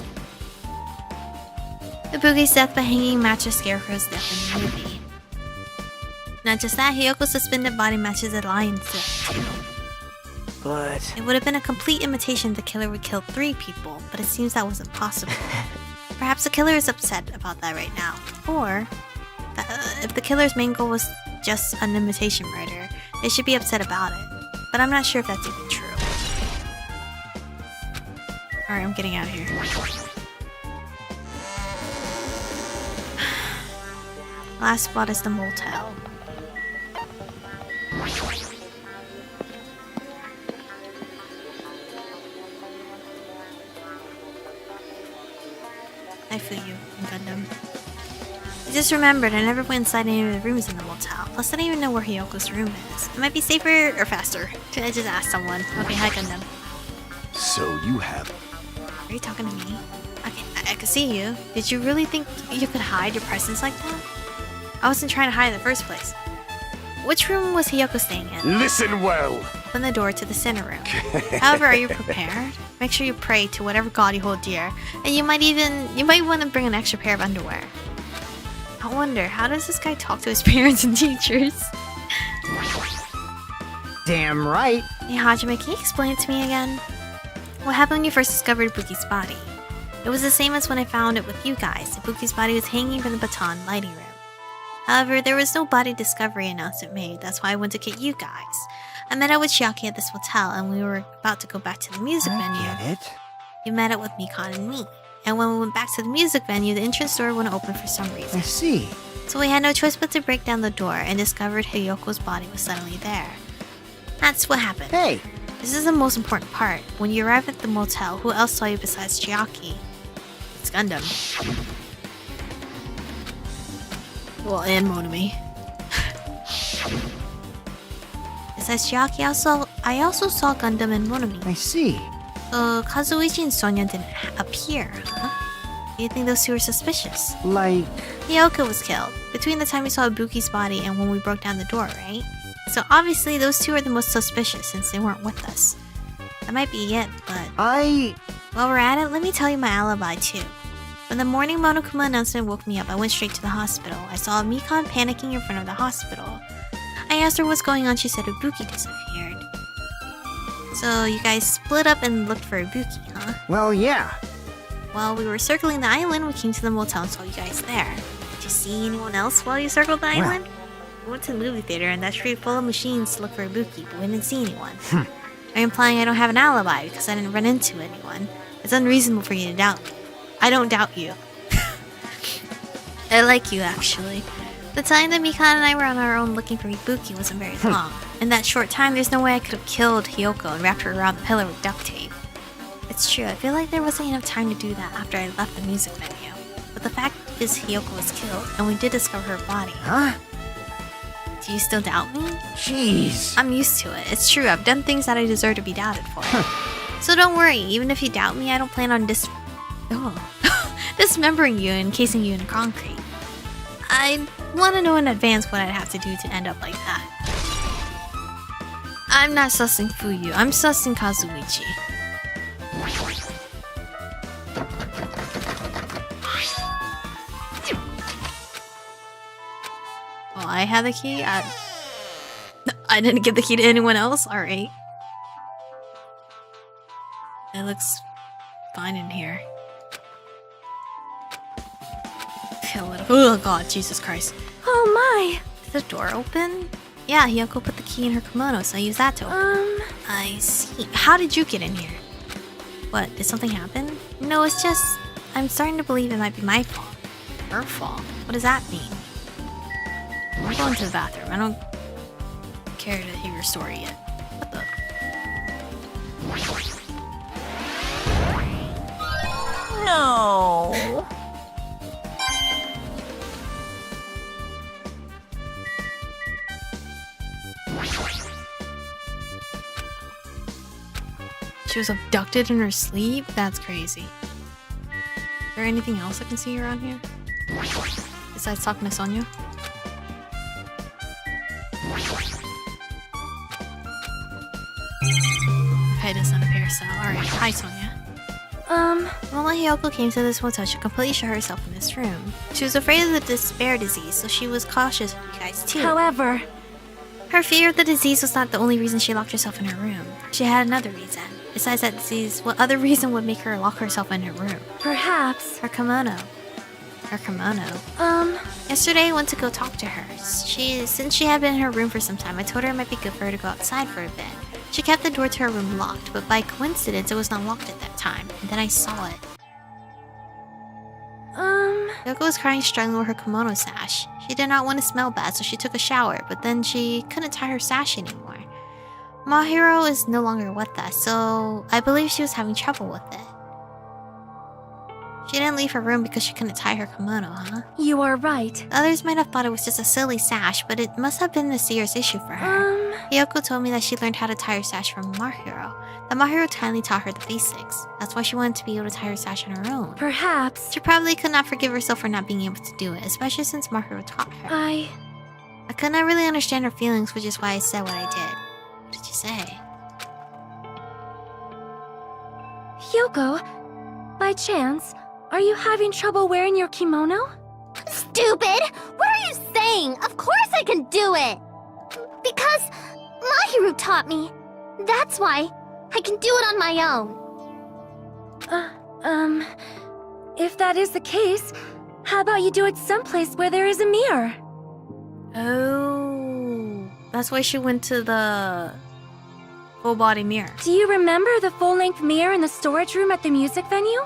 Ibuki's death by hanging matched the Scarecrow's death in the movie. Not just that, Hiyoko's suspended body matches the lion's death too. but It would have been a complete imitation if the killer would kill 3 people, but it seems that wasn't possible. Perhaps the killer is upset about that right now. Or, if the killer's main goal was just an imitation murder, they should be upset about it. But I'm not sure if that's even true. Alright, I'm getting out of here. Last spot is the motel. I feel you, Gundam. I just remembered I never went inside any of the rooms in the motel. Plus, I don't even know where Hiyoko's room is. It might be safer or faster. I just asked someone. Okay, hi, Gundam. So you have... Are you talking to me? Okay, I could see you. Did you really think you could hide your presence like that? I wasn't trying to hide in the first place. Which room was Hiyoko staying in? Listen well! Open the door to the center room. However, are you prepared? Make sure you pray to whatever god you hold dear, and you might want to bring an extra pair of underwear. I wonder, how does this guy talk to his parents and teachers? damn right. Hey Hajime, can you explain it to me again? What happened when you first discovered Ibuki's body? It was the same as when I found it with you guys. Ibuki's body was hanging from the baton lighting room. However, there was no body discovery announcement made, that's why I went to get you guys. I met up with Chiaki at this hotel, and we were about to go back to the music venue. Get it? You met up with Mikan and me. And when we went back to the music venue, the entrance door wouldn't open for some reason. I see. So we had no choice but to break down the door and discovered Hiyoko's body was suddenly there. That's what happened. Hey, This is the most important part. When you arrive at the motel, who else saw you besides Chiaki? It's Gundam. Well, and Monami. Besides Chiaki, I also saw Gundam and Monami. I see. Kazuichi and Sonya didn't appear, huh? You think those two are suspicious? Like, Hiyoko was killed between the time we saw Ibuki's body and when we broke down the door, right? So obviously those two are the most suspicious since they weren't with us. That might be it, but... While we're at it, let me tell you my alibi too. When the morning Monokuma announcement woke me up, I went straight to the hospital. I saw Mikan panicking in front of the hospital. I asked her what's going on, she said Ibuki disappeared. So you guys split up and looked for Ibuki, huh? well, yeah. While we were circling the island, we came to the motel and saw you guys there. Did you see anyone else while you circled the island? We went to the movie theater and that street full of machines to look for Ibuki, but we didn't see anyone. Are you implying I don't have an alibi because I didn't run into anyone? It's unreasonable for you to doubt me. I don't doubt you. I like you, actually. The time that Mikan and I were on our own looking for Ibuki wasn't very long. In that short time, there's no way I could have killed Hiyoko and wrapped her around the pillar with duct tape. It's true, I feel like there wasn't enough time to do that after I left the music venue. But the fact is Hiyoko was killed, and we did discover her body. Huh? Do you still doubt me? Jeez. I'm used to it. It's true, I've done things that I deserve to be doubted for. So don't worry, even if you doubt me, I don't plan on dismembering you and encasing you in concrete. I want to know in advance what I'd have to do to end up like that. I'm not sussing Fuyu, I'm sussing Kazuichi. Oh, I have the key? I didn't give the key to anyone else? Alright. It looks fine in here. Oh god, Jesus Christ. Oh my! Is the door open? Yeah, Hiyoko put the key in her kimono, so I used that to open. I see. How did you get in here? What, did something happen? No, it's just... I'm starting to believe it might be my fault. Her fault? What does that mean? I'm going to the bathroom. I don't care to hear your story yet. What the... No. She was abducted in her sleep? That's crazy. Is there anything else I can see around here? Besides talking to Sonia? Okay, does not appear so. Alright, hi Sonia. When Hiyoko came to this motel, she completely shut herself in this room. She was afraid of the despair disease, so she was cautious of you guys too. However, her fear of the disease was not the only reason she locked herself in her room. She had another reason. Besides that disease, what other reason would make her lock herself in her room? perhaps... Her kimono. Her kimono. Yesterday I went to go talk to her. Since she had been in her room for some time, I told her it might be good for her to go outside for a bit. She kept the door to her room locked, but by coincidence it was not locked at that time, and then I saw it. Yoko was crying, struggling with her kimono sash. She did not want to smell bad, so she took a shower, but then she couldn't tie her sash anymore. Mahiro is no longer with us, so I believe she was having trouble with it. She didn't leave her room because she couldn't tie her kimono, huh? You are right. The others might have thought it was just a silly sash, but it must have been a serious issue for her. Hiyoko told me that she learned how to tie her sash from Mahiro. That Mahiro kindly taught her the basics. That's why she wanted to be able to tie her sash on her own. Perhaps... She probably could not forgive herself for not being able to do it, especially since Mahiro taught her. I could not really understand her feelings, which is why I said what I did. What did you say? Hyoko, by chance, are you having trouble wearing your kimono? Stupid! What are you saying? Of course I can do it! Because Mahiru taught me. That's why I can do it on my own. If that is the case, how about you do it someplace where there is a mirror? Oh, that's why she went to the full body mirror. Do you remember the full-length mirror in the storage room at the music venue?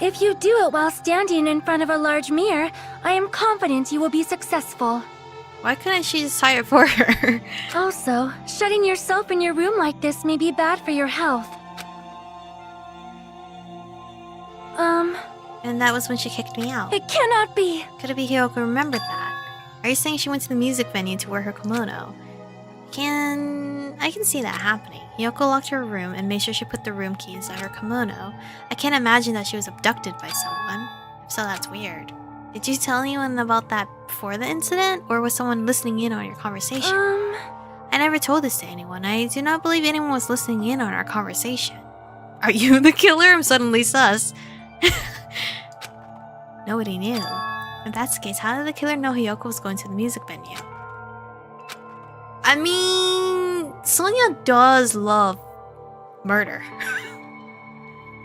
If you do it while standing in front of a large mirror, I am confident you will be successful. Why couldn't she just tie it for her? Also, shutting yourself in your room like this may be bad for your health. And that was when she kicked me out. It cannot be! Could it be Hiyoko remembered that? Are you saying she went to the music venue to wear her kimono? I can see that happening. Hiyoko locked her room and made sure she put the room key inside her kimono. I can't imagine that she was abducted by someone. So that's weird. Did you tell anyone about that before the incident? Or was someone listening in on your conversation? I never told this to anyone. I do not believe anyone was listening in on our conversation. Are you the killer? I'm suddenly sus. Nobody knew. If that's the case, how did the killer know Hiyoko was going to the music venue? I mean, Sonia does love murder.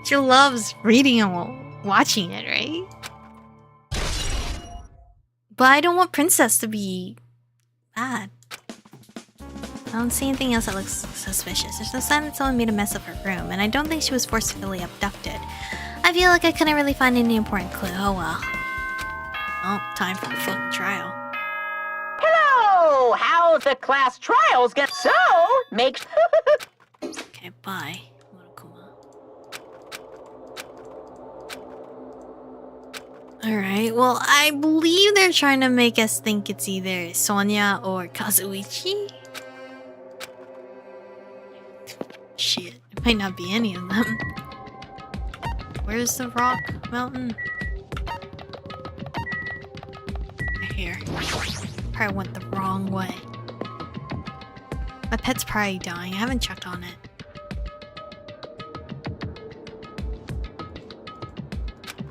She loves reading and watching it, right? But I don't want Princess to be bad. I don't see anything else that looks suspicious. There's no sign that someone made a mess of her room, and I don't think she was forcibly abducted. I feel like I couldn't really find any important clue. Oh well. Oh, time for the fucking trial. Hello! How's the class trials get so? Make Okay, bye, Monokuma. Alright, well, I believe they're trying to make us think it's either Sonia or Kazuichi. Shit, it might not be any of them. Where's the rock mountain? Right here. Probably went the wrong way. My pet's probably dying. I haven't checked on it.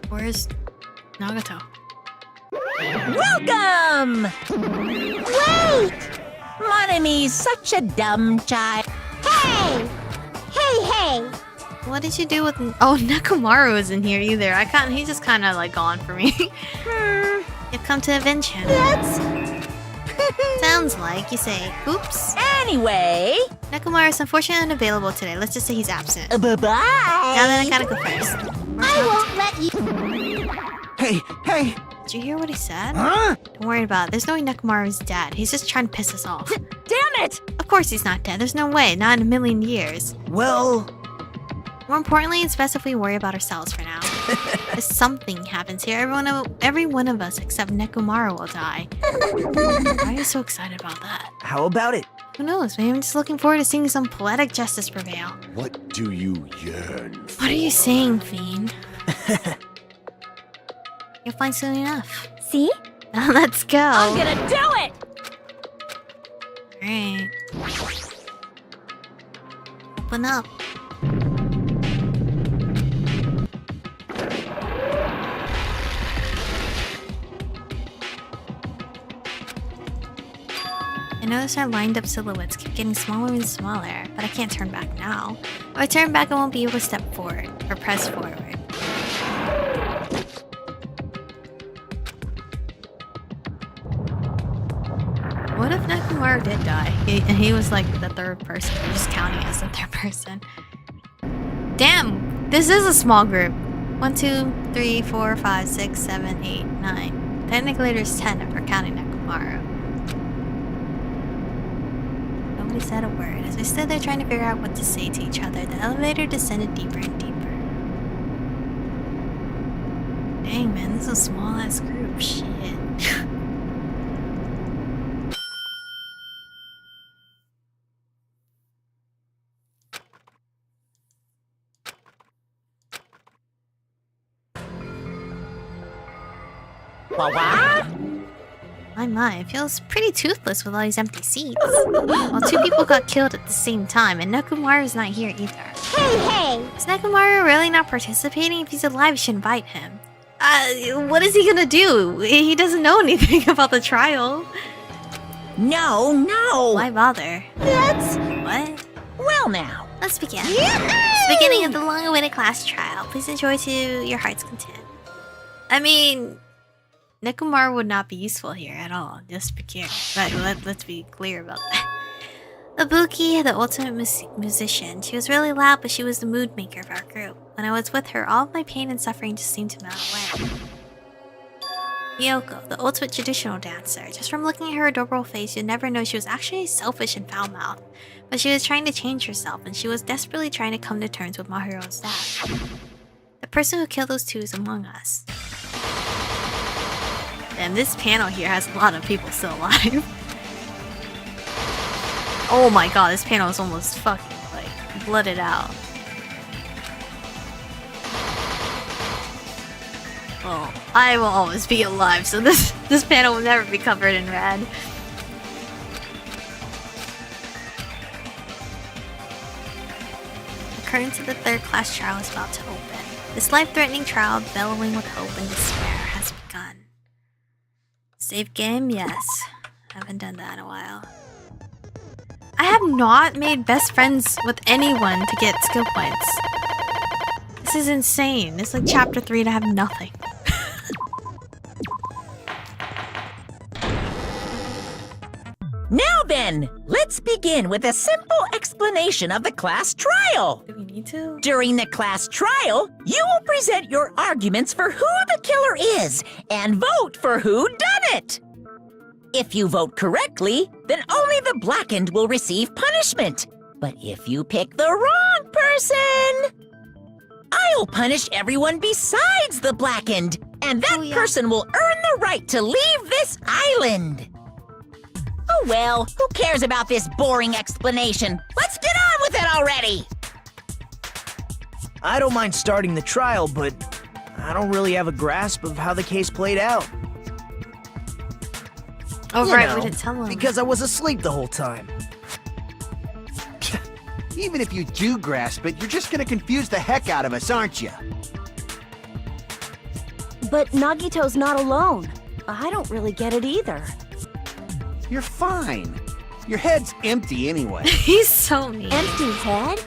Where's Nagato? Welcome! Wait! Monomie's such a dumb child. Hey! Hey! What did you do with... Oh, Nekomaru isn't here either. I can't... He's just kind of like gone for me. You've come to avenge him. That's... Sounds like you say, oops. Anyway, Nekomaru is unfortunately unavailable today. Let's just say he's absent. bye-bye. Now then I gotta go first. I won't let you... Hey! Did you hear what he said? Huh? Don't worry about it. There's no way Nekomaru's dead. He's just trying to piss us off. Damn it! Of course he's not dead. There's no way. Not in a million years. Well, More importantly, it's best if we worry about ourselves for now. If something happens here, every one of us except Nekomaru will die. Why are you so excited about that? how about it? Who knows? Maybe I'm just looking forward to seeing some poetic justice prevail. What do you yearn for? What are you saying, Fiend? You'll find soon enough. See? Now let's go. I'm gonna do it! Alright. Open up. I notice our lined up silhouettes keep getting smaller and smaller, but I can't turn back now. If I turn back, I won't be able to step forward or press forward. What if Nekomaru did die? He was like the third person. We're just counting as the third person. Damn! This is a small group. 1, 2, 3, 4, 5, 6, 7, 8, 9. Technically there's 10 if we're counting Nekomaru. Nobody said a word. As we stood there trying to figure out what to say to each other, the elevator descended deeper and deeper. Dang man, this is a small ass group. Shit. What? My, it feels pretty toothless with all these empty seats. Well, 2 people got killed at the same time, and Nekomaru's not here either. Hey! Is Nekomaru really not participating? If he's alive, we should invite him. What is he gonna do? He doesn't know anything about the trial. No! Why bother? That's... What? Well now. Let's begin. It's the beginning of the long-awaited class trial. Please enjoy to your heart's content. I mean... Nekomaru would not be useful here at all. Just be clear. Let's be clear about that. Ibuki, the ultimate musician. She was really loud, but she was the mood maker of our group. When I was with her, all of my pain and suffering just seemed to melt away. Hiyoko, the ultimate traditional dancer. Just from looking at her adorable face, you'd never know she was actually selfish and foul-mouthed. But she was trying to change herself, and she was desperately trying to come to terms with Mahiro's death. The person who killed those 2 is among us. And this panel here has a lot of people still alive. Oh my god, this panel is almost fucking, like, blooded out. Well, I will always be alive, so this panel will never be covered in red. The curtain to the third-class trial is about to open. This life-threatening trial, bellowing with hope and despair, has begun. Save game? Yes. Haven't done that in a while. I have not made best friends with anyone to get skill points. This is insane. It's like chapter 3 and I have nothing. Now then, let's begin with a simple explanation of the class trial. Do we need to? During the class trial, you will present your arguments for who the killer is and vote for who done it. If you vote correctly, then only the blackened will receive punishment. But if you pick the wrong person, I'll punish everyone besides the blackened, and that person will earn the right to leave this island. Oh well, who cares about this boring explanation? Let's get on with it already! I don't mind starting the trial, but I don't really have a grasp of how the case played out. Oh, You right, know, we didn't tell him. Because I was asleep the whole time. Even if you do grasp it, you're just gonna confuse the heck out of us, aren't you? But Nagito's not alone. I don't really get it either. You're fine. Your head's empty anyway. He's so mean. Empty head?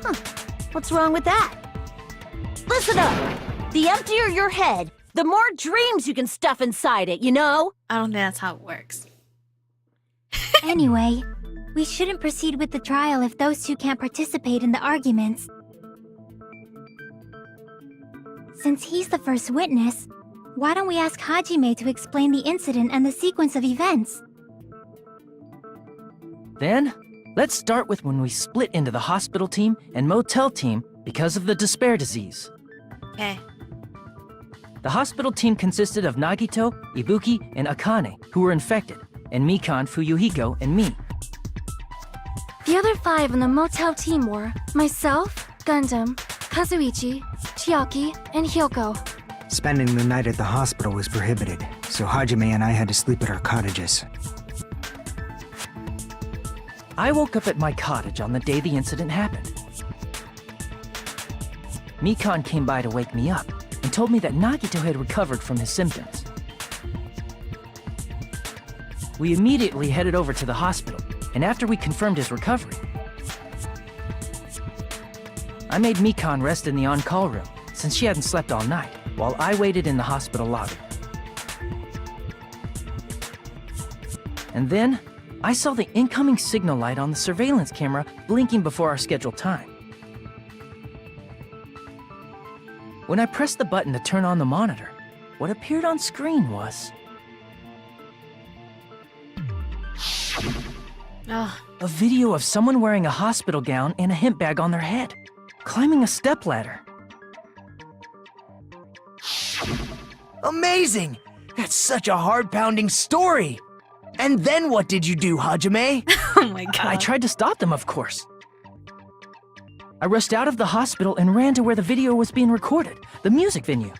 Huh. What's wrong with that? Listen up. The emptier your head, the more dreams you can stuff inside it, you know? I don't think that's how it works. Anyway, we shouldn't proceed with the trial if those two can't participate in the arguments. Since he's the first witness, why don't we ask Hajime to explain the incident and the sequence of events? Then, let's start with when we split into the hospital team and motel team because of the despair disease. Okay. The hospital team consisted of Nagito, Ibuki, and Akane, who were infected, and Mikan, Fuyuhiko, and me. The other 5 on the motel team were myself, Gundam, Kazuichi, Chiaki, and Hyoko. Spending the night at the hospital was prohibited, so Hajime and I had to sleep at our cottages. I woke up at my cottage on the day the incident happened. Mikan came by to wake me up and told me that Nagito had recovered from his symptoms. We immediately headed over to the hospital, and after we confirmed his recovery, I made Mikan rest in the on-call room since she hadn't slept all night, while I waited in the hospital lobby. And then, I saw the incoming signal light on the surveillance camera blinking before our scheduled time. When I pressed the button to turn on the monitor, what appeared on screen was a video of someone wearing a hospital gown and a hemp bag on their head, climbing a stepladder. Amazing! That's such a heart-pounding story! And then what did you do, Hajime? Oh my god. I tried to stop them, of course. I rushed out of the hospital and ran to where the video was being recorded, the music venue.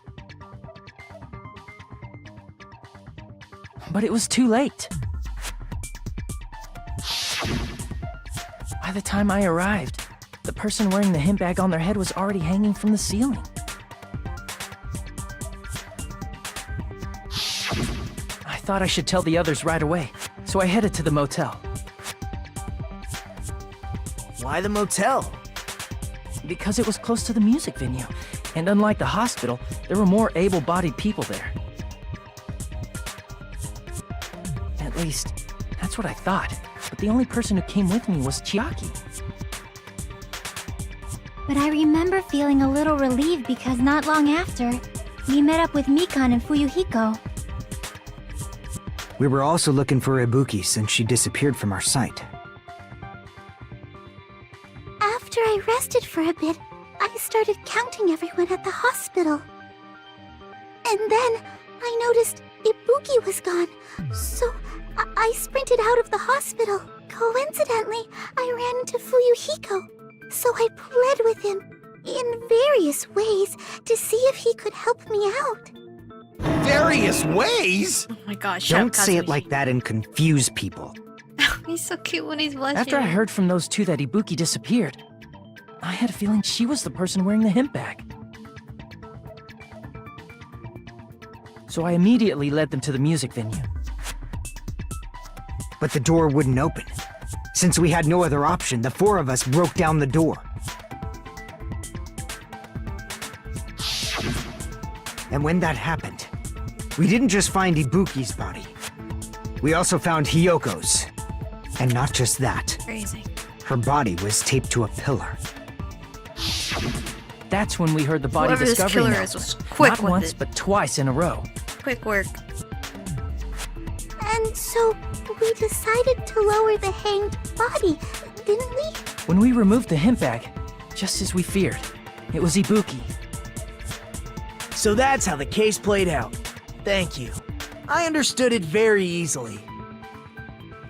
But it was too late. By the time I arrived, the person wearing the hemp bag on their head was already hanging from the ceiling. I thought I should tell the others right away, so I headed to the motel. Why the motel? Because it was close to the music venue, and unlike the hospital, there were more able-bodied people there. At least, that's what I thought, but the only person who came with me was Chiaki. But I remember feeling a little relieved because not long after, we met up with Mikan and Fuyuhiko. We were also looking for Ibuki since she disappeared from our sight. After I rested for a bit, I started counting everyone at the hospital. And then I noticed Ibuki was gone, so I sprinted out of the hospital. Coincidentally, I ran into Fuyuhiko, so I pled with him in various ways to see if he could help me out. Various ways? Oh my gosh, Don't say it like that and confuse people. He's so cute when he's blushing. After I heard from those two that Ibuki disappeared, I had a feeling she was the person wearing the hemp bag. So I immediately led them to the music venue. But the door wouldn't open. Since we had no other option, the four of us broke down the door. And when that happened, we didn't just find Ibuki's body. We also found Hiyoko's. And not just that. Crazy. Her body was taped to a pillar. That's when we heard the body Whoever this discovery killer announcement. is was quick Not with once, it. but twice in a row. Quick work. And so we decided to lower the hanged body, didn't we? When we removed the hemp bag, just as we feared, it was Ibuki. So that's how the case played out. Thank you. I understood it very easily.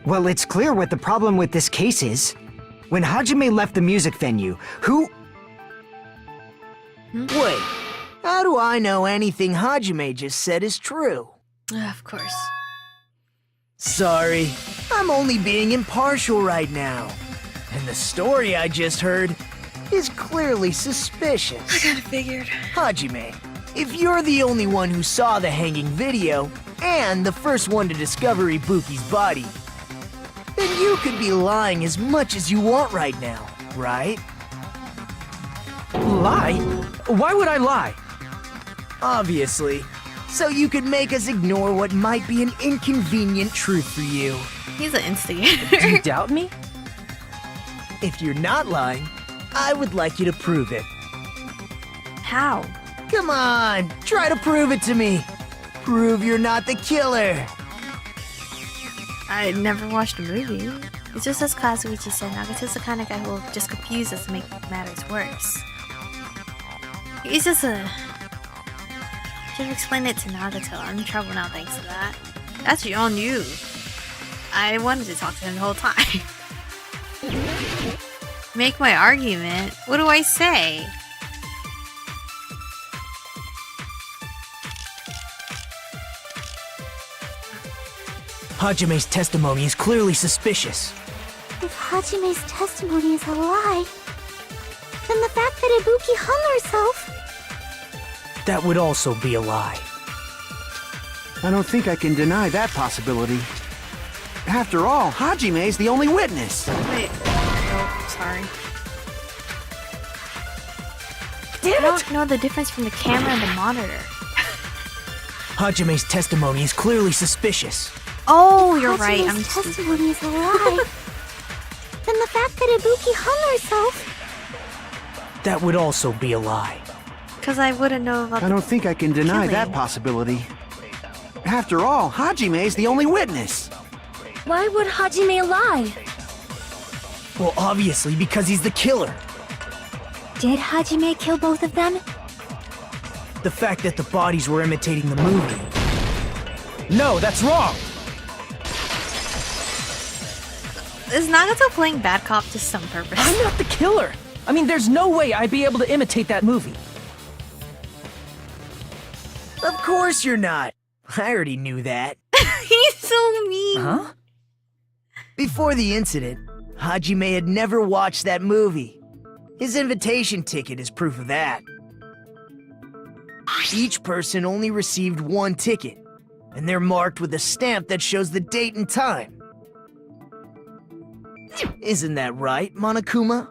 Well, it's clear what the problem with this case is. When Hajime left the music venue, who... Wait, how do I know anything Hajime just said is true? Of course. Sorry, I'm only being impartial right now. And the story I just heard is clearly suspicious. I kinda figured. Hajime, if you're the only one who saw the hanging video, and the first one to discover Ibuki's body, then you could be lying as much as you want right now, right? Lie? Why would I lie? Obviously. So you could make us ignore what might be an inconvenient truth for you. He's an Do you instigator. doubt me? If you're not lying, I would like you to prove it. How? Come on, try to prove it to me. Prove you're not the killer. I never watched a movie. It's just as Kazuichi said, Nagato's the kind of guy who will just confuse us to make matters worse. He's just a... Should've explained it to Nagato. I'm in trouble now thanks to that. That's on you. I wanted to talk to him the whole time. Make my argument? What do I say? Hajime's testimony is clearly suspicious. If Hajime's testimony is a lie, then the fact that Ibuki hung herself... That would also be a lie. I don't think I can deny that possibility. After all, Hajime's the only witness. Wait. Oh, sorry. I don't know the difference from the camera and the monitor. Hajime's testimony is clearly suspicious. Oh, you're right. I'm Hajime's stupid. testimony is a lie, then the fact that Ibuki hung herself... That would also be a lie. Because I wouldn't know about I don't think I can deny that killing. possibility. After all, Hajime's the only witness. Why would Hajime lie? Well, obviously because he's the killer. Did Hajime kill both of them? The fact that the bodies were imitating the movie. No, that's wrong! Is Nagato playing bad cop to some purpose? I'm not the killer! I mean, there's no way I'd be able to imitate that movie. Of course you're not. I already knew that. He's so mean. Huh? Before the incident, Hajime had never watched that movie. His invitation ticket is proof of that. Each person only received one ticket, and they're marked with a stamp that shows the date and time. Isn't that right, Monokuma?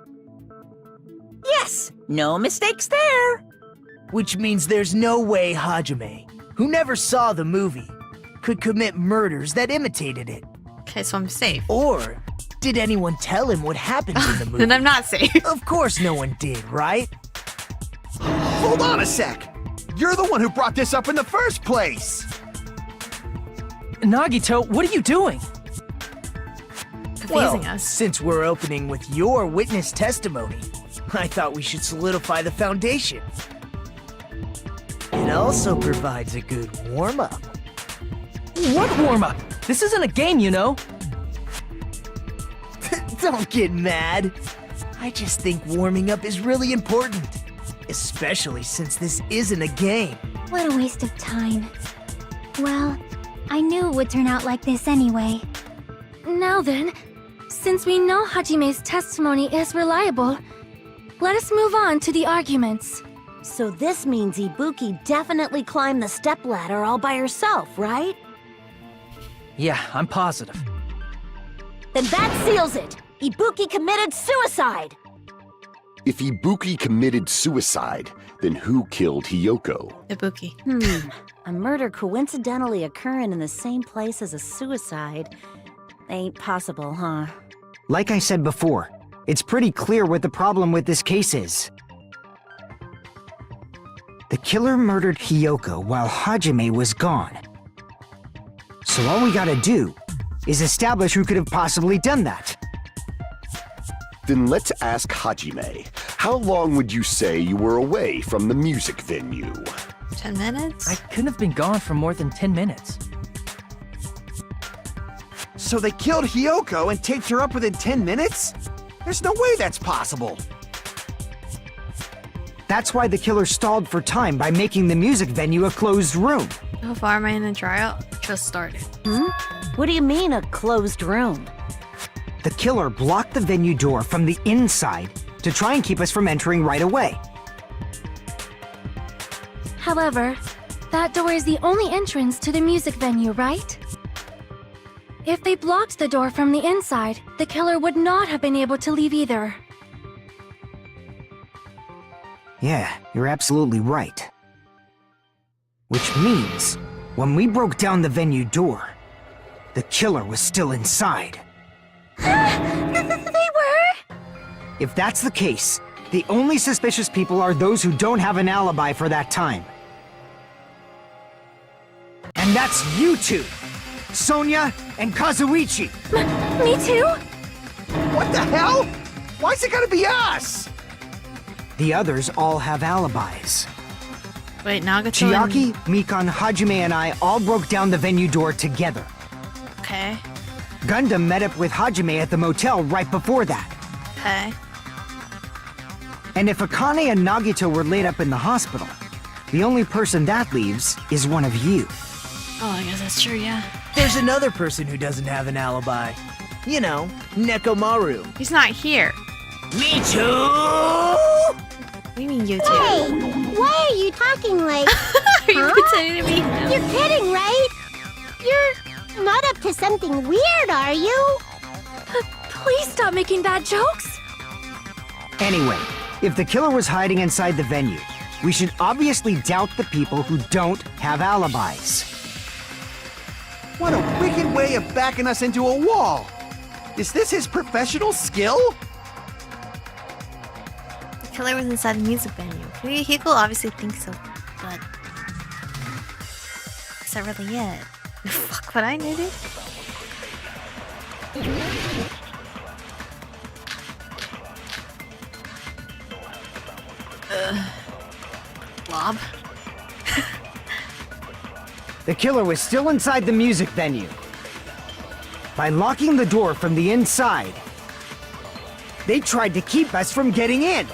Yes, no mistakes there. Which means there's no way Hajime, who never saw the movie, could commit murders that imitated it. Okay, so I'm safe. Or did anyone tell him what happens in the movie? Then I'm not safe. Of course no one did, right? Hold on a sec! You're the one who brought this up in the first place! Nagito, what are you doing? Confusing Well, us. since we're opening with your witness testimony, I thought we should solidify the foundation. It also provides a good warm-up. What warm-up? This isn't a game, you know. Don't get mad. I just think warming up is really important. Especially since this isn't a game. What a waste of time. Well, I knew it would turn out like this anyway. Now then, since we know Hajime's testimony is reliable, let us move on to the arguments. So this means Ibuki definitely climbed the stepladder all by herself, right? Yeah, I'm positive. Then that seals it! Ibuki committed suicide! If Ibuki committed suicide, then who killed Hiyoko? Ibuki. A murder coincidentally occurring in the same place as a suicide ain't possible, huh? Like I said before, it's pretty clear what the problem with this case is. The killer murdered Hiyoko while Hajime was gone. So all we gotta do is establish who could have possibly done that. Then let's ask Hajime. How long would you say you were away from the music venue? 10 minutes? I couldn't have been gone for more than 10 minutes. So they killed Hiyoko and taped her up within 10 minutes? There's no way that's possible. That's why the killer stalled for time by making the music venue a closed room. How far am I in the trial? Just started. What do you mean, a closed room? The killer blocked the venue door from the inside to try and keep us from entering right away. However, that door is the only entrance to the music venue, right? If they blocked the door from the inside, the killer would not have been able to leave either. Yeah, you're absolutely right. Which means, when we broke down the venue door, the killer was still inside. They were? If that's the case, the only suspicious people are those who don't have an alibi for that time. And that's you two! Sonia and Kazuichi! Me too? What the hell? Why's it gotta be us? The others all have alibis. Wait, Nagato Chiaki, Mikan, Hajime, and I all broke down the venue door together. Okay. Gundam met up with Hajime at the motel right before that. Okay. And if Akane and Nagito were laid up in the hospital, the only person that leaves is one of you. Oh, I guess that's true, yeah. There's another person who doesn't have an alibi. You know, Nekomaru. He's not here. Me too! What do you mean you two? Hey, why are you talking like... Are you pretending to be him? You're kidding, right? You're not up to something weird, are you? Please stop making bad jokes. Anyway, if the killer was hiding inside the venue, we should obviously doubt the people who don't have alibis. What a wicked way of backing us into a wall! Is this his professional skill? The killer was inside the music venue. Hiko obviously thinks so, but... Is that really it? Fuck what I needed? Blob? The killer was still inside the music venue. By locking the door from the inside, they tried to keep us from getting in.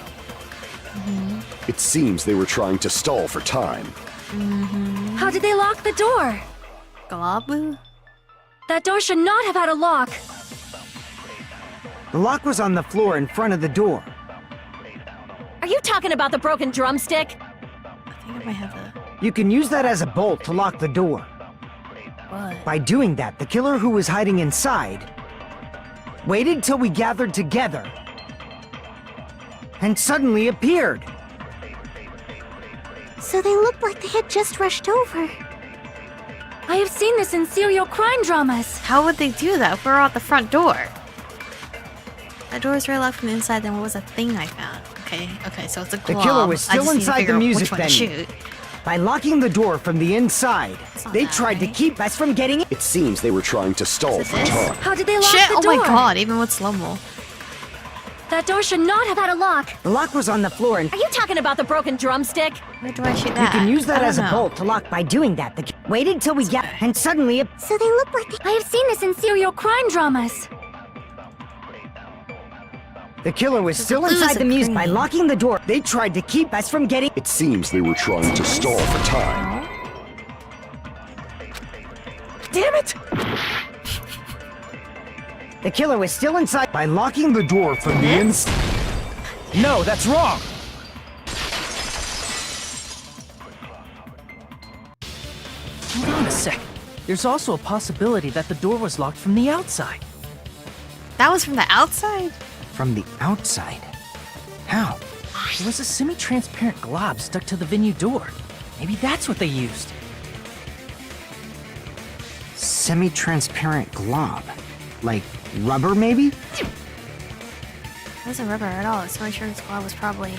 It seems they were trying to stall for time. How did they lock the door? Glabu? That door should not have had a lock. The lock was on the floor in front of the door. Are you talking about the broken drumstick? I think I might have the... You can use that as a bolt to lock the door. What? By doing that, the killer who was hiding inside waited till we gathered together and suddenly appeared. So they looked like they had just rushed over. I have seen this in serial crime dramas. How would they do that if we're at the front door? That door is very locked from the inside, then what was that thing I found? Okay, so it's a glob. The killer was I still just need to inside figure the out music which one to venue. shoot. By locking the door from the inside, not they that tried to way. keep us from getting in. It seems they were trying to stall Is it for this? time. How did they lock Shit, the oh door? my god, even with slow-mo. That door should not have had a lock. The lock was on the floor and Are you talking about the broken drumstick? Where do I shoot you that? can use that I as a don't know. bolt to lock. By doing that, waited till we get and suddenly So they looked like they... I have seen this in serial crime dramas. The killer was still glue is inside the muse by green. locking the door. They tried to keep us from getting. It seems they were trying to stall for time. Damn it! The killer was still inside by locking the door from the inside. No, that's wrong! Hold on a sec. There's also a possibility that the door was locked from the outside. That was from the outside? From the outside? How? There was a semi-transparent glob stuck to the venue door. Maybe that's what they used. Semi-transparent glob? Like rubber, maybe? It wasn't rubber at all. So I'm sure this glove was probably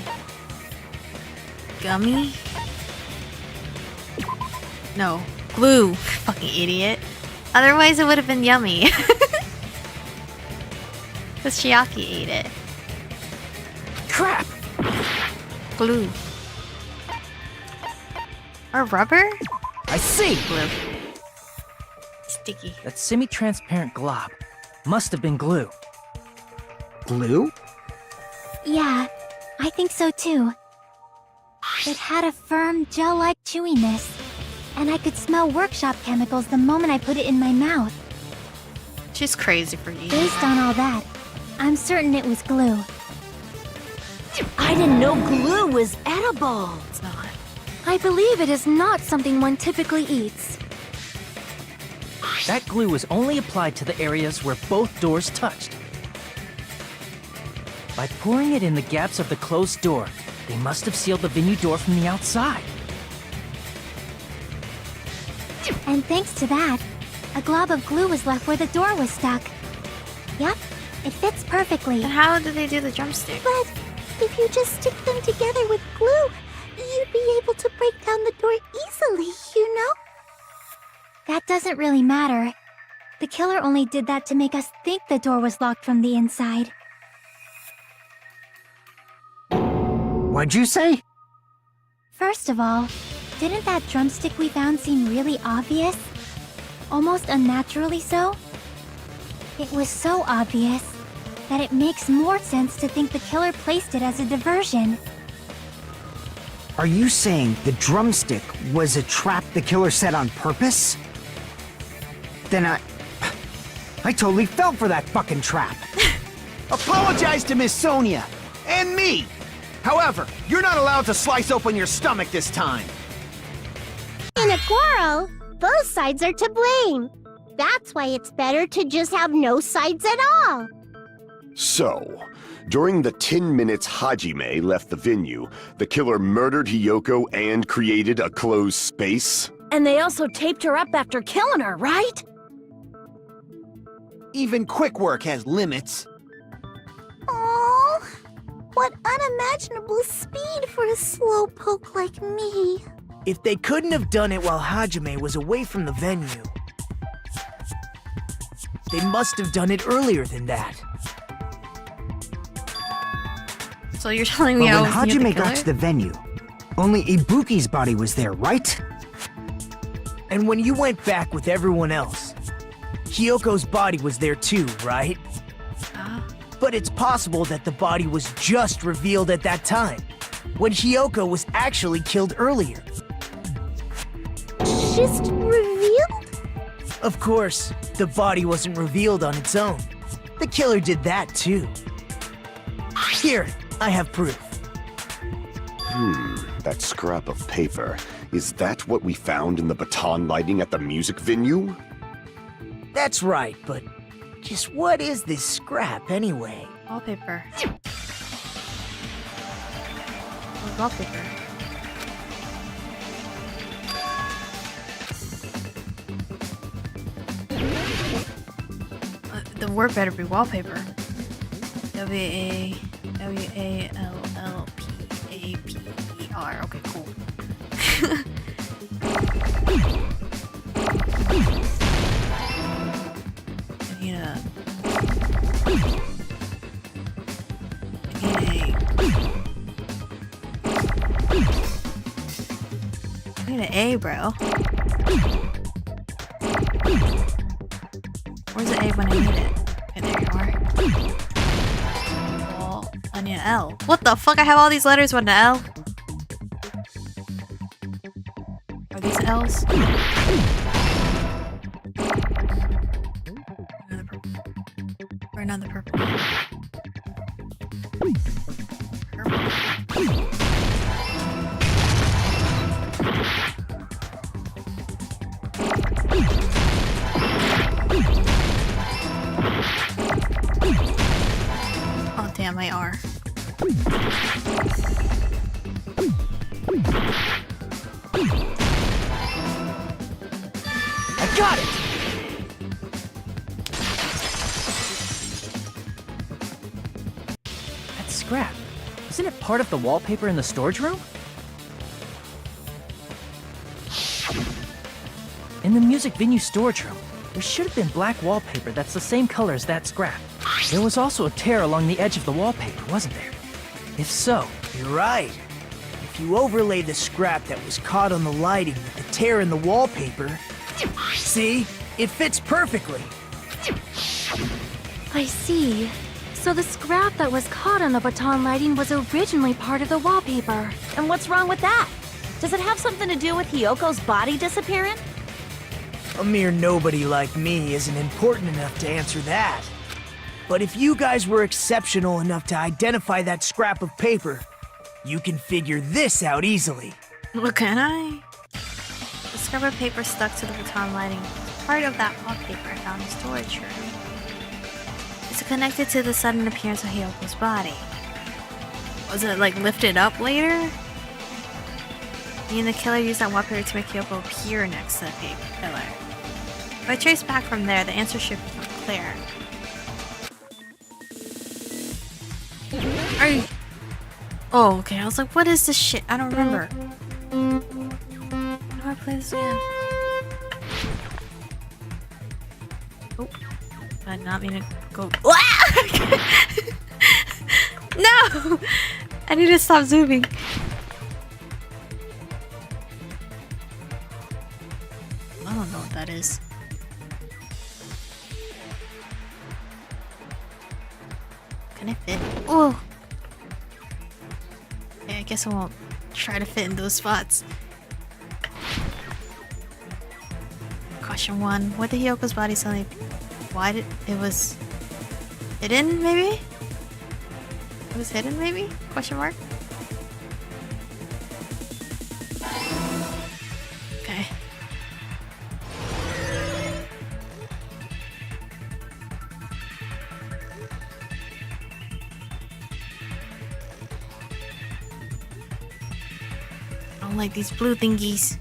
gummy. No, glue. Fucking idiot. Otherwise, it would have been yummy. Because Chiaki ate it. Crap! Glue. Or rubber? I see! Glue. Sticky. That semi-transparent glob must have been glue. Glue? Yeah, I think so too. It had a firm, gel-like chewiness, and I could smell workshop chemicals the moment I put it in my mouth. She's crazy for you. Based on all that, I'm certain it was glue. I didn't know glue was edible. It's not. I believe it is not something one typically eats. That glue was only applied to the areas where both doors touched. By pouring it in the gaps of the closed door, they must have sealed the venue door from the outside. And thanks to that, a glob of glue was left where the door was stuck. Yep, it fits perfectly. And how did they do the drumstick? But if you just stick them together with glue, you'd be able to break down the door easily, you know? That doesn't really matter. The killer only did that to make us think the door was locked from the inside. What'd you say? First of all, didn't that drumstick we found seem really obvious? Almost unnaturally so? It was so obvious that it makes more sense to think the killer placed it as a diversion. Are you saying the drumstick was a trap the killer set on purpose? Then I totally fell for that fucking trap. Apologize to Miss Sonia and me. However, you're not allowed to slice open your stomach this time. In a quarrel, both sides are to blame. That's why it's better to just have no sides at all. So, during the 10 minutes Hajime left the venue, the killer murdered Hiyoko and created a closed space? And they also taped her up after killing her, right? Even quick work has limits. Oh, what unimaginable speed for a slowpoke like me. If they couldn't have done it while Hajime was away from the venue, they must have done it earlier than that. So you're telling me But I when was near the Hajime got killer? to the venue, only Ibuki's body was there, right? And when you went back with everyone else, Hiyoko's body was there too, right? But it's possible that the body was just revealed at that time, when Hiyoko was actually killed earlier. Just revealed? Of course, the body wasn't revealed on its own. The killer did that too. Here, I have proof. That scrap of paper. Is that what we found in the baton lighting at the music venue? That's right, but just what is this scrap anyway? Wallpaper. What wallpaper? The word better be wallpaper. W-A-L-L-P-A-P-E-R. Okay, cool. I need an A, bro. Where's the A when I need it? Okay, there you are. Wall. need an L. What the fuck? I have all these letters with an L. Are these L's? Another purple. Or another purple. Oh damn, my R. I got it! That's scrap. Isn't it part of the wallpaper in the storage room? In the music venue storage room, there should have been black wallpaper that's the same color as that scrap. There was also a tear along the edge of the wallpaper, wasn't there? If so, You're right. If you overlay the scrap that was caught on the lighting with the tear in the wallpaper, see? It fits perfectly. I see. So the scrap that was caught on the baton lighting was originally part of the wallpaper. And what's wrong with that? Does it have something to do with Hyoko's body disappearing? A mere nobody like me isn't important enough to answer that. But if you guys were exceptional enough to identify that scrap of paper, you can figure this out easily. Well, can I? The scrap of paper stuck to the baton lighting was part of that wallpaper I found in the storage room. It's connected to the sudden appearance of Hyoko's body. Was it like lifted up later? Me and the killer used that wallpaper to make Hyoko appear next to the pillar. If I trace back from there, the answer should become clear. Are you... Oh, okay. I was like, what is this shit? I don't remember. How do I play this again? Oh. I did not mean to go... No! I need to stop zooming. I don't know what that is. Can I fit? Oh! Okay, I guess I won't try to fit in those spots. Question 1. What did Hyoko's body suddenly... Why did... It was... hidden, maybe? It was hidden, maybe? Question mark? Okay. I don't like these blue thingies.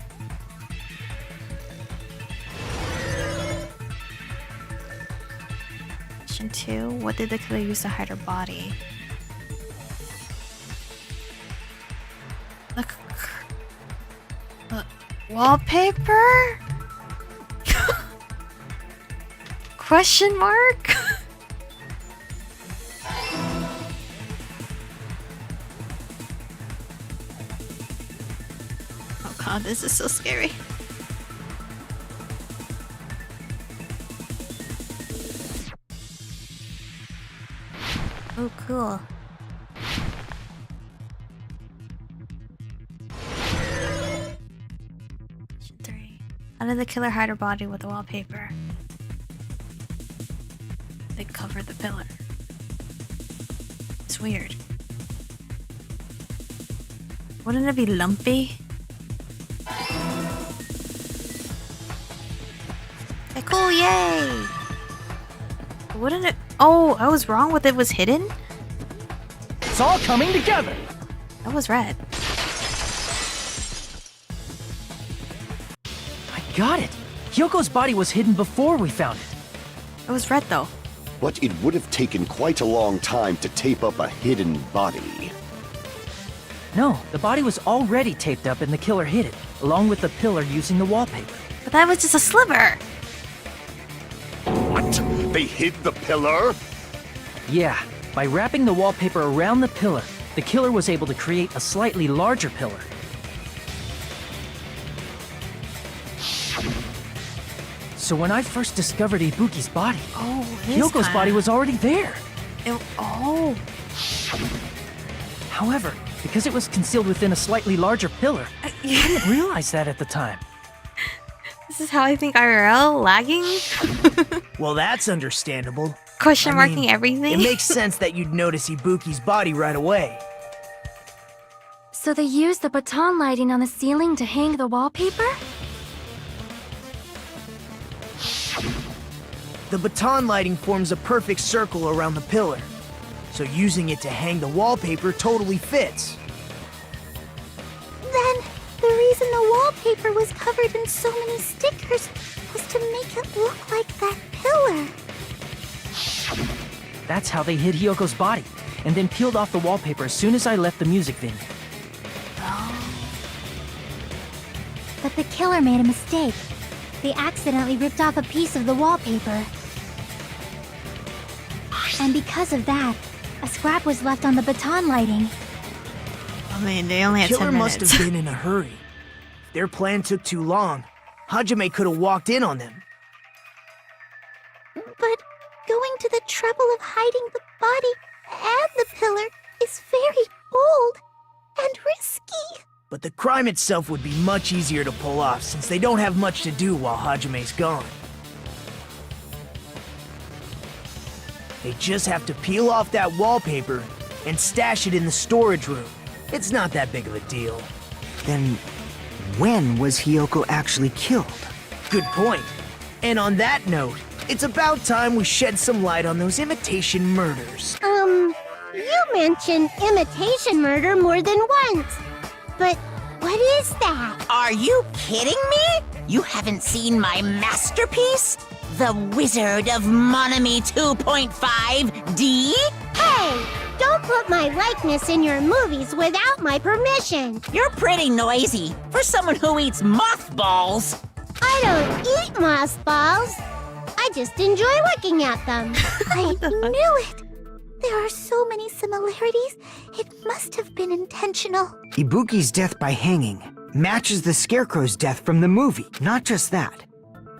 Question 2. What did the killer use to hide her body? The wallpaper? Question mark? Oh god, this is so scary. Oh, cool. Question 3. How did the killer hide her body with the wallpaper? They covered the pillar. It's weird. Wouldn't it be lumpy? Okay, cool, yay! Wouldn't it? Oh, I was wrong with it was hidden? it's all coming together! That was red. I got it! Hyoko's body was hidden before we found it. It was red though. But it would have taken quite a long time to tape up a hidden body. No, the body was already taped up and the killer hid it, along with the pillar using the wallpaper. But that was just a sliver. What? They hid the pillar? Yeah, by wrapping the wallpaper around the pillar, the killer was able to create a slightly larger pillar. So when I first discovered Ibuki's body, Oh, Hyoko's body was already there. Oh. However, because it was concealed within a slightly larger pillar, I didn't realize that at the time. This is how I think IRL? Lagging? Well, that's understandable. Question marking everything? It makes sense that you'd notice Ibuki's body right away. So they used the baton lighting on the ceiling to hang the wallpaper? The baton lighting forms a perfect circle around the pillar, so using it to hang the wallpaper totally fits. Then, the reason the wallpaper was covered in so many stickers was to make it look like that pillar. That's how they hid Hyoko's body, and then peeled off the wallpaper as soon as I left the music venue. But the killer made a mistake. They accidentally ripped off a piece of the wallpaper. And because of that, a scrap was left on the baton lighting. I mean, they only had The killer 10 must minutes. have been in a hurry. If their plan took too long, Hajime could have walked in on them. But going to the trouble of hiding the body and the pillar is very bold and risky. But the crime itself would be much easier to pull off since they don't have much to do while Hajime's gone. They just have to peel off that wallpaper and stash it in the storage room. It's not that big of a deal. Then, when was Hyoko actually killed? Good point. And on that note, it's about time we shed some light on those imitation murders. You mentioned imitation murder more than once. But what is that? Are you kidding me? You haven't seen my masterpiece? The Wizard of Monokuma 2.5D? Hey, don't put my likeness in your movies without my permission. You're pretty noisy for someone who eats mothballs. I don't eat mothballs. I just enjoy looking at them. I knew it. There are so many similarities. It must have been intentional. Ibuki's death by hanging matches the Scarecrow's death from the movie. Not just that,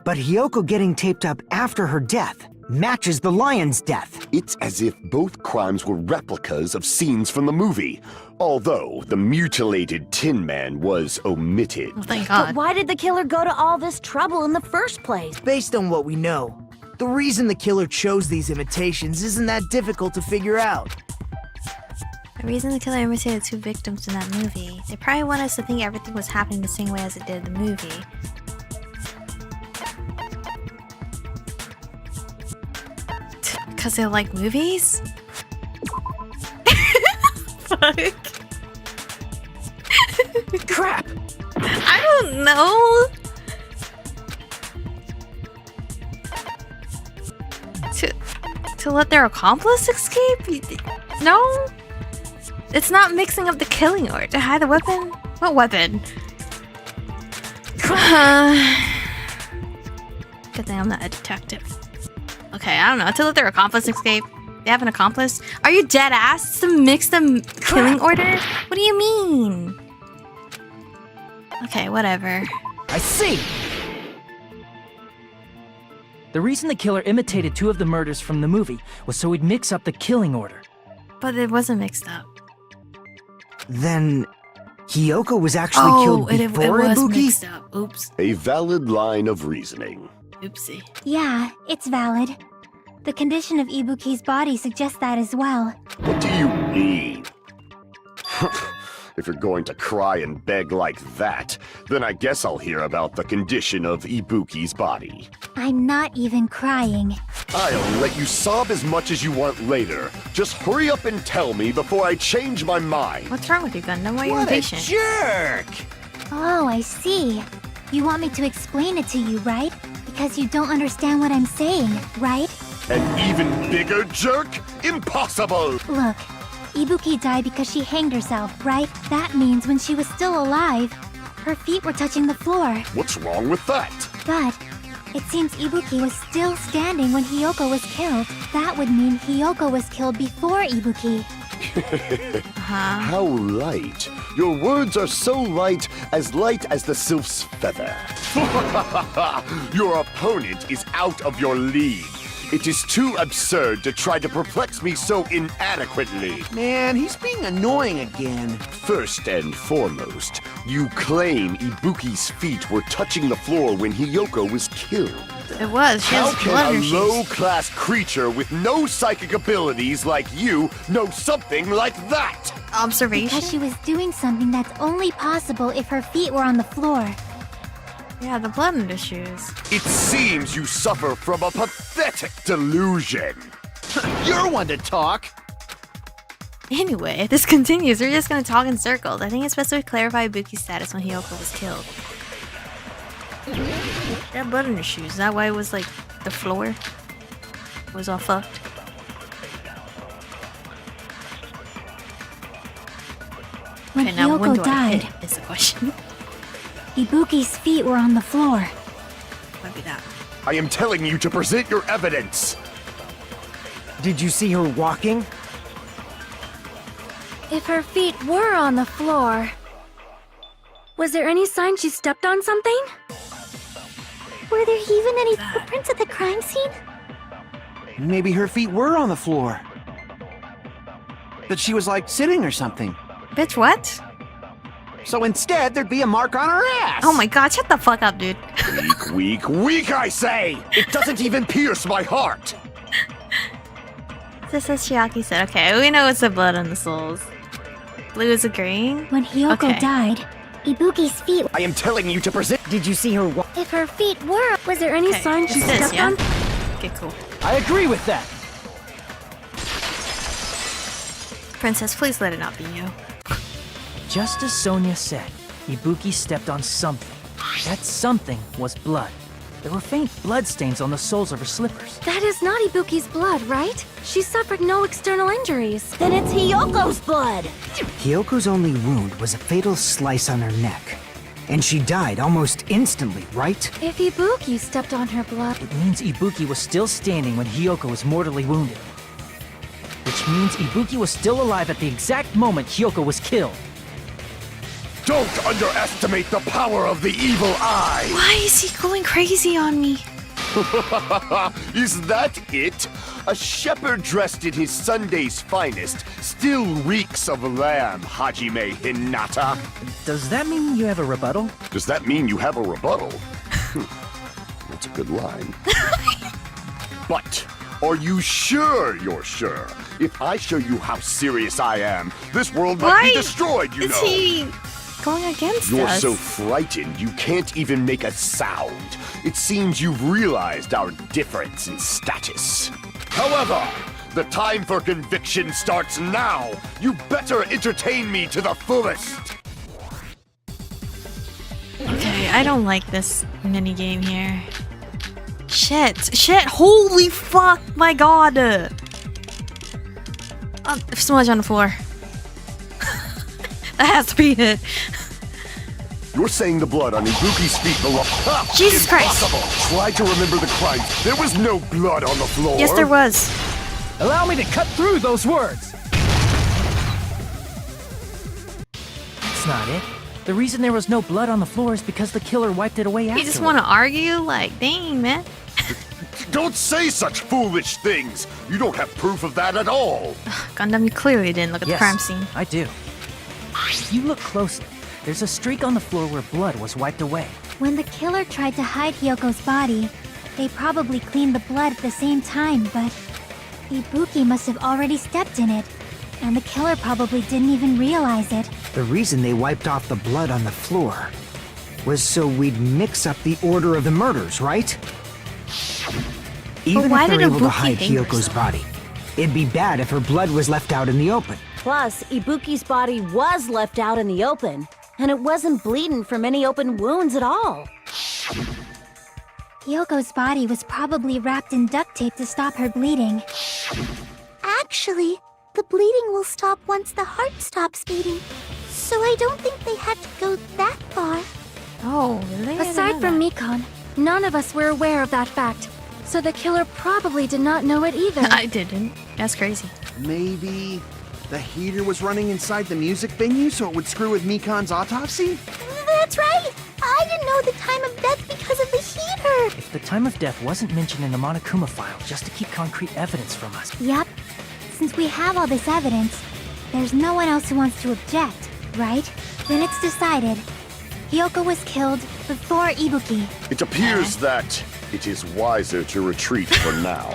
but Hyoko getting taped up after her death matches the lion's death. It's as if both crimes were replicas of scenes from the movie, although the mutilated Tin Man was omitted. Oh, thank But God. why did the killer go to all this trouble in the first place? Based on what we know, the reason the killer chose these imitations isn't that difficult to figure out. The reason the killer imitated 2 victims in that movie, they probably want us to think everything was happening the same way as it did in the movie. Because they like movies? Fuck. Crap! I don't know. To let their accomplice escape? No? It's not mixing up the killing order. To hide the weapon? What weapon? Good thing I'm not a detective. Okay, I don't know. To let their accomplice escape? They have an accomplice? Are you dead ass? To mix the killing order? What do you mean? Okay, whatever. I see! The reason the killer imitated 2 of the murders from the movie was so he'd mix up the killing order. But it wasn't mixed up. Then, Hyoko was actually killed before it was Ibuki? mixed up. Oops. A valid line of reasoning. Oopsie. Yeah, it's valid. The condition of Ibuki's body suggests that as well. What do you mean? If you're going to cry and beg like that, then I guess I'll hear about the condition of Ibuki's body. I'm not even crying. I'll let you sob as much as you want later. Just hurry up and tell me before I change my mind. What's wrong with you, Gundam? Why are you What a impatient? jerk! Oh, I see. You want me to explain it to you, right? Because you don't understand what I'm saying, right? An even bigger jerk? Impossible! Look, Ibuki died because she hanged herself, right? That means when she was still alive, her feet were touching the floor. What's wrong with that? But it seems Ibuki was still standing when Hyoko was killed. That would mean Hyoko was killed before Ibuki. How light. Your words are so light as the sylph's feather. Your opponent is out of your league. It is too absurd to try to perplex me so inadequately. Man, he's being annoying again. First and foremost, you claim Ibuki's feet were touching the floor when Hiyoko was killed. It was. She How has blood can in a her shoes. low-class creature with no psychic abilities like you know something like that? Observation? Because she was doing something that's only possible if her feet were on the floor. Yeah, the blood in her shoes. It seems you suffer from a pathetic delusion. You're one to talk. Anyway, if this continues, we're just gonna talk in circles. I think it's best to clarify Ibuki's status when Hiyoko was killed. She had blood in her shoes. Is that why it was like the floor? It was all fucked. When Okay, now when Hiyoko do I died, hit it, is the question. Ibuki's feet were on the floor. Might be that. I am telling you to present your evidence. Did you see her walking? If her feet were on the floor, was there any sign she stepped on something? Were there even any footprints at the crime scene? Maybe her feet were on the floor. That she was like sitting or something. Bitch, what? So instead, there'd be a mark on her ass. Oh my god, shut the fuck up, dude. Weak, I say! It doesn't even pierce my heart! This is Shiaki said. Okay, we know it's the blood on the soles. Blue is agreeing. When Hiyoko Okay. died, Ibuki's feet. I am telling you to present. Did you see her walk? If her feet were, was there any Okay, sign she it's this, stepped yeah? on? Okay, cool. I agree with that. Princess, please let it not be you. Just as Sonia said, Ibuki stepped on something. That something was blood. There were faint bloodstains on the soles of her slippers. That is not Ibuki's blood, right? She suffered no external injuries. Then it's Hiyoko's blood! Hiyoko's only wound was a fatal slice on her neck. And she died almost instantly, right? If Ibuki stepped on her blood, It means Ibuki was still standing when Hiyoko was mortally wounded. Which means Ibuki was still alive at the exact moment Hiyoko was killed. Don't underestimate the power of the evil eye! Why is he going crazy on me? Is that it? A shepherd dressed in his Sunday's finest still reeks of lamb, Hajime Hinata. Does that mean you have a rebuttal? Does that mean you have a rebuttal? That's a good line. But are you sure you're sure? If I show you how serious I am, this world might Why be destroyed, you is know. he going against You're us? so frightened you can't even make a sound. It seems you've realized our difference in status. However, the time for conviction starts now. You better entertain me to the fullest. Okay, I don't like this mini game here. Shit, holy fuck, my god. Smudge on the floor. That has to be it. You're saying the blood on Ibuki's feet belongs. Jesus Impossible. Try to remember the crimes. There was no blood on the floor. Yes, there was. Allow me to cut through those words! That's not it. The reason there was no blood on the floor is because the killer wiped it away afterward. You just want to argue? Like, dang, man. Don't say such foolish things. You don't have proof of that at all. Gundam, you clearly didn't look at the crime scene. I do. If you look closely, there's a streak on the floor where blood was wiped away. When the killer tried to hide Hyoko's body, they probably cleaned the blood at the same time, but Ibuki must have already stepped in it, and the killer probably didn't even realize it. The reason they wiped off the blood on the floor was so we'd mix up the order of the murders, right? Even why if they're did able to Ibuki hide hang Hyoko's herself? body, it'd be bad if her blood was left out in the open. Plus, Ibuki's body was left out in the open, and it wasn't bleeding from any open wounds at all. Hyoko's body was probably wrapped in duct tape to stop her bleeding. Actually, the bleeding will stop once the heart stops beating, so I don't think they had to go that far. Oh, really? aside from Mikon, none of us were aware of that fact. So the killer probably did not know it either. I didn't. That's crazy. Maybe the heater was running inside the music venue so it would screw with Mikon's autopsy? That's right! I didn't know the time of death because of the heater! her. If the time of death wasn't mentioned in the Monokuma file just to keep concrete evidence from us. Yep. Since we have all this evidence, there's no one else who wants to object, right? Then it's decided. Hiyoko was killed before Ibuki. It appears that it is wiser to retreat for now.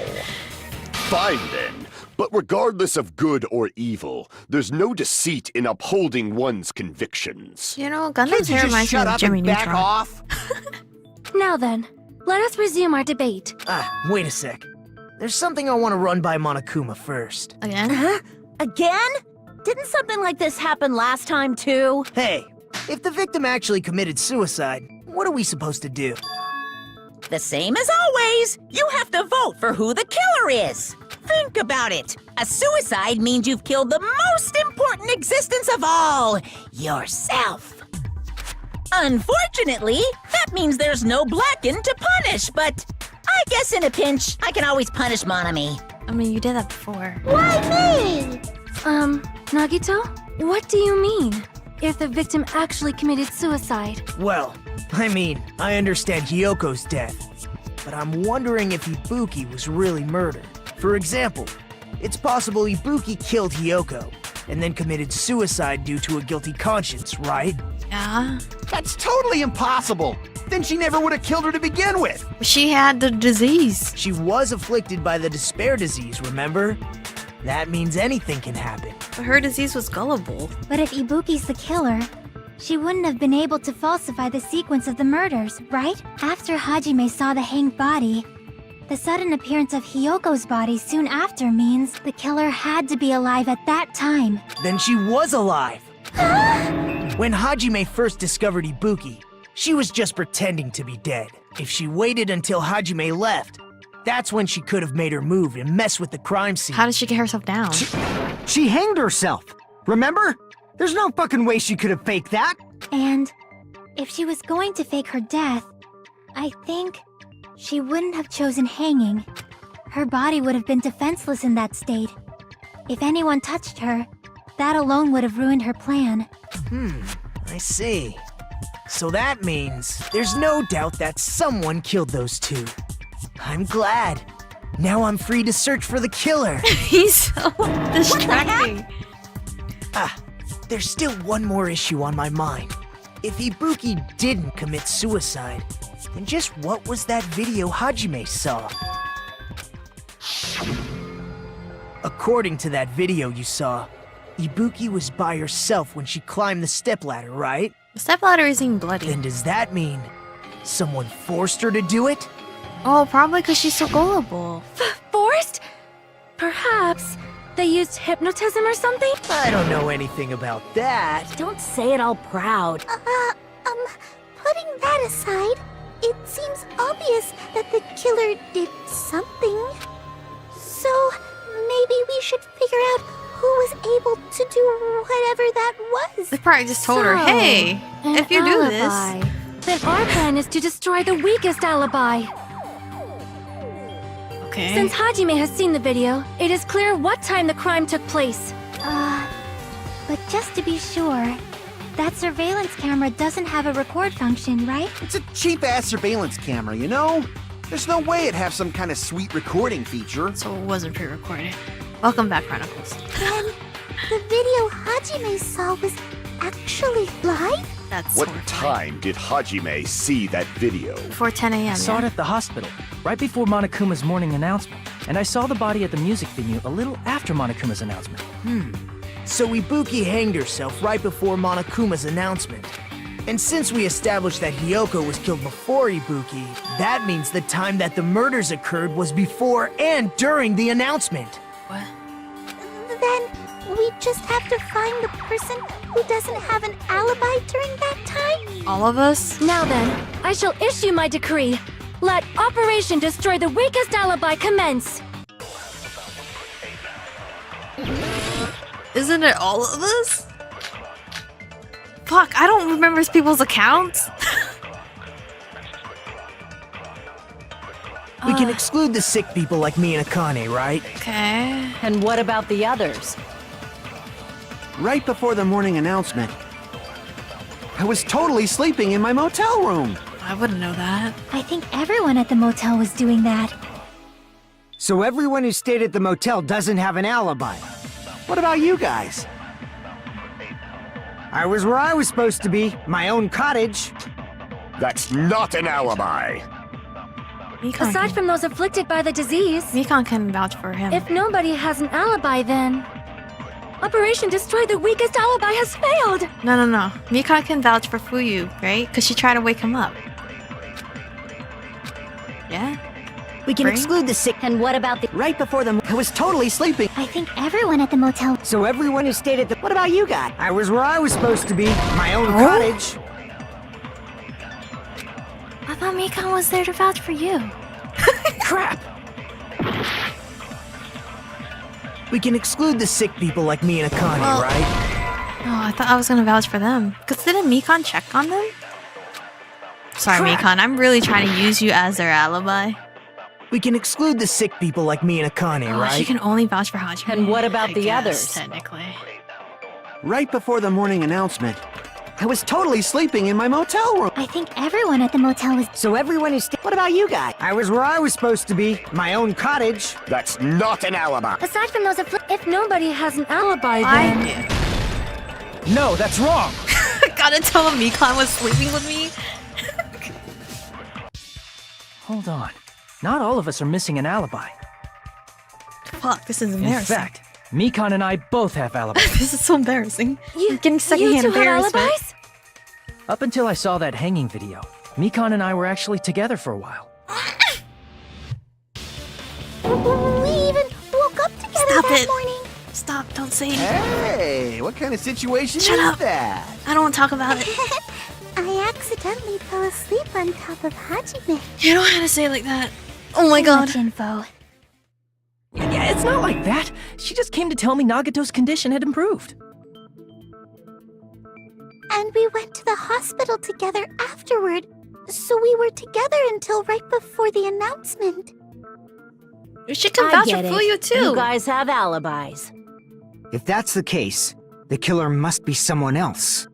Fine then. But regardless of good or evil, there's no deceit in upholding one's convictions. You know, Gundam's hair reminds me of Jimmy Neutron. off? Now then, let us resume our debate. Wait a sec. There's something I want to run by Monokuma first. Again? Huh? Again? Didn't something like this happen last time, too? Hey, if the victim actually committed suicide, what are we supposed to do? The same as always. You have to vote for who the killer is. Think about it. A suicide means you've killed the most important existence of all, yourself. Unfortunately, that means there's no Blackened to punish, but I guess in a pinch, I can always punish Monami. I mean, you did that before. Why me? Nagito? What do you mean? If the victim actually committed suicide? Well, I understand Hiyoko's death, but I'm wondering if Ibuki was really murdered. For example, it's possible Ibuki killed Hiyoko and then committed suicide due to a guilty conscience, right? Yeah. That's totally impossible. Then she never would have killed her to begin with. She had the disease. She was afflicted by the despair disease, remember? That means anything can happen. But her disease was gullible. But if Ibuki's the killer, she wouldn't have been able to falsify the sequence of the murders, right? After Hajime saw the hanged body, the sudden appearance of Hiyoko's body soon after means the killer had to be alive at that time. Then she was alive! When Hajime first discovered Ibuki, she was just pretending to be dead. If she waited until Hajime left, that's when she could have made her move and mess with the crime scene. How did she get herself down? She hanged herself. Remember? There's no fucking way she could have faked that. And if she was going to fake her death, I think she wouldn't have chosen hanging. Her body would have been defenseless in that state. If anyone touched her, that alone would have ruined her plan. I see. So that means there's no doubt that someone killed those two. I'm glad. Now I'm free to search for the killer. He's so distracting. There's still one more issue on my mind. If Ibuki didn't commit suicide, then just what was that video Hajime saw? According to that video you saw, Ibuki was by herself when she climbed the stepladder, right? The stepladder isn't bloody. Then does that mean someone forced her to do it? Oh, probably because she's so gullible. Forced? Perhaps they used hypnotism or something? I don't know anything about that. Don't say it all proud. Putting that aside, it seems obvious that the killer did something. So, maybe we should figure out who was able to do whatever that was. They probably just told her, hey, if you do this... Then our plan is to destroy the weakest alibi. Okay. Since Hajime has seen the video, it is clear what time the crime took place. But just to be sure, that surveillance camera doesn't have a record function, right? It's a cheap-ass surveillance camera, you know? There's no way it'd have some kind of sweet recording feature. So it wasn't pre-recorded. Welcome back, Chronicles. Then, the video Hajime saw was actually live? That's What horrifying. time did Hajime see that video? Before 10 a.m. I saw it at the hospital, right before Monokuma's morning announcement. And I saw the body at the music venue a little after Monokuma's announcement. So Ibuki hanged herself right before Monokuma's announcement. And since we established that Hiyoko was killed before Ibuki, that means the time that the murders occurred was before and during the announcement. What? Then, we just have to find the person who doesn't have an alibi during that time? All of us? Now then, I shall issue my decree. Let Operation Destroy the Weakest Alibi commence. Isn't it all of us? Fuck, I don't remember people's accounts. We can exclude the sick people like me and Akane, right? Okay. And what about the others? Right before the morning announcement, I was totally sleeping in my motel room. What? I wouldn't know that. I think everyone at the motel was doing that. So everyone who stayed at the motel doesn't have an alibi. What about you guys? I was where I was supposed to be, my own cottage. That's not an alibi. Aside from those afflicted by the disease, Mikon can vouch for him. if nobody has an alibi, then Operation Destroy the Weakest Alibi has failed. No. Mikon can vouch for Fuyu, right? Because she tried to wake him up. Yeah? We can Brain? exclude the sick. And what about the... Right before the... I was totally sleeping. I think everyone at the motel. So everyone who stayed at the... What about you guys? I was where I was supposed to be, my own cottage. I thought Mikon was there to vouch for you. Crap! We can exclude the sick people like me and Akane, Well- right? Oh, I thought I was gonna vouch for them. Because didn't Mikon check on them? Sorry, Crap. Mikon. I'm really trying to use you as their alibi. We can exclude the sick people like me and Akane, Oh, right? she can only vouch for Hajime. And what about I the guess, others? Technically. Right before the morning announcement, I was totally sleeping in my motel room. I think everyone at the motel was. So everyone who stayed... What about you guys? I was where I was supposed to be, my own cottage. That's not an alibi. Aside from those if nobody has an alibi, I then knew. No, that's wrong! Gotta tell him Mikon was sleeping with me. Hold on. Not all of us are missing an alibi. Fuck, this is In embarrassing. fact, Mikon and I both have alibis. This is so embarrassing. you I'm getting secondhand you two have embarrassment. alibis? Up until I saw that hanging video, Mikon and I were actually together for a while. We even woke up together Stop that it. morning. Stop, don't say it. Hey, what kind of situation Shut is up. that? I don't want to talk about it. I accidentally fell asleep on top of Hajime. You don't have to say it like that. Oh my Too god. much info. Yeah, it's not like that. She just came to tell me Nagato's condition had improved. And we went to the hospital together afterward. So we were together until right before the announcement. She can I vouch get for it. you too. You guys have alibis. If that's the case, the killer must be someone else.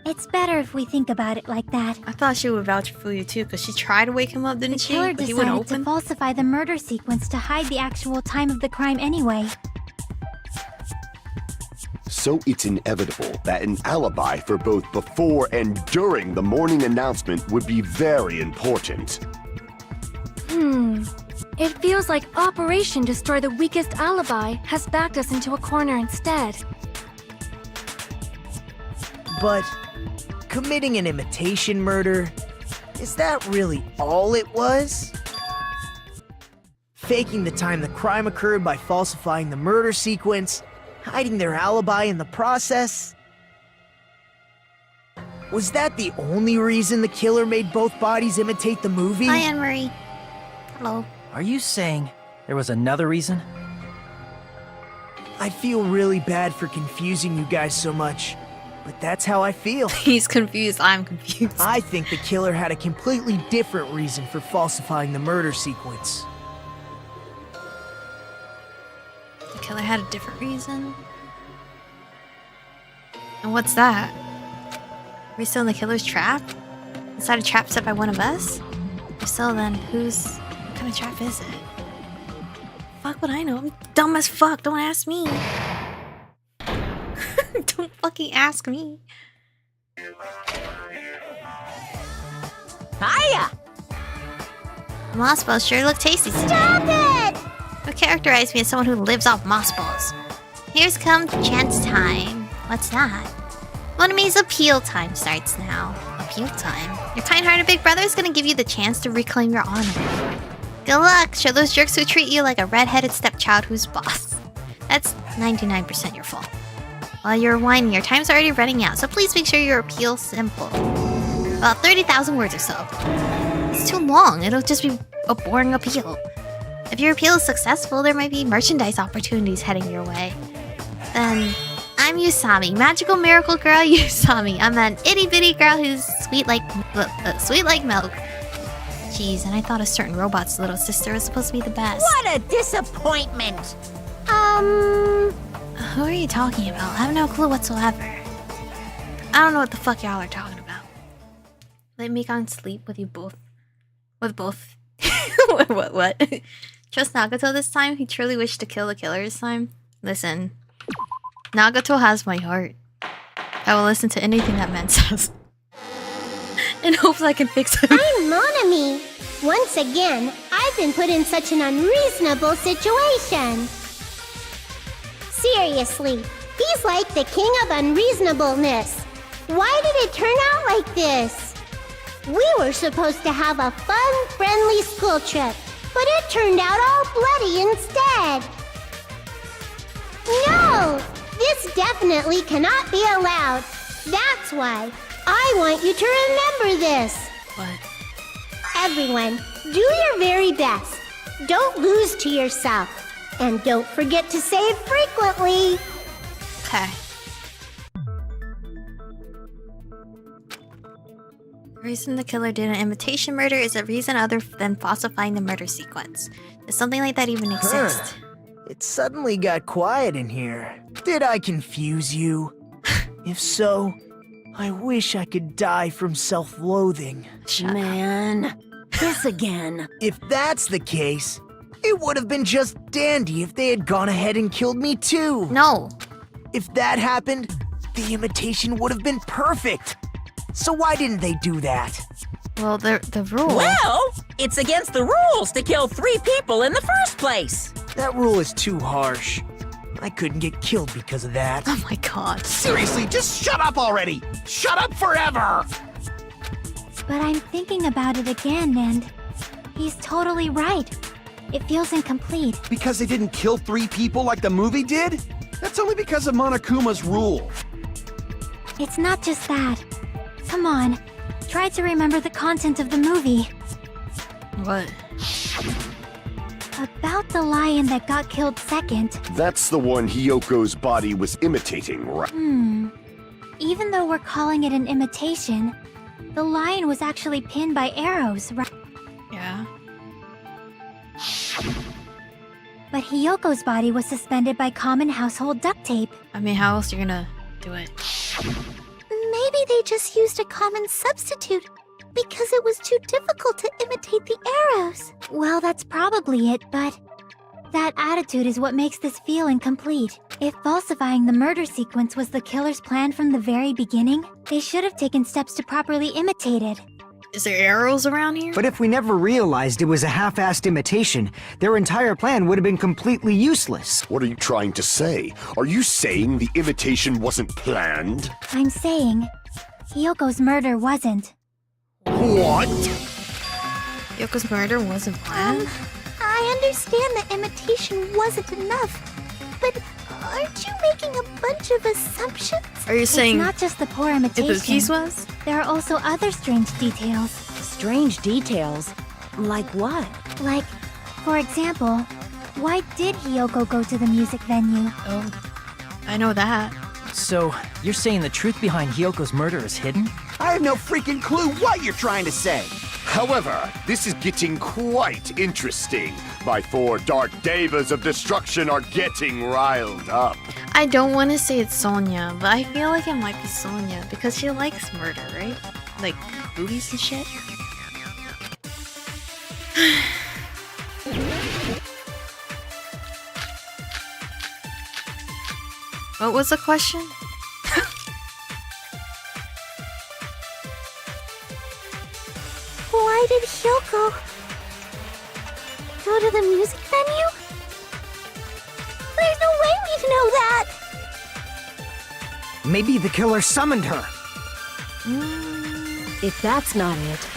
It's better if we think about it like that. I thought she would vouch for you too, because she tried to wake him up, didn't The she? killer But he wouldn't decided to open. falsify the murder sequence to hide the actual time of the crime anyway. So it's inevitable that an alibi for both before and during the morning announcement would be very important. It feels like Operation Destroy the Weakest Alibi has backed us into a corner instead. But committing an imitation murder, is that really all it was? Faking the time the crime occurred by falsifying the murder sequence, hiding their alibi in the process? Was that the only reason the killer made both bodies imitate the movie? Hi, Anne-Marie. Hello. Are you saying there was another reason? I feel really bad for confusing you guys so much, but that's how I feel. He's confused. I'm confused. I think the killer had a completely different reason for falsifying the murder sequence. The killer had a different reason. And what's that? Are we still in the killer's trap? Inside a trap set by one of us? If so, then what kind of trap is it? Fuck would I know? I'm dumb as fuck. Don't ask me. Don't fucking ask me. Hiya! Moss balls sure look tasty. Stop it! What characterized me as someone who lives off moss balls? Here's come chance time. What's that? Monomi's appeal time starts now. Appeal time? Your kind-hearted big brother is gonna give you the chance to reclaim your honor. Good luck! Show those jerks who treat you like a red-headed stepchild who's boss. That's 99% your fault. While you're whining, your time's already running out, so please make sure your appeal's simple. About 30,000 words or so. It's too long, it'll just be a boring appeal. If your appeal is successful, there might be merchandise opportunities heading your way. Then, I'm Usami, magical miracle girl Usami. I'm an itty-bitty girl who's sweet like milk. Jeez, and I thought a certain robot's little sister was supposed to be the best. What a disappointment! Who are you talking about? I have no clue whatsoever. I don't know what the fuck y'all are talking about. Let Mikon sleep with you both. With both. What? Trust Nagato this time? He truly wished to kill the killer this time? Listen. Nagato has my heart. I will listen to anything that man says. In hopes I can fix him. I'm Monokuma. Once again, I've been put in such an unreasonable situation. Seriously, he's like the king of unreasonableness. Why did it turn out like this? We were supposed to have a fun, friendly school trip, but it turned out all bloody instead. No! This definitely cannot be allowed. That's why I want you to remember this. What? Everyone, do your very best. Don't lose to yourself. And don't forget to save frequently. Okay. The reason the killer did an imitation murder is a reason other than falsifying the murder sequence. Does something like that even exist? It suddenly got quiet in here. Did I confuse you? If so, I wish I could die from self-loathing. Man, this again. If that's the case, it would have been just dandy if they had gone ahead and killed me too. No. If that happened, the imitation would have been perfect. So why didn't they do that? Well, the rule... Well, it's against the rules to kill 3 people in the first place. That rule is too harsh. I couldn't get killed because of that. Oh my god. Seriously, just shut up already! Shut up forever! But I'm thinking about it again, and he's totally right. It feels incomplete. Because they didn't kill 3 people like the movie did? That's only because of Monokuma's rule. It's not just that. Come on, try to remember the content of the movie. What? About the lion that got killed second. That's the one Hyoko's body was imitating, right? Even though we're calling it an imitation, the lion was actually pinned by arrows, right? Yeah. But Hyoko's body was suspended by common household duct tape. I mean, how else are you gonna do it? Maybe they just used a common substitute because it was too difficult to imitate the arrows. Well, that's probably it, but that attitude is what makes this feel incomplete. If falsifying the murder sequence was the killer's plan from the very beginning, they should have taken steps to properly imitate it. Is there arrows around here? But if we never realized it was a half-assed imitation, their entire plan would have been completely useless. What are you trying to say? Are you saying the imitation wasn't planned? I'm saying, Hyoko's murder wasn't. What? Yoko's murder wasn't planned? I understand that imitation wasn't enough, but aren't you making a bunch of assumptions? Are you saying It's not just the poor imitation. Ibuki's was? There are also other strange details. Strange details? Like what? Like, for example, why did Hyoko go to the music venue? Oh, I know that. So, you're saying the truth behind Hyoko's murder is hidden? I have no freaking clue what you're trying to say. However, this is getting quite interesting. My 4 dark devas of destruction are getting riled up. I don't want to say it's Sonya, but I feel like it might be Sonya because she likes murder, right? Like boobies and shit. What was the question? Why did Hyoko go to the music venue? There's no way we'd know that! Maybe the killer summoned her. If that's not it,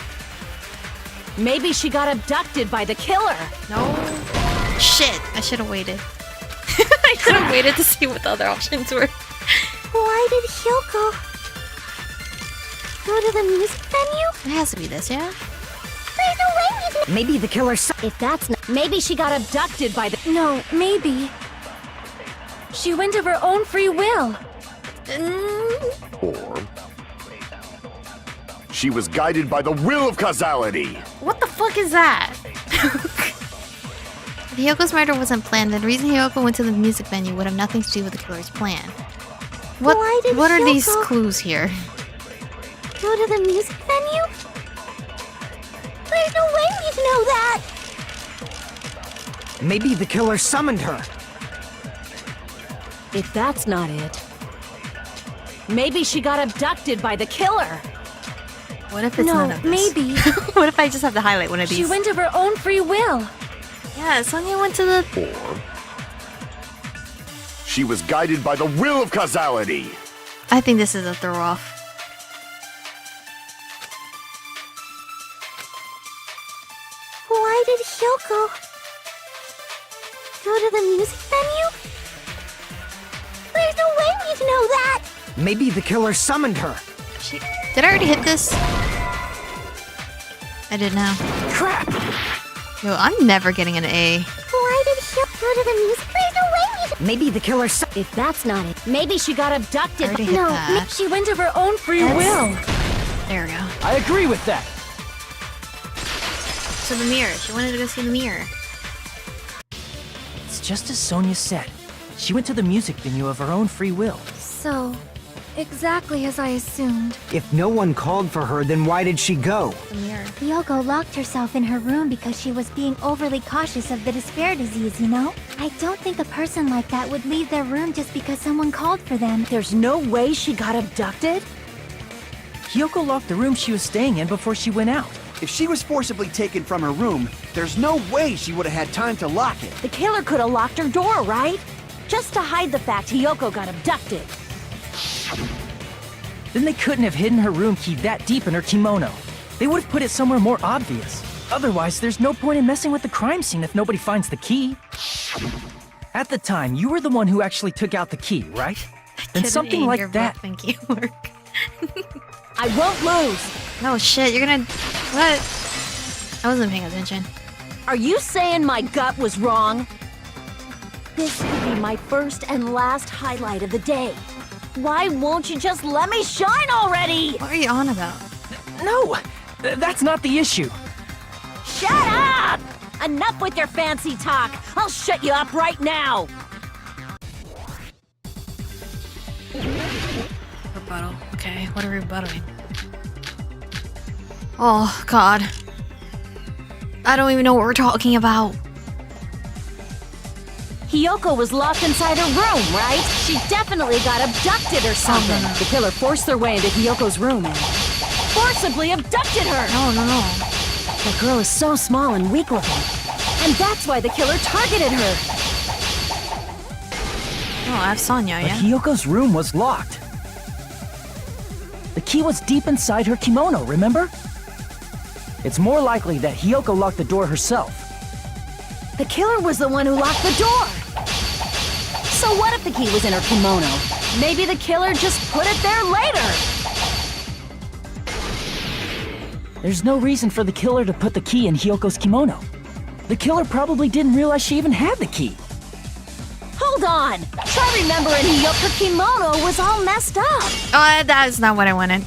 maybe she got abducted by the killer. No. Shit, I should have waited. I should have waited to see what the other options were. Why did Hyoko go to the music venue? It has to be this, yeah? There's no way we'd know. Maybe the killer If that's not, maybe she got abducted by the. No, maybe. She went of her own free will. Or she was guided by the will of causality. What the fuck is that? If Hyoko's murder wasn't planned, then the reason Hyoko went to the music venue would have nothing to do with the killer's plan. What Why did are these Hyoko clues here? Go to the music venue? There's no way we'd know that! Maybe the killer summoned her. If that's not it, maybe she got abducted by the killer. What if it's No, none of this? maybe. What if I just have to highlight one of these? She went of her own free will. Yeah, Sonia went to the... Or she was guided by the will of causality. I think this is a throw off. Why did Hyoko go to the music venue? There's no way we'd know that! Maybe the killer summoned her. Did I already hit this? I did now. Crap! Yo, I'm never getting an A. Why did Hyoko go to the music? There's no way we'd... Maybe the killer If that's not it, maybe she got I abducted. already hit that. She went of her own free will. There we go. I agree with that. So the mirror. She wanted to go see the mirror. It's just as Sonia said. She went to the music venue of her own free will. So, exactly as I assumed. If no one called for her, then why did she go? The mirror. Hyoko locked herself in her room because she was being overly cautious of the despair disease, you know? I don't think a person like that would leave their room just because someone called for them. There's no way she got abducted? Hyoko locked the room she was staying in before she went out. If she was forcibly taken from her room, there's no way she would have had time to lock it. The killer could have locked her door, right? Just to hide the fact Hyoko got abducted. Then they couldn't have hidden her room key that deep in her kimono. They would have put it somewhere more obvious. Otherwise, there's no point in messing with the crime scene if nobody finds the key. At the time, you were the one who actually took out the key, right? Then Couldn't something aim like your that. butt, Thank you, work. I won't lose. No shit, you're gonna... What? I wasn't paying attention. Are you saying my gut was wrong? This could be my first and last highlight of the day. Why won't you just let me shine already? What are you on about? No, that's not the issue. Shut up! Enough with your fancy talk. I'll shut you up right now. Rebuttal. Okay, what are we rebuttaling? Oh, God. I don't even know what we're talking about. Hyoko was locked inside her room, right? She definitely got abducted or something. no. The killer forced their way into Hyoko's room and forcibly abducted her. No. The girl is so small and weak looking. And that's why the killer targeted her. Oh, I have Sonia, But yeah? Hyoko's room was locked. The key was deep inside her kimono, remember? It's more likely that Hyoko locked the door herself. The killer was the one who locked the door. So what if the key was in her kimono? Maybe the killer just put it there later. There's no reason for the killer to put the key in Hyoko's kimono. The killer probably didn't realize she even had the key. Hold on. Try remembering her kimono was all messed up. Oh, that is not what I wanted.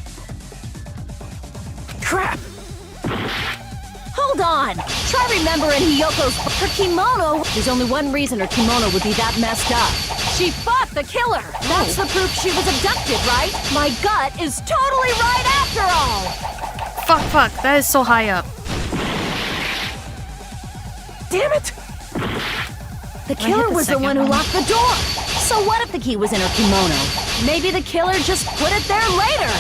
Crap! Hold on. Try remembering her kimono. There's only one reason her kimono would be that messed up. She fought the killer. That's the proof she was abducted, right? My gut is totally right after all. Fuck. That is so high up. Damn it! The killer was the one who locked the door. So what if the key was in her kimono? Maybe the killer just put it there later.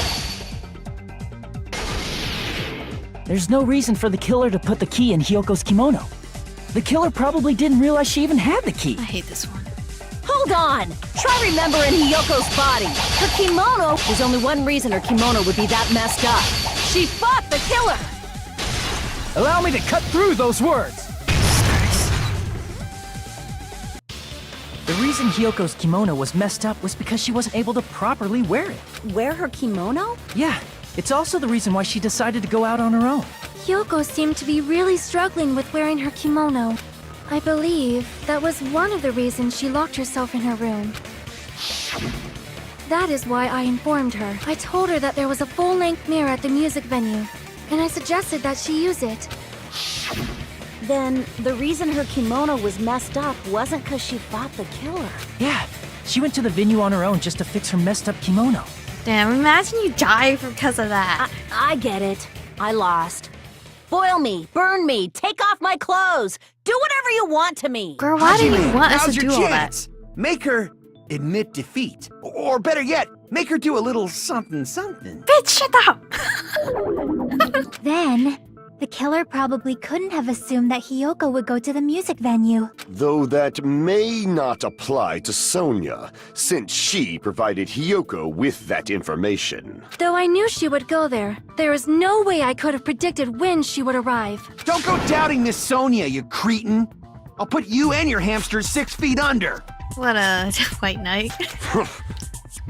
There's no reason for the killer to put the key in Hyoko's kimono. The killer probably didn't realize she even had the key. I hate this one. Hold on. Try remembering Hyoko's body. Her kimono. There's only one reason her kimono would be that messed up. She fought the killer. Allow me to cut through those words. The reason Hyoko's kimono was messed up was because she wasn't able to properly wear it. Wear her kimono? Yeah, it's also the reason why she decided to go out on her own. Hyoko seemed to be really struggling with wearing her kimono. I believe that was one of the reasons she locked herself in her room. That is why I informed her. I told her that there was a full-length mirror at the music venue, and I suggested that she use it. Then the reason her kimono was messed up wasn't because she fought the killer. Yeah, she went to the venue on her own just to fix her messed up kimono. Damn, imagine you die because of that. I get it. I lost. Boil me, burn me, take off my clothes. Do whatever you want to me. Girl, why do you Hajime, want us to now's do your all that? chance. Make her admit defeat. Or better yet, make her do a little something something. Bitch, shut up! Then, the killer probably couldn't have assumed that Hiyoko would go to the music venue. Though that may not apply to Sonia, since she provided Hiyoko with that information. Though I knew she would go there, there is no way I could have predicted when she would arrive. Don't go doubting Miss Sonia, you cretin. I'll put you and your hamsters 6 feet under. What a white knight.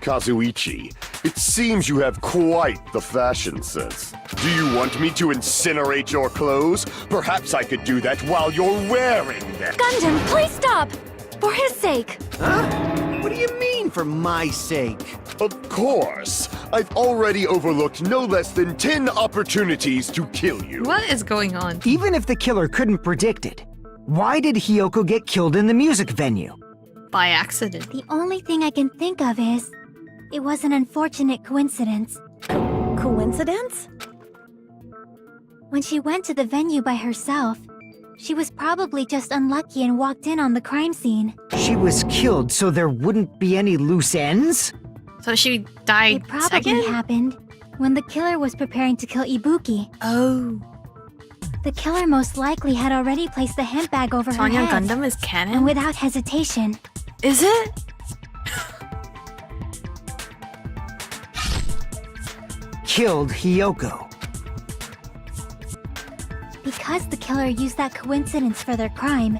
Kazuichi, it seems you have quite the fashion sense. Do you want me to incinerate your clothes? Perhaps I could do that while you're wearing them. Gundam, please stop! For his sake. Huh? What do you mean, for my sake? Of course. I've already overlooked no less than 10 opportunities to kill you. What is going on? Even if the killer couldn't predict it, why did Hiyoko get killed in the music venue? By accident. The only thing I can think of is, it was an unfortunate coincidence. Coincidence? When she went to the venue by herself, she was probably just unlucky and walked in on the crime scene. She was killed so there wouldn't be any loose ends? So she died It probably second? happened when the killer was preparing to kill Ibuki. Oh. The killer most likely had already placed the hemp bag over Sonya her head. Gundam is canon? And without hesitation. Is it? Killed Hiyoko. Because the killer used that coincidence for their crime,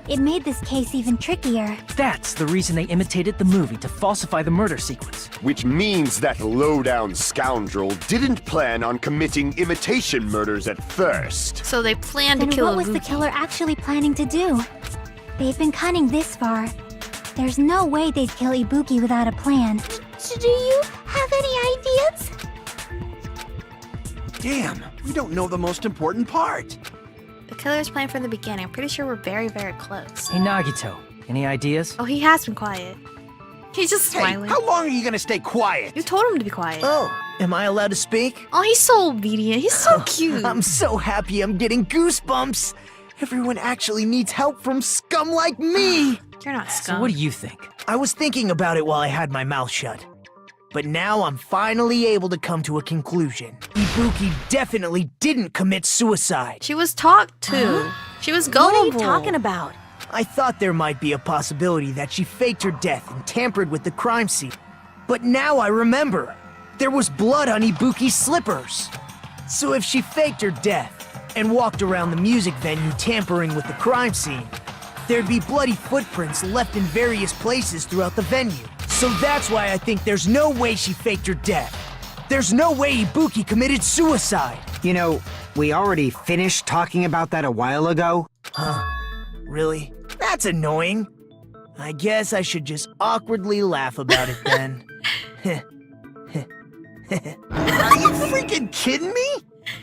it made this case even trickier. That's the reason they imitated the movie to falsify the murder sequence. Which means that low-down scoundrel didn't plan on committing imitation murders at first. So they planned Then to kill what was the Ibuki. killer actually planning to do? They've been cunning this far. There's no way they'd kill Ibuki without a plan. Do you have any ideas? Damn, we don't know the most important part. The killer's plan from the beginning. I'm pretty sure we're very, very close. Hey, Nagito, any ideas? Oh, he has been quiet. He's just Hey, smiling. how long are you gonna stay quiet? You told him to be quiet. Oh, am I allowed to speak? Oh, he's so obedient. He's so cute. I'm so happy I'm getting goosebumps. Everyone actually needs help from scum like me. You're not scum. So what do you think? I was thinking about it while I had my mouth shut. But now I'm finally able to come to a conclusion. Ibuki definitely didn't commit suicide. She was talked to. She was gullible. What are you talking about? I thought there might be a possibility that she faked her death and tampered with the crime scene. But now I remember. There was blood on Ibuki's slippers. So if she faked her death and walked around the music venue tampering with the crime scene, there'd be bloody footprints left in various places throughout the venue. So that's why I think there's no way she faked her death. There's no way Ibuki committed suicide. You know, we already finished talking about that a while ago. Huh? Really? That's annoying. I guess I should just awkwardly laugh about it then. Are you freaking kidding me?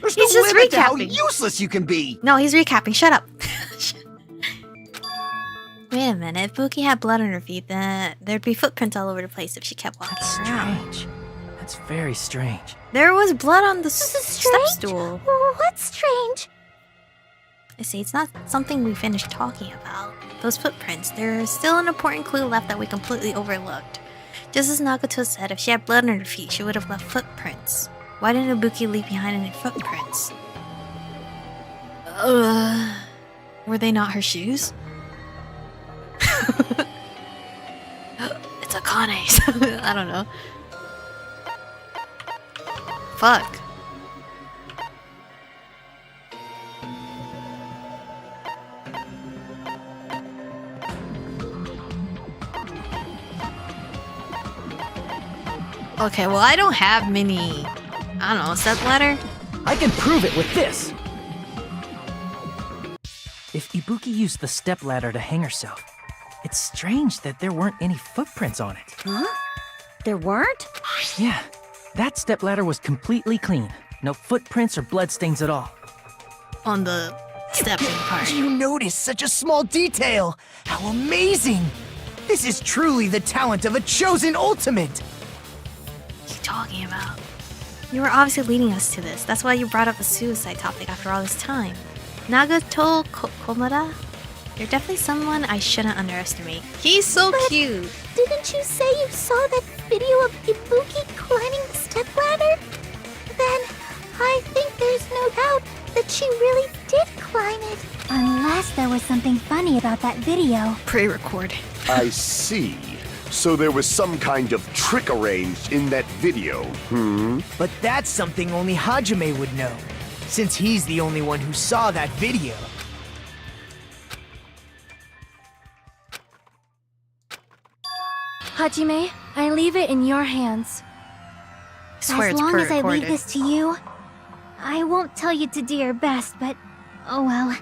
There's He's no just limit to how recapping. useless you can be. No, he's recapping. Shut up. Wait a minute. If Ibuki had blood on her feet, then there'd be footprints all over the place if she kept walking That's around. strange. That's very strange. There was blood on the This is step strange? stool. What's strange? I see, it's not something we finished talking about. Those footprints, there's still an important clue left that we completely overlooked. Just as Nagato said, if she had blood on her feet, she would have left footprints. Why didn't Ibuki leave behind any footprints? Were they not her shoes? It's Akane's. I don't know. Fuck. Okay, well, I don't have many, I don't know, stepladder? I can prove it with this! If Ibuki used the stepladder to hang herself, it's strange that there weren't any footprints on it. Huh? There weren't? Yeah, that stepladder was completely clean. No footprints or bloodstains at all. On the stepping part. You noticed such a small detail. How amazing! This is truly the talent of a chosen ultimate. What are you talking about? You were obviously leading us to this. That's why you brought up the suicide topic after all this time. Nagato Komada? You're definitely someone I shouldn't underestimate. He's so cute. Didn't you say you saw that video of Ibuki climbing the stepladder? Then I think there's no doubt that she really did climb it. Unless there was something funny about that video. Pre-record. I see. So there was some kind of trick arranged in that video, But that's something only Hajime would know, since he's the only one who saw that video. Hajime, I leave it in your hands. I swear As it's long as I leave pre-recorded. this to you, I won't tell you to do your best, but oh well.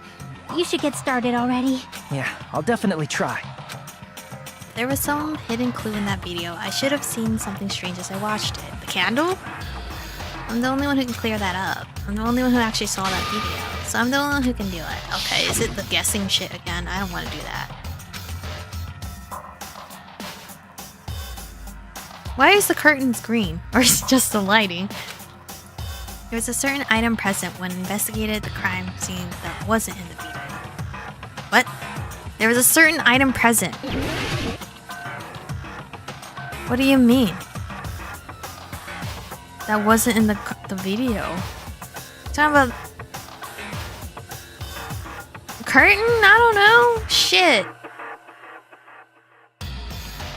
You should get started already. Yeah, I'll definitely try. There was some hidden clue in that video. I should have seen something strange as I watched it. The candle? I'm the only one who can clear that up. I'm the only one who actually saw that video. So I'm the only one who can do it. Okay, is it the guessing shit again? I don't want to do that. Why is the curtains green? Or is it just the lighting? There was a certain item present when investigated the crime scene that wasn't in the video. What? There was a certain item present. What do you mean? That wasn't in the video. Talking about curtain? I don't know. Shit.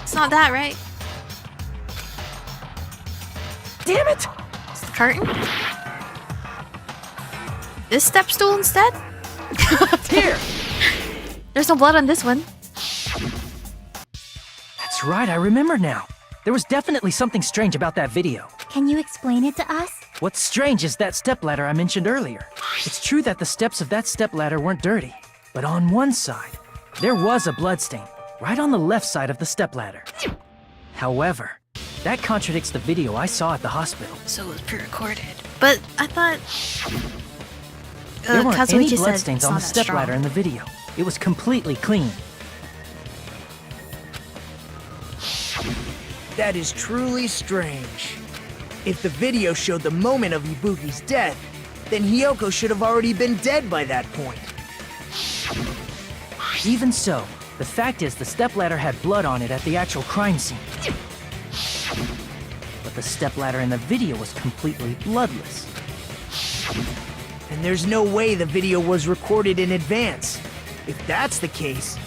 It's not that, right? Damn it! It's the curtain? This step stool instead? Here! There's no blood on this one. That's right, I remember now. There was definitely something strange about that video. Can you explain it to us? What's strange is that stepladder I mentioned earlier. It's true that the steps of that stepladder weren't dirty, but on one side, there was a bloodstain, right on the left side of the stepladder. However, that contradicts the video I saw at the hospital. So it was pre-recorded. But I thought... There weren't any Kazuichi said bloodstains it's on not the that stepladder in strong. the video. It was completely clean. That is truly strange. If the video showed the moment of Ibuki's death, then Hiyoko should have already been dead by that point. Even so, the fact is the stepladder had blood on it at the actual crime scene. But the stepladder in the video was completely bloodless. And there's no way the video was recorded in advance. If that's the case,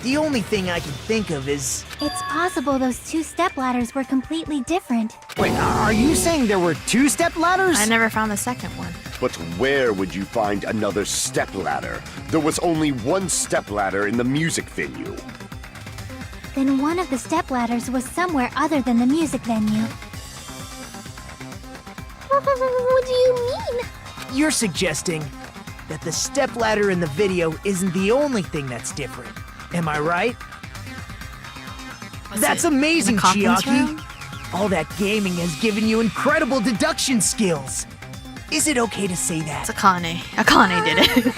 the only thing I can think of is... It's possible those two stepladders were completely different. Wait, are you saying there were two stepladders? I never found the second one. But where would you find another stepladder? There was only one stepladder in the music venue. Then one of the stepladders was somewhere other than the music venue. What do you mean? You're suggesting that the stepladder in the video isn't the only thing that's different. Am I right? Was That's it in the amazing, conference Chiaki. room? All that gaming has given you incredible deduction skills. Is it okay to say that? It's Akane. Akane did it.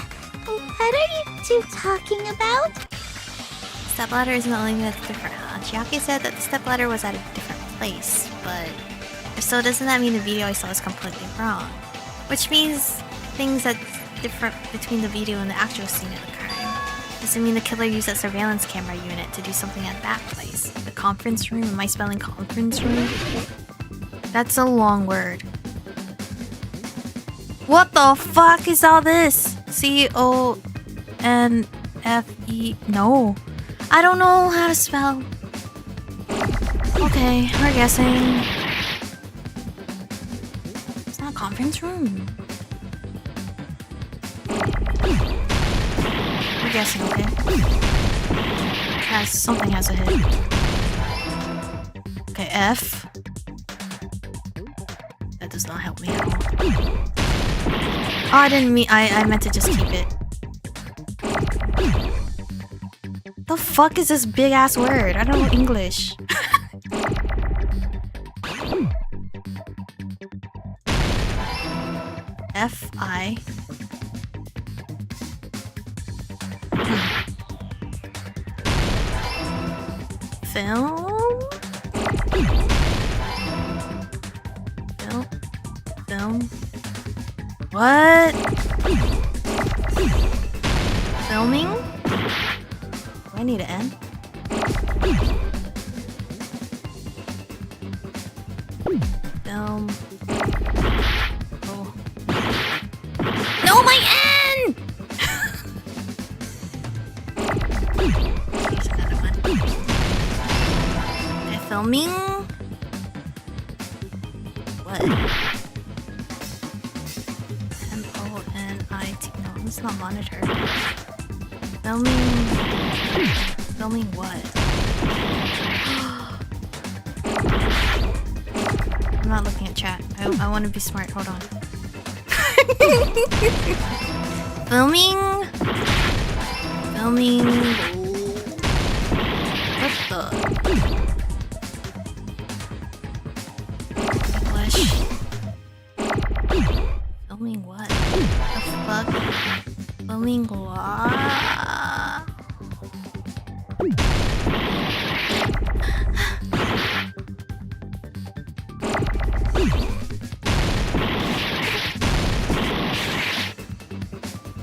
What are you two talking about? Stepladder isn't the only thing that's different. Chiaki said that the stepladder was at a different place, but if so, doesn't that mean the video I saw is completely wrong? Which means things that's different between the video and the actual scene of the crime. Does it mean the killer used that surveillance camera unit to do something at that place? The conference room? Am I spelling conference room? That's a long word. What the fuck is all this? C-O-N-F-E... No. I don't know how to spell. Okay, we're guessing. It's not a conference room. We're guessing, okay? Something has a hit. Okay, F. That does not help me at all. Oh, I didn't mean... I meant to just keep it. The fuck is this big ass word? I don't know English. F-I... Film? Film? film? What? Filming? Do I need to end? Film. Oh. No, my end! Here's another one. Okay, filming? What? M-O-N-I-T. No, it's not monitor. Filming. Filming what? I'm not looking at chat. I want to be smart. Hold on. Filming. Filming. What the? English. Filming what? The fuck? Filming what?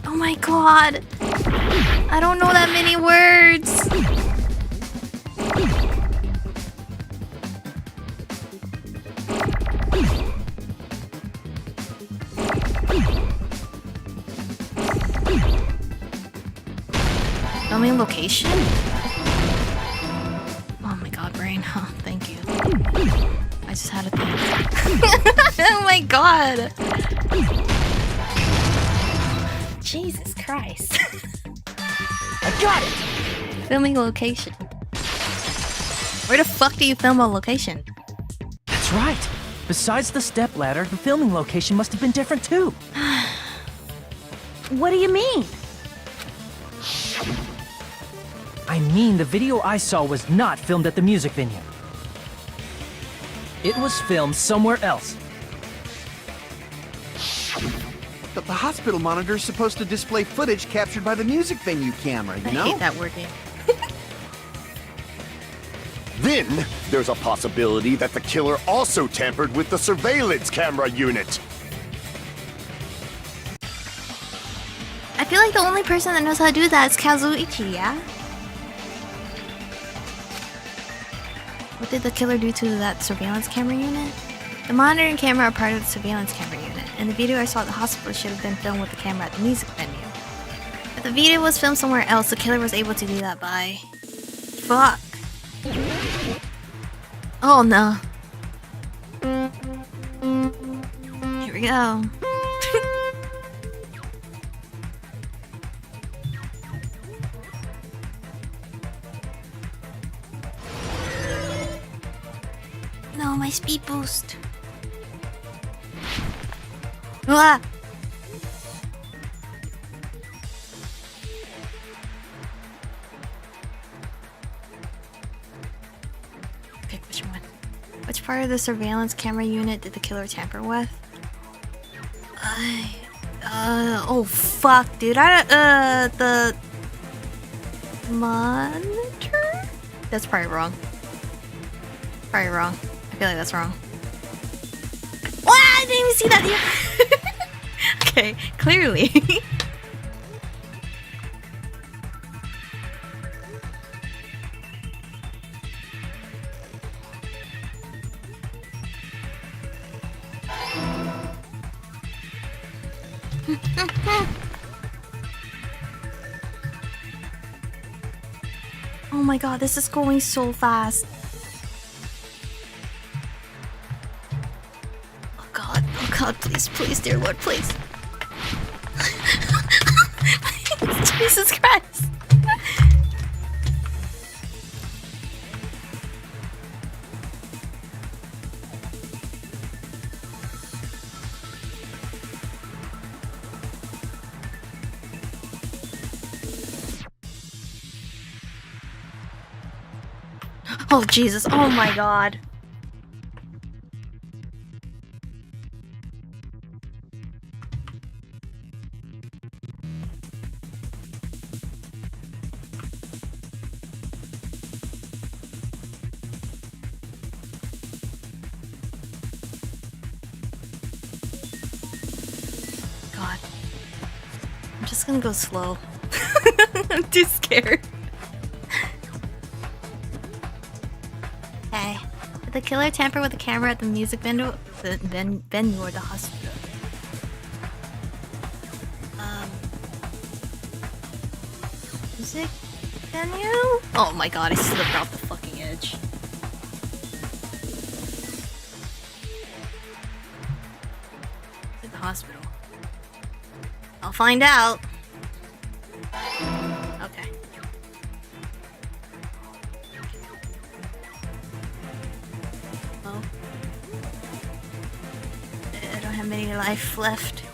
Oh my god! I don't know that many words! Filming location? Oh my god, brain. Oh, thank you. I just had to think. Oh my god! Jesus Christ. I got it! Filming location. Where the fuck do you film a location? That's right. Besides the stepladder, the filming location must have been different too. What do you mean? I mean, the video I saw was not filmed at the music venue. It was filmed somewhere else. But the hospital monitor is supposed to display footage captured by the music venue camera, you know? I hate that working. Then, there's a possibility that the killer also tampered with the surveillance camera unit. I feel like the only person that knows how to do that is Kazuichi, yeah? What did the killer do to that surveillance camera unit? The monitor and camera are part of the surveillance camera unit, and the video I saw at the hospital should have been filmed with the camera at the music venue. If the video was filmed somewhere else, the killer was able to do that by... Fuck. Oh no. Here we go. No, my speed boost. Ah! Pick which one. Which part of the surveillance camera unit did the killer tamper with? Oh fuck, dude. The monitor? That's probably wrong. Probably wrong. I feel like that's wrong. What? I didn't even see that. Okay, clearly. Oh my god, this is going so fast. Oh god, please, please, dear Lord, please. Jesus Christ. Oh Jesus, oh my god. gonna go slow. I'm too scared. Okay. Did the killer tamper with the camera at the music venue or the hospital? Music venue? Oh my god, I slipped off the fucking edge. At the hospital. I'll find out. Okay. Oh. I don't have many life left.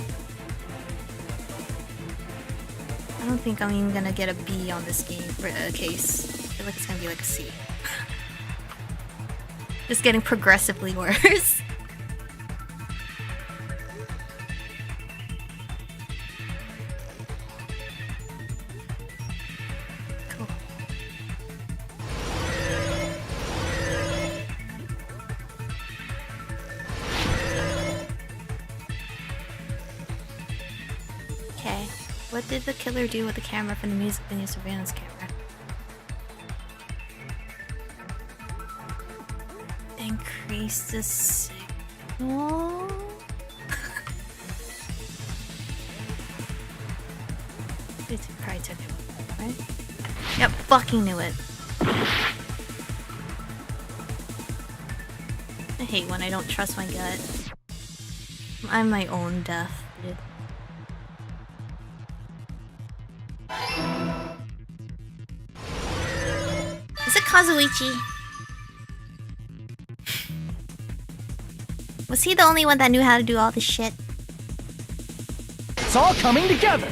I don't think I'm even gonna get a B on this game for a case. I feel like it's gonna be like a C. Just getting progressively worse. Cool. Okay. What did the killer do with the camera from the music venue surveillance camera? Increase the signal? It probably took it, right? Yep, fucking knew it. I hate when I don't trust my gut. I'm my own death, dude. Is it Kazuichi? Was he the only one that knew how to do all this shit? It's all coming together!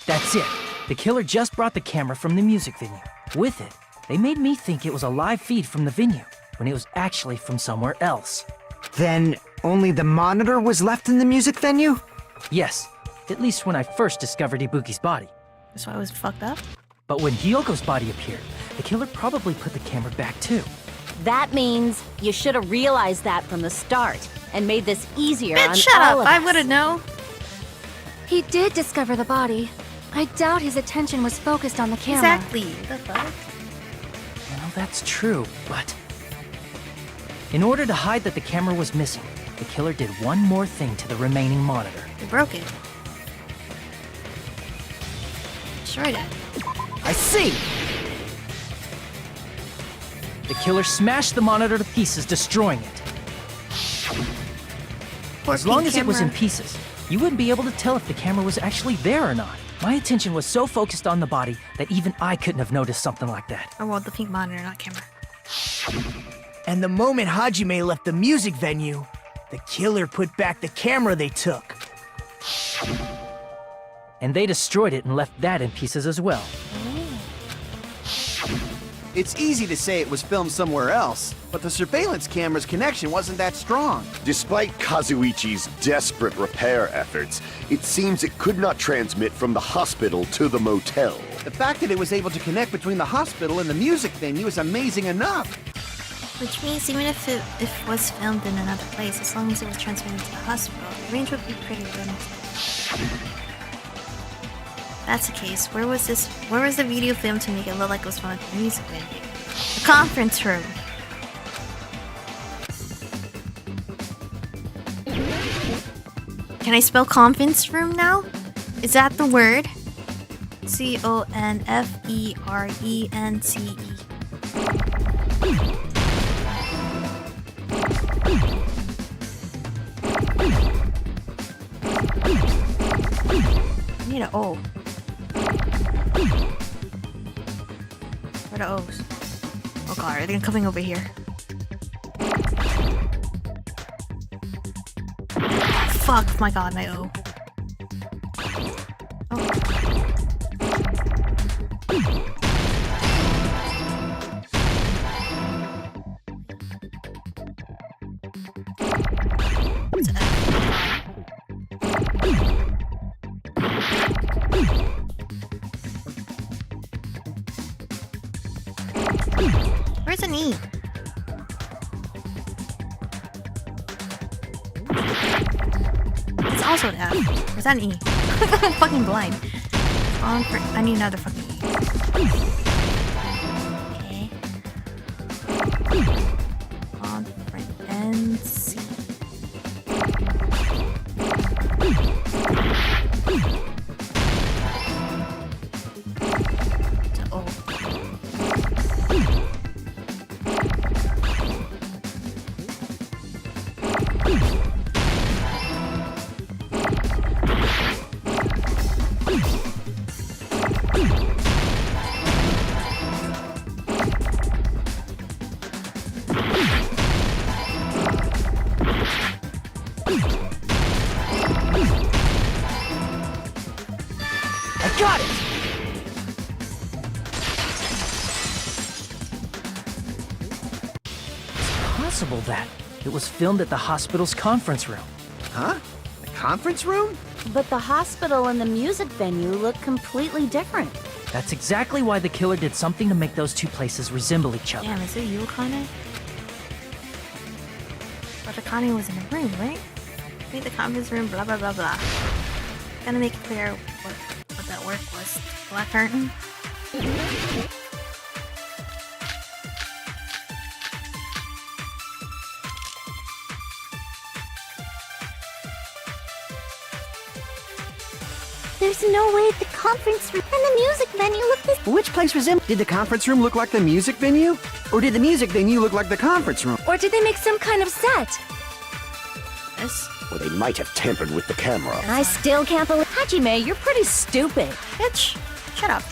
That's it. The killer just brought the camera from the music venue. With it, they made me think it was a live feed from the venue, when it was actually from somewhere else. Then only the monitor was left in the music venue? Yes, at least when I first discovered Ibuki's body. That's why I was fucked up? But when Hyoko's body appeared, the killer probably put the camera back too. That means you should have realized that from the start and made this easier on Bitch, shut all up! of I us. would've known. He did discover the body. I doubt his attention was focused on the camera. Exactly. The fuck? Well, that's true, but... in order to hide that the camera was missing, the killer did one more thing to the remaining monitor. They broke it. Destroyed it. I see! The killer smashed the monitor to pieces, destroying it. Poor As long pink as it was in camera. pieces, you wouldn't be able to tell if the camera was actually there or not. My attention was so focused on the body that even I couldn't have noticed something like that. Oh well, the pink monitor, not camera. And the moment Hajime left the music venue, the killer put back the camera they took. And they destroyed it and left that in pieces as well. It's easy to say it was filmed somewhere else, but the surveillance camera's connection wasn't that strong. Despite Kazuichi's desperate repair efforts, it seems it could not transmit from the hospital to the motel. The fact that it was able to connect between the hospital and the music venue is amazing enough. Which means even if it was filmed in another place, as long as it was transmitted to the hospital, the range would be pretty limited. That's the case. Where was the video filmed to make it look like it was from a music venue? The conference room. Can I spell conference room now? Is that the word? C-O-N-F-E-R-E-N-C-E. I need an O. Where are the O's? Oh god, are they coming over here? Fuck, my god, my O. Oh. What's F? Where's an E? also an F. Or is that an E? I'm fucking blind. I need another fucking E. Okay. On print and C. Got it! It's possible that it was filmed at the hospital's conference room. Huh? The conference room? But the hospital and the music venue look completely different. That's exactly why the killer did something to make those two places resemble each other. Damn, is it you, Akane? But Akane was in the room, right? Made the conference room, blah blah blah blah. Gotta make it clear what that work was. Black curtain? There's no way the conference room and the music venue look this. Which place was in? Did the conference room look like the music venue? Or did the music venue look like the conference room? Or did they make some kind of set? This? Or they might have tampered with the camera. And I still can't believe. Hajime, you're pretty stupid. Bitch, shut up.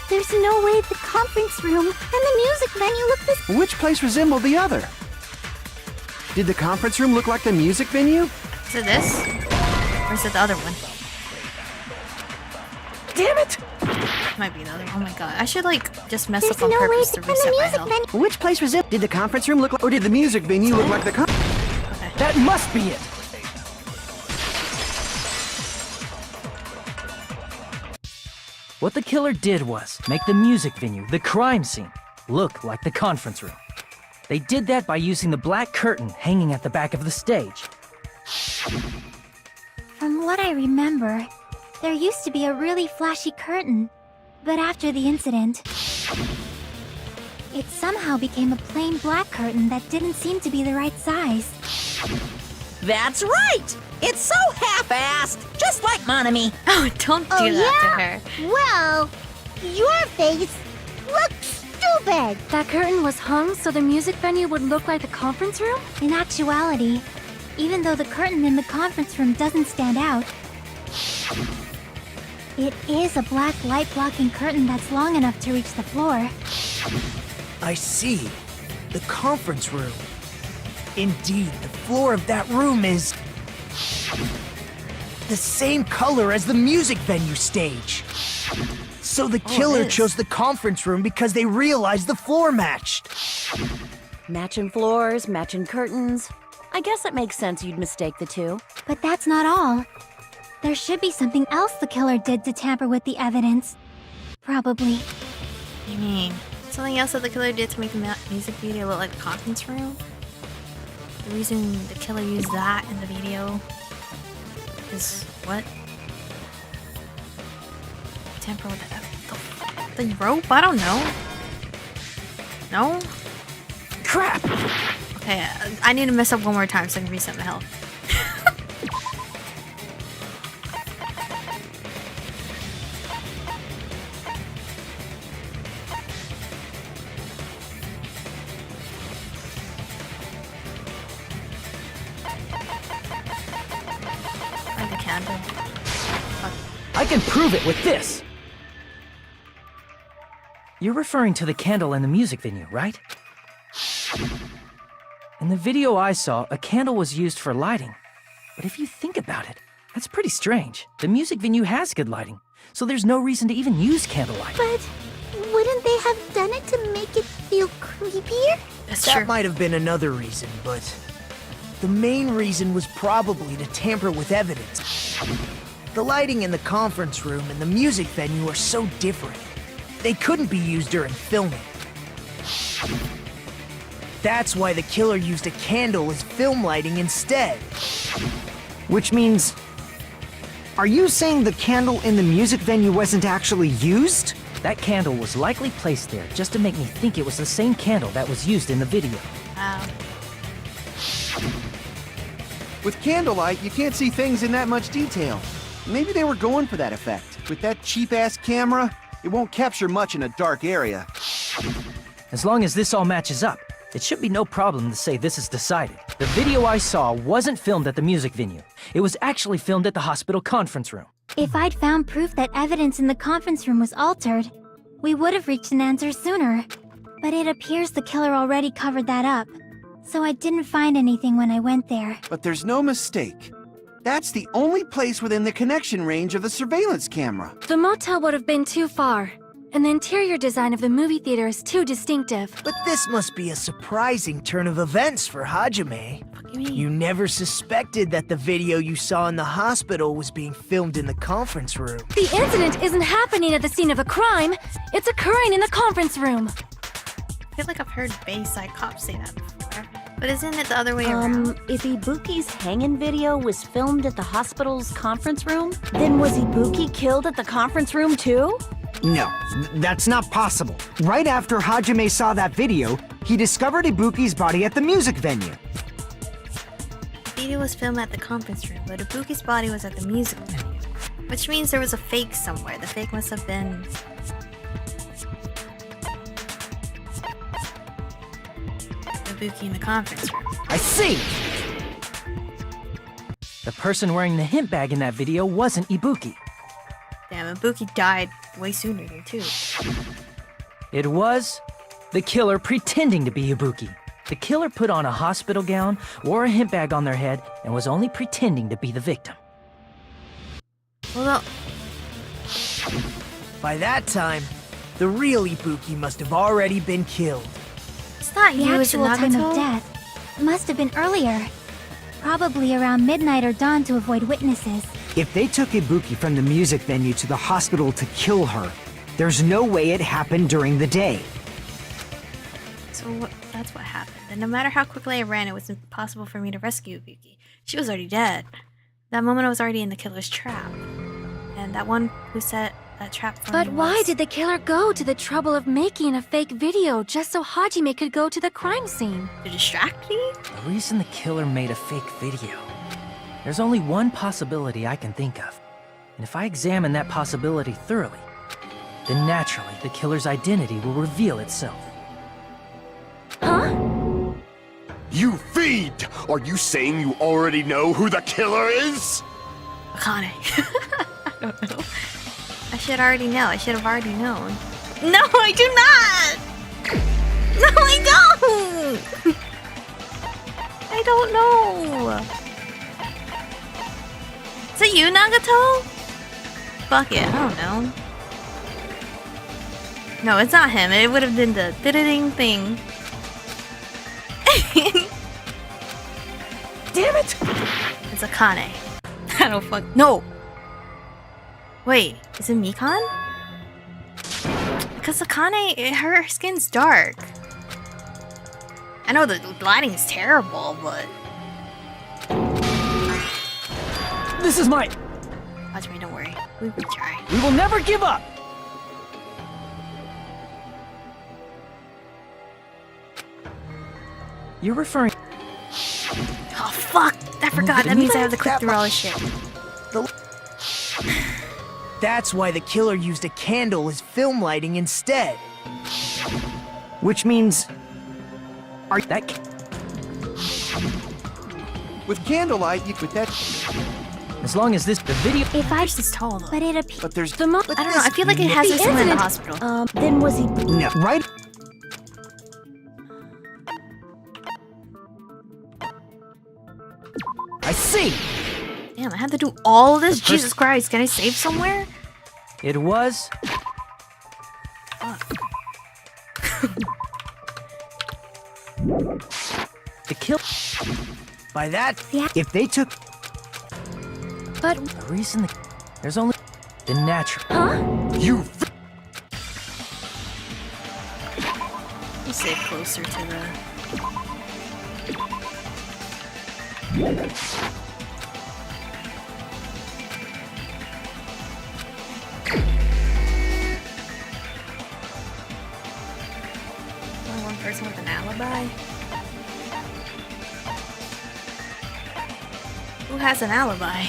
There's no way the conference room and the music venue look this. Which place resembled the other? Did the conference room look like the music venue? Is it this? Or is it the other one? Damn it! Might be the other one. Oh my god. I should like just mess There's up on no way purpose the to reset my music health. venue. Which place was it? Did the conference room look like, or did the music venue look like the Okay. That must be it! What the killer did was make the music venue, the crime scene, look like the conference room. They did that by using the black curtain hanging at the back of the stage. From what I remember, there used to be a really flashy curtain, but after the incident, it somehow became a plain black curtain that didn't seem to be the right size. That's right! It's so half-assed, just like Monokuma. Oh, don't do that to her. Well, your face looks stupid. That curtain was hung so the music venue would look like the conference room? In actuality, even though the curtain in the conference room doesn't stand out, it is a black light-blocking curtain that's long enough to reach the floor. I see. The conference room. Indeed, the floor of that room is the same color as the music venue stage. So the killer it is. chose the conference room because they realized the floor matched. Matching floors, matching curtains. I guess it makes sense you'd mistake the two. But that's not all. There should be something else the killer did to tamper with the evidence. Probably. What do you mean? Something else that the killer did to make the music video look like a conference room? The reason the killer used that in the video is what? Tamper with the rope? I don't know. No? Crap! Okay, I need to mess up one more time so I can reset my health. Find the candle. Fuck. I can prove it with this! You're referring to the candle in the music venue, right? In the video I saw, a candle was used for lighting. But if you think about it, that's pretty strange. The music venue has good lighting, so there's no reason to even use candlelight. But wouldn't they have done it to make it feel creepier? That's That true. might have been another reason, but the main reason was probably to tamper with evidence. The lighting in the conference room and the music venue are so different. They couldn't be used during filming. That's why the killer used a candle as film lighting instead. Which means... Are you saying the candle in the music venue wasn't actually used? That candle was likely placed there just to make me think it was the same candle that was used in the video. Wow. With candlelight, you can't see things in that much detail. Maybe they were going for that effect. With that cheap-ass camera, it won't capture much in a dark area. As long as this all matches up, it should be no problem to say this is decided. The video I saw wasn't filmed at the music venue. It was actually filmed at the hospital conference room. If I'd found proof that evidence in the conference room was altered, we would have reached an answer sooner. But it appears the killer already covered that up, so I didn't find anything when I went there. But there's no mistake. That's the only place within the connection range of the surveillance camera. The motel would have been too far, and the interior design of the movie theater is too distinctive. But this must be a surprising turn of events for Hajime. You never suspected that the video you saw in the hospital was being filmed in the conference room. The incident isn't happening at the scene of a crime. It's occurring in the conference room. I feel like I've heard Bayside cops say that before. But isn't it the other way around? If Ibuki's hanging video was filmed at the hospital's conference room, then was Ibuki killed at the conference room too? No, that's not possible. Right after Hajime saw that video, he discovered Ibuki's body at the music venue. The video was filmed at the conference room, but Ibuki's body was at the music venue. Which means there was a fake somewhere. The fake must have been... Ibuki in the conference room. I see! The person wearing the hint bag in that video wasn't Ibuki. Damn, Ibuki died way sooner than two. It was the killer pretending to be Ibuki. The killer put on a hospital gown, wore a hint bag on their head, and was only pretending to be the victim. Well, no. By that time, the real Ibuki must have already been killed. It's not The you, it's actual time Nagato. of death must have been earlier. Probably around midnight or dawn to avoid witnesses. If they took Ibuki from the music venue to the hospital to kill her, there's no way it happened during the day. So that's what happened. And no matter how quickly I ran, it was impossible for me to rescue Ibuki. She was already dead. That moment I was already in the killer's trap. And that one who set that trap for me But why was- did the killer go to the trouble of making a fake video just so Hajime could go to the crime scene? To distract me? The reason the killer made a fake video. There's only one possibility I can think of. And if I examine that possibility thoroughly, then naturally the killer's identity will reveal itself. Huh? You fiend! Are you saying you already know who the killer is? Akane. I don't know. I should already know. I should have already known. No, I do not! No, I don't! I don't know. Is it you, Nagato? Fuck it, I don't know. No, it's not him. It would have been the ding thing. Damn it! It's Akane. I don't fuck. No! Wait, is it Mikan? Because Akane, her skin's dark. I know the lighting is terrible, but... This is mine! Watch me, don't worry. We will try. We will never give up! You're referring... Oh, fuck! I forgot. That means I have to click through all this shit. That's why the killer used a candle as film lighting instead. Which means... Are that... With candlelight, you could that... As long as the video... If I Just tall, though. but it appears But there's... I don't know. I feel like it has to be somewhere in the hospital. Then was he... No, right? I see! Damn, I had to do all this? Jesus Christ, can I save somewhere? It was... Fuck. The kill... By that, If they took... But... The reason the... There's only... The natural... Huh? You We'll stay closer to the Only one person with an alibi? Who has an alibi?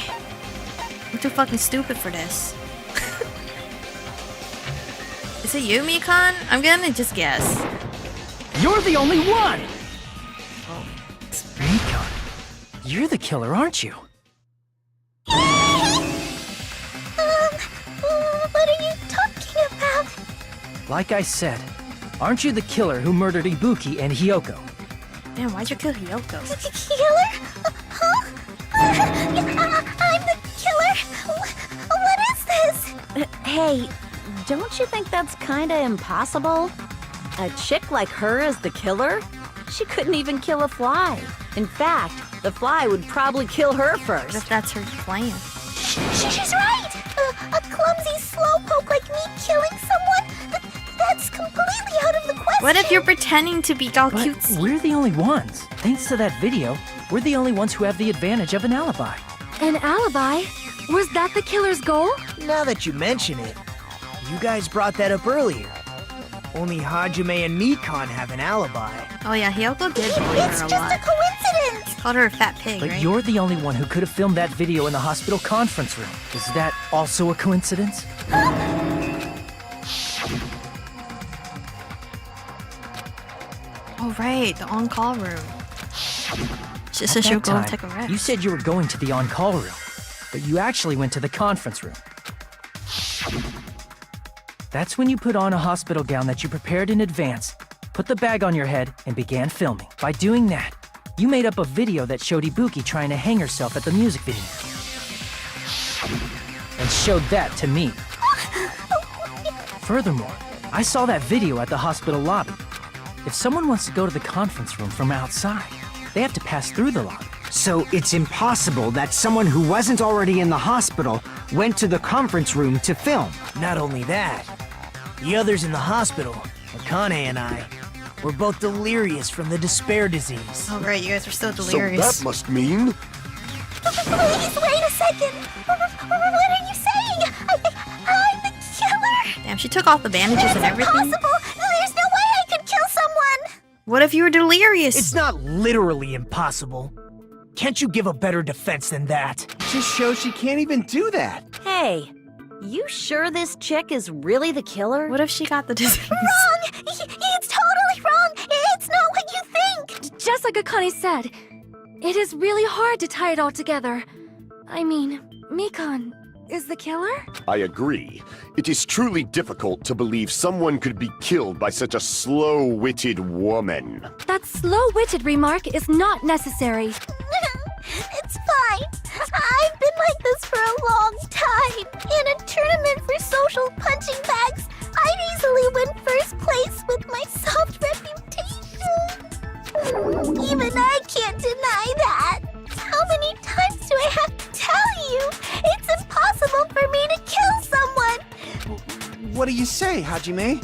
I'm too fucking stupid for this. Is it you, Mikan? I'm gonna just guess. You're the only one! Mikan, you're the killer, aren't you? What are you talking about? Like I said, aren't you the killer who murdered Ibuki and Hyoko? Man, why'd you kill Hyoko? Killer? Huh? I'm the killer? What is this? Hey, don't you think that's kinda impossible? A chick like her is the killer? She couldn't even kill a fly. In fact, the fly would probably kill her first. What if that's her plan? She's right! A clumsy slowpoke like me killing someone? That's completely out of the question! What if you're pretending to be all But cutesy? we're the only ones. Thanks to that video, we're the only ones who have the advantage of an alibi. An alibi? Was that the killer's goal? Now that you mention it, you guys brought that up earlier. Only Hajime and Mikan have an alibi. Oh yeah, Hyoko did bully It's her a just lot. a coincidence! Called her a fat pig, But right? you're the only one who could have filmed that video in the hospital conference room. Is that also a coincidence? Oh right, the on-call room. She said At she'll that go and time, take a rest. you said you were going to the on-call room, but you actually went to the conference room. That's when you put on a hospital gown that you prepared in advance, put the bag on your head, and began filming. By doing that, you made up a video that showed Ibuki trying to hang herself at the music video. And showed that to me. Furthermore, I saw that video at the hospital lobby. If someone wants to go to the conference room from outside, they have to pass through the lobby. So it's impossible that someone who wasn't already in the hospital went to the conference room to film. Not only that, the others in the hospital, Akane and I, were both delirious from the despair disease. Oh right, you guys are still So delirious. that must mean Please, wait a second! What are you saying? I'm the killer! Damn, she took off the bandages and everything. Impossible! There's no way I could kill someone! What if you were delirious? It's not literally impossible. Can't you give a better defense than that? Just shows she can't even do that. Hey, you sure this chick is really the killer? What if she got the disease? Wrong! It's totally wrong! It's not what you think! Just like Akane said, it is really hard to tie it all together. I mean, Mikan is the killer? I agree. It is truly difficult to believe someone could be killed by such a slow-witted woman. That slow-witted remark is not necessary. It's fine. I've been like this for a long time. In a tournament for social punching bags, I'd easily win first place with my soft reputation. Even I can't deny that. How many times do I have to tell you? It's impossible for me to kill someone. What do you say, Hajime?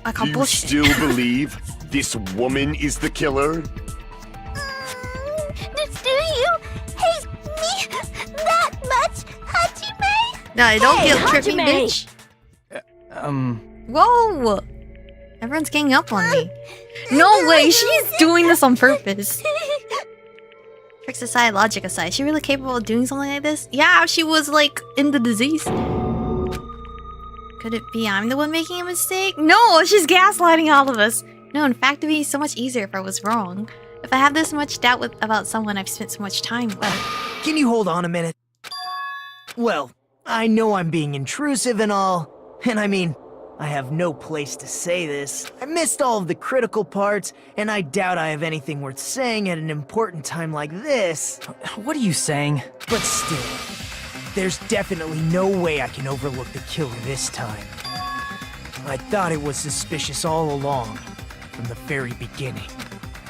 I Do call you bullshit. still believe this woman is the killer? Do you hate me that much, Hajime? No, don't Hey, guilt trip me, Hajime! bitch. Whoa! Everyone's ganging up on me. No way, she's doing this on purpose. Tricks aside, logic aside, is she really capable of doing something like this? Yeah, she was like in the disease. Could it be I'm the one making a mistake? No, she's gaslighting all of us. No, in fact, it'd be so much easier if I was wrong. If I have this much doubt about someone I've spent so much time with. Can you hold on a minute? Well, I know I'm being intrusive and all, and I mean, I have no place to say this. I missed all of the critical parts, and I doubt I have anything worth saying at an important time like this. What are you saying? But still, there's definitely no way I can overlook the killer this time. I thought it was suspicious all along, from the very beginning.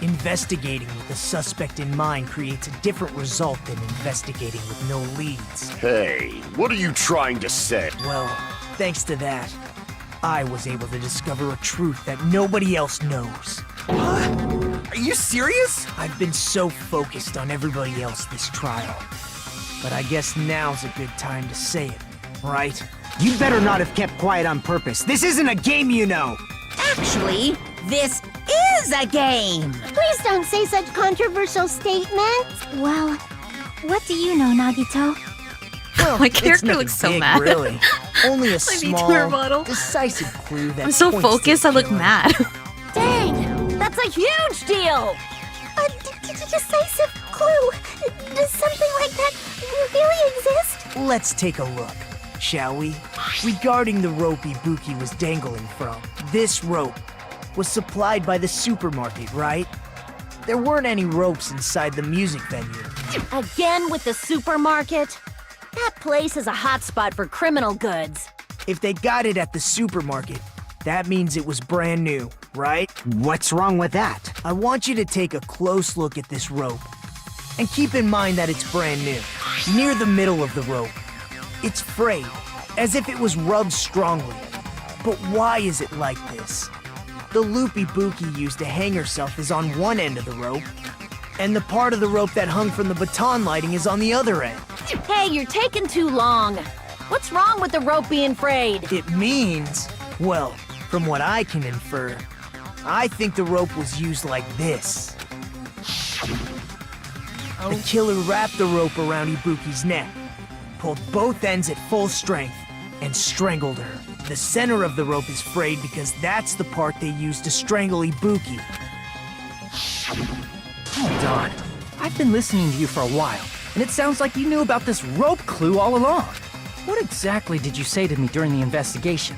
Investigating with the suspect in mind creates a different result than investigating with no leads. Hey, what are you trying to say? Well, thanks to that, I was able to discover a truth that nobody else knows. Are you serious? I've been so focused on everybody else this trial. But I guess now's a good time to say it, right? You better not have kept quiet on purpose. This isn't a game, you know. Actually, this is a game. Please don't say such controversial statements. Well, what do you know, Nagito? Well, My it's character nothing looks so big, mad. really. Only a My small, vtuber model. decisive clue that I'm so points to focused, the I look killer. mad. Dang, that's a huge deal. A decisive clue? Does something like that really exist? Let's take a look, shall we? Regarding the rope Ibuki was dangling from, this rope was supplied by the supermarket, right? There weren't any ropes inside the music venue. Again with the supermarket? That place is a hotspot for criminal goods. If they got it at the supermarket, that means it was brand new, right? What's wrong with that? I want you to take a close look at this rope. And keep in mind that it's brand new. Near the middle of the rope, it's frayed, as if it was rubbed strongly. But why is it like this? The loop Ibuki used to hang herself is on one end of the rope, and the part of the rope that hung from the baton lighting is on the other end. Hey, you're taking too long. What's wrong with the rope being frayed? It means, well, from what I can infer, I think the rope was used like this. The killer wrapped the rope around Ibuki's neck, pulled both ends at full strength, and strangled her. The center of the rope is frayed because that's the part they used to strangle Ibuki. Hold on. I've been listening to you for a while, and it sounds like you knew about this rope clue all along. What exactly did you say to me during the investigation?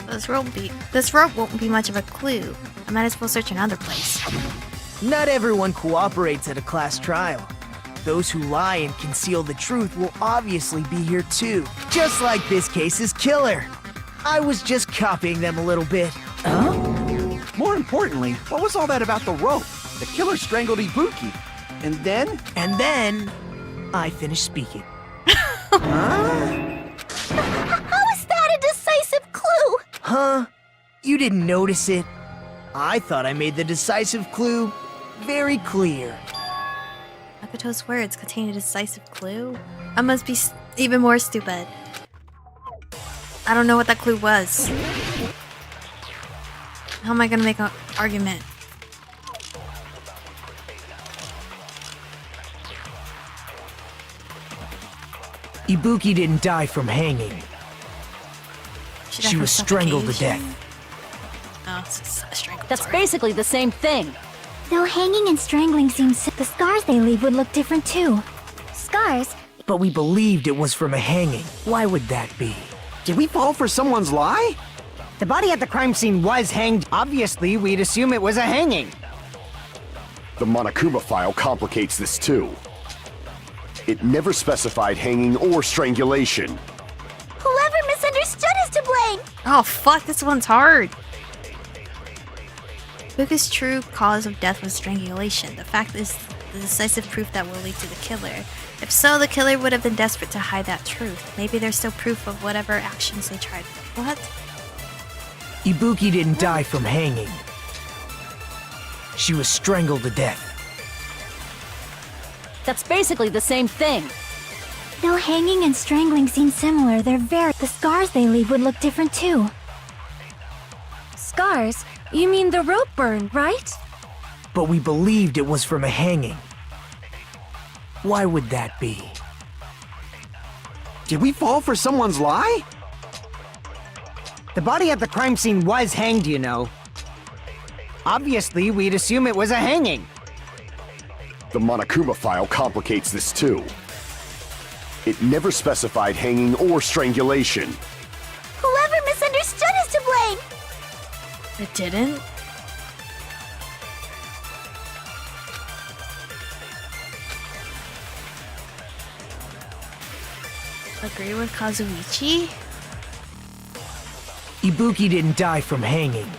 This rope won't be much of a clue. I might as well search another place. Not everyone cooperates at a class trial. Those who lie and conceal the truth will obviously be here too. Just like this case's killer. I was just copying them a little bit. More importantly, what was all that about the rope? The killer strangled Ibuki. And then? And then, I finished speaking. How is that a decisive clue? Huh? You didn't notice it? I thought I made the decisive clue very clear. Makoto's words contain a decisive clue? I must be even more stupid. I don't know what that clue was. How am I gonna make an argument? Ibuki didn't die from hanging. She was strangled to death. Oh, it's strangled. That's basically the same thing. Though hanging and strangling seems... the scars they leave would look different too. Scars? But we believed it was from a hanging. Why would that be? Did we fall for someone's lie? The body at the crime scene was hanged. Obviously, we'd assume it was a hanging. The Monokuma file complicates this too. It never specified hanging or strangulation. Whoever misunderstood is to blame! Oh fuck, this one's hard. Ibuki's true cause of death was strangulation. The fact is the decisive proof that will lead to the killer. If so, the killer would have been desperate to hide that truth. Maybe there's still proof of whatever actions they tried. What? Ibuki didn't die from hanging. She was strangled to death. That's basically the same thing. Though hanging and strangling seem similar, they're very... the scars they leave would look different too. Scars? You mean the rope burn, right? But we believed it was from a hanging. Why would that be? Did we fall for someone's lie? The body at the crime scene was hanged, you know. Obviously, we'd assume it was a hanging. The Monokuma file complicates this too. It never specified hanging or strangulation. Whoever misunderstood is to blame! It didn't? Agree with Kazuichi? Ibuki didn't die from hanging.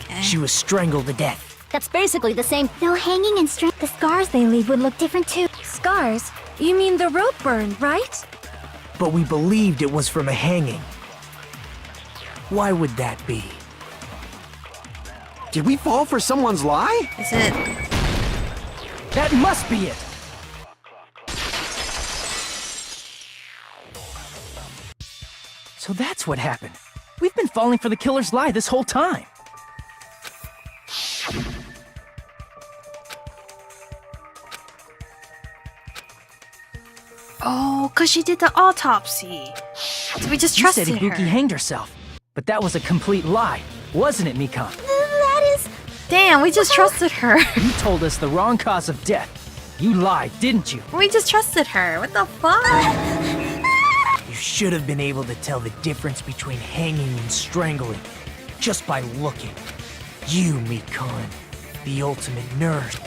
Okay. She was strangled to death. That's basically the same. Though hanging and the scars they leave would look different too. Scars? You mean the rope burn, right? But we believed it was from a hanging. Why would that be? Did we fall for someone's lie? Is it? That must be it! So that's what happened. We've been falling for the killer's lie this whole time. Oh, cause she did the autopsy. So we just You trusted said Ibuki her. hanged herself, but that was a complete lie, wasn't it, Mikan? That is... Damn, we just trusted her. You told us the wrong cause of death. You lied, didn't you? We just trusted her. What the fuck? You should have been able to tell the difference between hanging and strangling just by looking. You, Mikan, the ultimate nurse.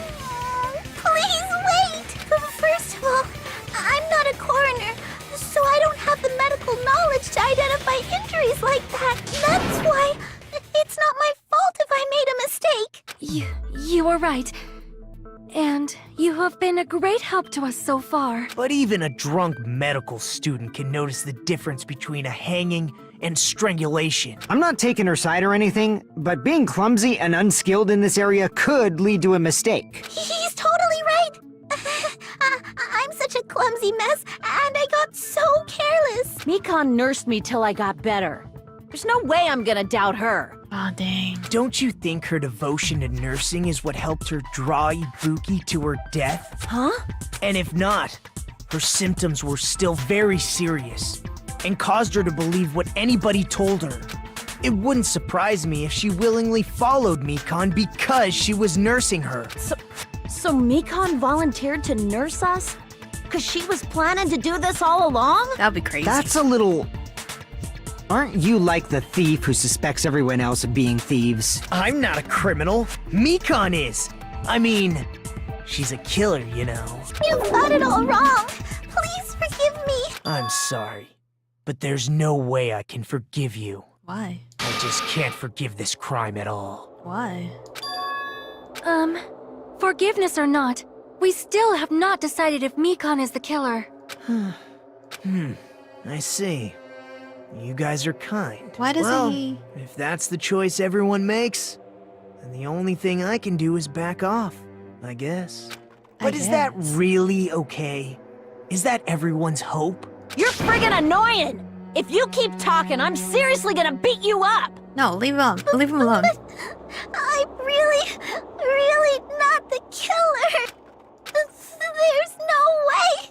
Please wait! First of all, I'm not a coroner, so I don't have the medical knowledge to identify injuries like that. That's why it's not my fault if I made a mistake. You are right. And you have been a great help to us so far. But even a drunk medical student can notice the difference between a hanging and strangulation. I'm not taking her side or anything, but being clumsy and unskilled in this area could lead to a mistake. He's totally right. I'm such a clumsy mess, and I got so careless. Mikan nursed me till I got better. There's no way I'm gonna doubt her. Oh, dang. Don't you think her devotion to nursing is what helped her draw Ibuki to her death? Huh? And if not, her symptoms were still very serious and caused her to believe what anybody told her. It wouldn't surprise me if she willingly followed Mikan because she was nursing her. So Mikan volunteered to nurse us? Cause she was planning to do this all along? That'd be crazy. That's a little... Aren't you like the thief who suspects everyone else of being thieves? I'm not a criminal. Mikan is. I mean, she's a killer, you know. You've got it all wrong. Please forgive me. I'm sorry, but there's no way I can forgive you. Why? I just can't forgive this crime at all. Why? Forgiveness or not, we still have not decided if Mikan is the killer. I see. You guys are kind. Why doesn't he? If that's the choice everyone makes, then the only thing I can do is back off, I guess. But is that really okay? Is that everyone's hope? You're friggin' annoying! If you keep talking, I'm seriously gonna beat you up! No, leave him alone. Leave him alone. I'm really not the killer. There's no way.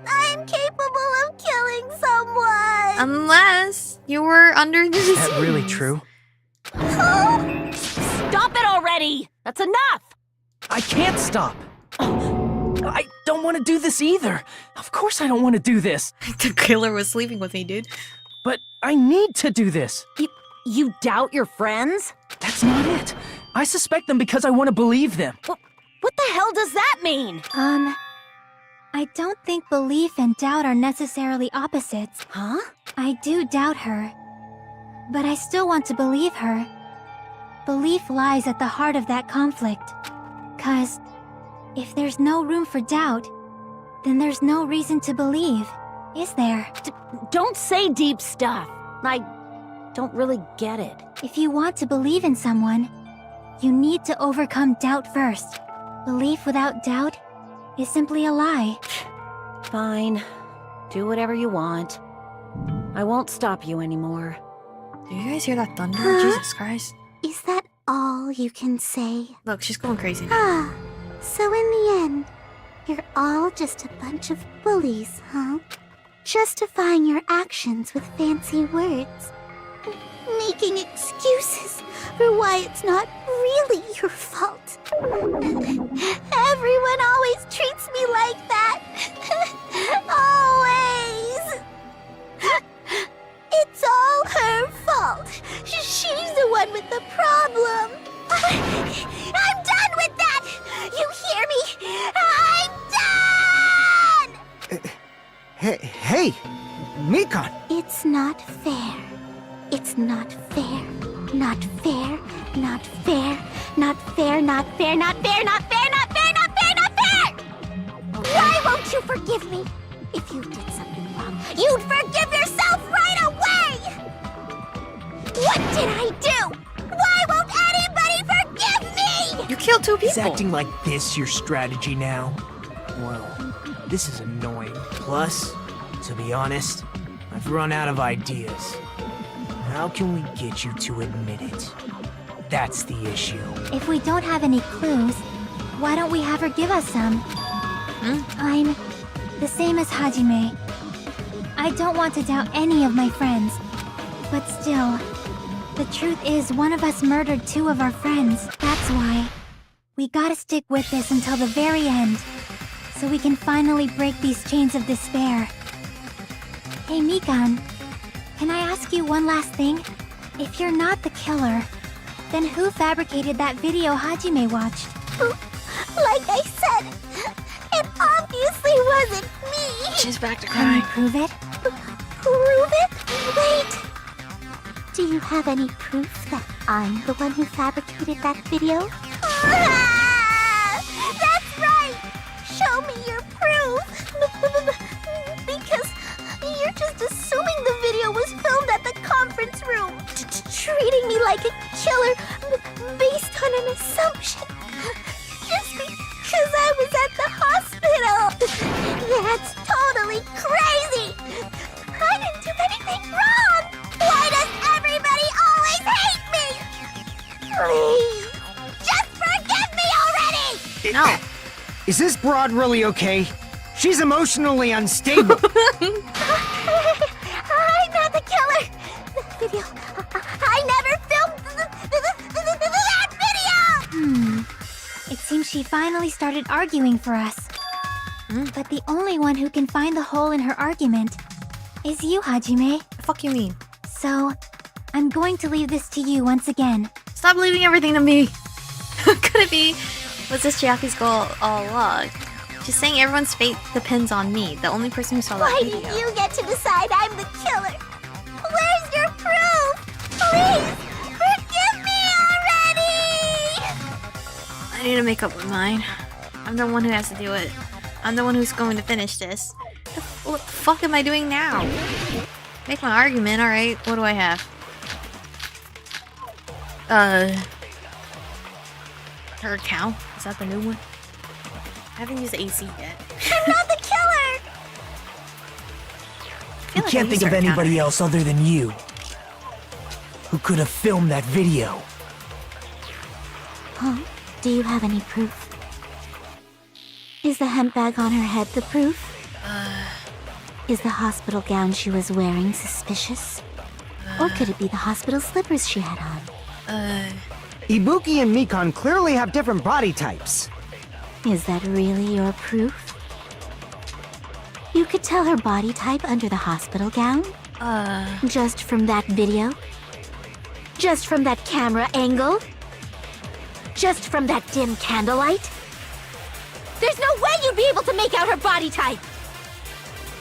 I'm capable of killing someone. Unless you were under the disease. Is that really true? Stop it already! That's enough! I can't stop. I don't want to do this either. Of course I don't want to do this. The killer was sleeping with me, dude. But I need to do this. You doubt your friends? That's not it. I suspect them because I want to believe them. What the hell does that mean? I don't think belief and doubt are necessarily opposites. Huh? I do doubt her, but I still want to believe her. Belief lies at the heart of that conflict. 'Cause if there's no room for doubt, then there's no reason to believe, is there? Don't say deep stuff. I don't really get it. If you want to believe in someone, you need to overcome doubt first. Belief without doubt is simply a lie. Fine. Do whatever you want. I won't stop you anymore. Do you guys hear that thunder? Jesus Christ. Is that all you can say? Look, she's going crazy. So in the end, you're all just a bunch of bullies, huh? Justifying your actions with fancy words. Making excuses for why it's not really your fault. Everyone always treats me like that. Always. It's all her fault. She's the one with the problem. I'm done with that! You hear me? I'm done! Hey, Mikan! It's not fair. It's not fair. Not fair. Not fair. Not fair. Not fair. Not fair. Not fair. Not fair. Not fair. Not fair! Why won't you forgive me? If you did something wrong, you'd forgive yourself right away! What did I do? Why won't anybody killed 2 Is people. acting like this your strategy now? Well, this is annoying. Plus, to be honest, I've run out of ideas. How can we get you to admit it? That's the issue. If we don't have any clues, why don't we have her give us some? I'm the same as Hajime. I don't want to doubt any of my friends. But still, the truth is one of us murdered 2 of our friends. That's why we gotta stick with this until the very end, so we can finally break these chains of despair. Hey Mikan, can I ask you one last thing? If you're not the killer, then who fabricated that video Hajime watched? Like I said, it obviously wasn't me. She's back to Can you crying. prove it? Prove it? Wait. Do you have any proof that I'm the one who fabricated that video? That's right! Show me your proof! Because you're just assuming the video was filmed at the conference room. Treating me like a killer based on an assumption. Just because I was at the hospital. That's totally crazy! I didn't do anything wrong! Why does everybody always hate me? Please, just forgive me already! No. Is this broad really okay? She's emotionally unstable. I'm not the killer! The video... I never filmed that video! It seems she finally started arguing for us. But the only one who can find the hole in her argument is you, Hajime. The fuck you mean? So, I'm going to leave this to you once again. Stop leaving everything to me. Could it be? Was this Chiaki's goal all along? She's saying everyone's fate depends on me, the only person who saw that Why video. do you get to decide I'm the killer? Where's your proof? Please, forgive me already! I need to make up my mind. I'm the one who has to do it. I'm the one who's going to finish this. What the fuck am I doing now? Make my argument, alright. What do I have? Her cow? Is that the new one? I haven't used the AC yet. I'm not the killer! You can't think of anybody else other than you who could have filmed that video. Huh? Do you have any proof? Is the hemp bag on her head the proof? Is the hospital gown she was wearing suspicious? Or could it be the hospital slippers she had on? Ibuki and Mikan clearly have different body types. Is that really your proof? You could tell her body type under the hospital gown? Just from that video? Just from that camera angle? Just from that dim candlelight? There's no way you'd be able to make out her body type!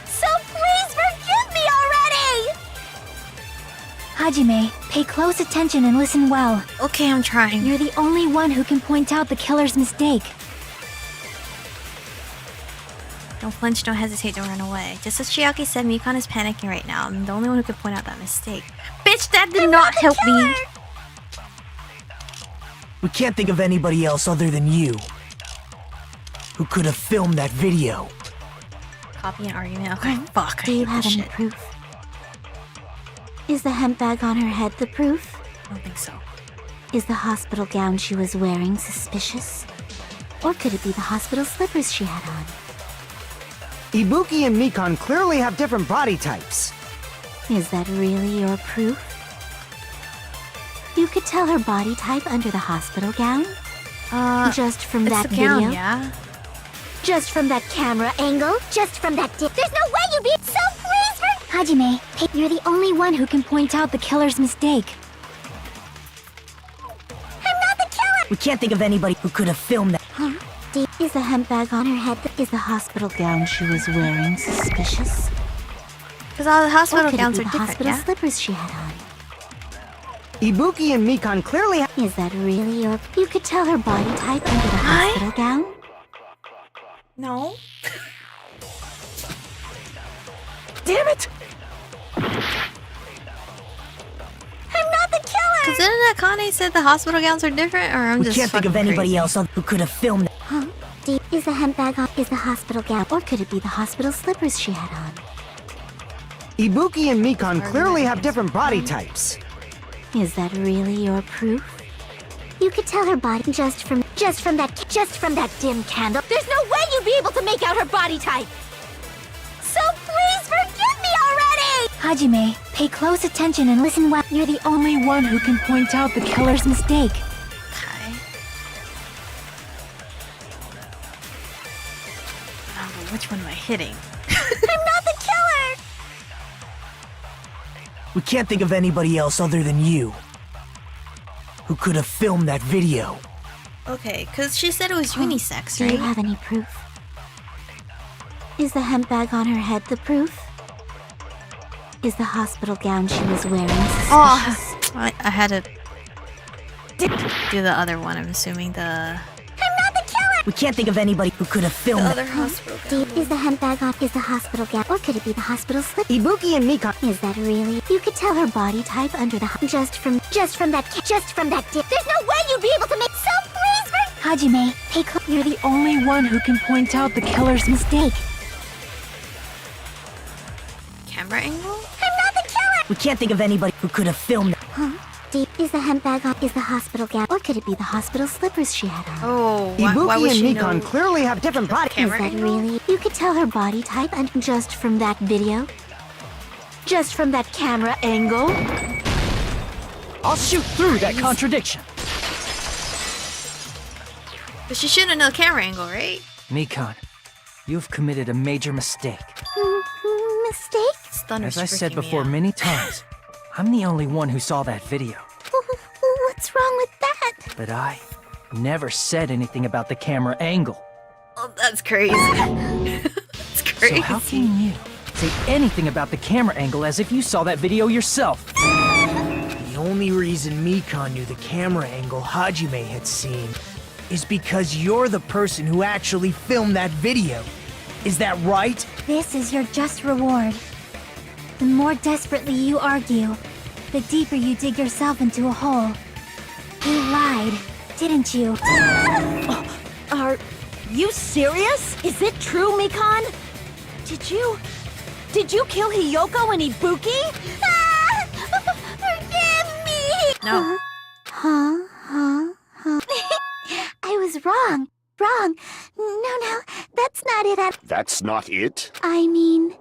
So please forgive me already! Hajime, pay close attention and listen well. Okay, I'm trying. You're the only one who can point out the killer's mistake. Don't flinch, don't hesitate, don't run away. Just as Chiaki said, Mikan is panicking right now. I'm the only one who could point out that mistake. Bitch, that did not help me! We can't think of anybody else other than you who could have filmed that video. Copy an argument. Okay, fuck. I Do you hate have this any shit. proof? Is the hemp bag on her head the proof? I don't think so. Is the hospital gown she was wearing suspicious? Or could it be the hospital slippers she had on? Ibuki and Mikan clearly have different body types. Is that really your proof? You could tell her body type under the hospital gown? Just from that the gown, video? yeah? Just from that camera angle? Just from that dip? There's no way you'd be so pleased for— Hajime, you're the only one who can point out the killer's mistake. I'm not the killer! We can't think of anybody who could have filmed that. Huh? Is the hemp bag on her head? Is the hospital gown she was wearing suspicious? Because all the hospital Or could gowns it are be the different, hospital yeah? slippers she had on? Ibuki and Mikan clearly have— Is that really your— You could tell her body type under the hospital gown? No. Damn it! I'm not the killer! Because didn't that Akane said the hospital gowns are different, or I'm We just can't think of fucking anybody crazy? else who could have filmed. Huh? Is the hemp bag on? Is the hospital gown? Or could it be the hospital slippers she had on? Ibuki and Mikan clearly have different body types. Is that really your proof? You could tell her body just from that dim candle. There's no way you'd be able to make out her body type. So please forgive me already! Hajime, pay close attention and listen well. You're the only one who can point out the killer's mistake. Okay. Oh, but which one am I hitting? I'm not the killer! We can't think of anybody else other than you who could have filmed that video. Okay, because she said it was unisex, Do you right? have any proof? Is the hemp bag on her head the proof? Is the hospital gown she was wearing suspicious? Oh, I had to do the other one. I'm assuming the I'm not the killer! We can't think of anybody who could have filmed other hospital. Is the hemp bag on? Is the hospital gown? Or could it be the hospital slip? Ibuki and Mikan. Is that really? You could tell her body type under the just from that dip. There's no way you'd be able to make. So please, Hajime, pay close. You're the only one who can point out the killer's mistake. Camera angle? I'm not the killer! We can't think of anybody who could have filmed. Huh? Is the hemp bag on? Is the hospital gown? Or could it be the hospital slippers she had on? Oh, why Ibuki would she and Mikan know? clearly have different body Is Camera that angle? really? You could tell her body type and just from that video? Just from that camera angle? I'll shoot through that contradiction. But she shouldn't know the camera angle, right? Mikan, you've committed a major mistake. Mistake? It's thunder As I said freaking me before out. many times, I'm the only one who saw that video. What's wrong with that? But I never said anything about the camera angle. Oh, that's crazy. That's crazy. So how can you say anything about the camera angle as if you saw that video yourself? The only reason Mikan knew the camera angle Hajime had seen is because you're the person who actually filmed that video. Is that right? This is your just reward. The more desperately you argue, the deeper you dig yourself into a hole. You lied, didn't you? Are you serious? Is it true, Mikan? Did you kill Hiyoko and Ibuki? Forgive me! No. Huh? I was wrong. No, that's not it. That's not it? I mean,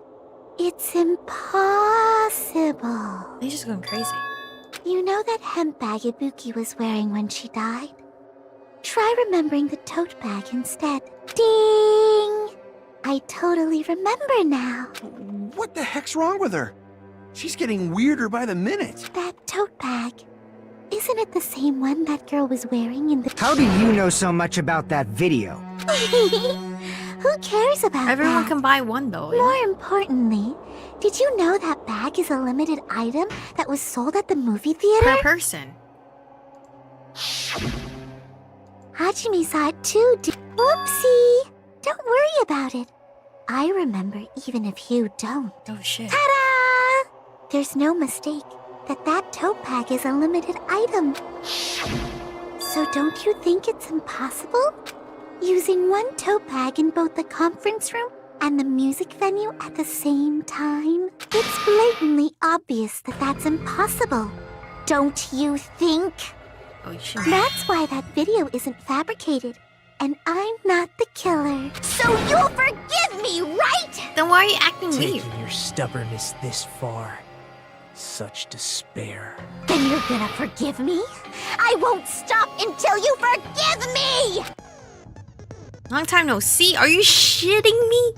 it's impossible. He's just going crazy. You know that hemp bag Ibuki was wearing when she died? Try remembering the tote bag instead. Ding! I totally remember now. What the heck's wrong with her? She's getting weirder by the minute. That tote bag. Isn't it the same one that girl was wearing in the... How do you know so much about that video? Who cares about Everyone that? can buy one, though. More importantly, did you know that bag is a limited item that was sold at the movie theater? Per person. Hajime saw it too. Whoopsie! Don't worry about it. I remember even if you don't. Oh, shit. Ta-da! There's no mistake that tote bag is a limited item. So don't you think it's impossible? Using one tote bag in both the conference room and the music venue at the same time? It's blatantly obvious that that's impossible. Don't you think? Oh, you should. That's why that video isn't fabricated. And I'm not the killer. So you'll forgive me, right? Then why are you acting weird? Taking your stubbornness this far. Such despair. Then you're gonna forgive me? I won't stop until you forgive me! Long time no see. Are you shitting me?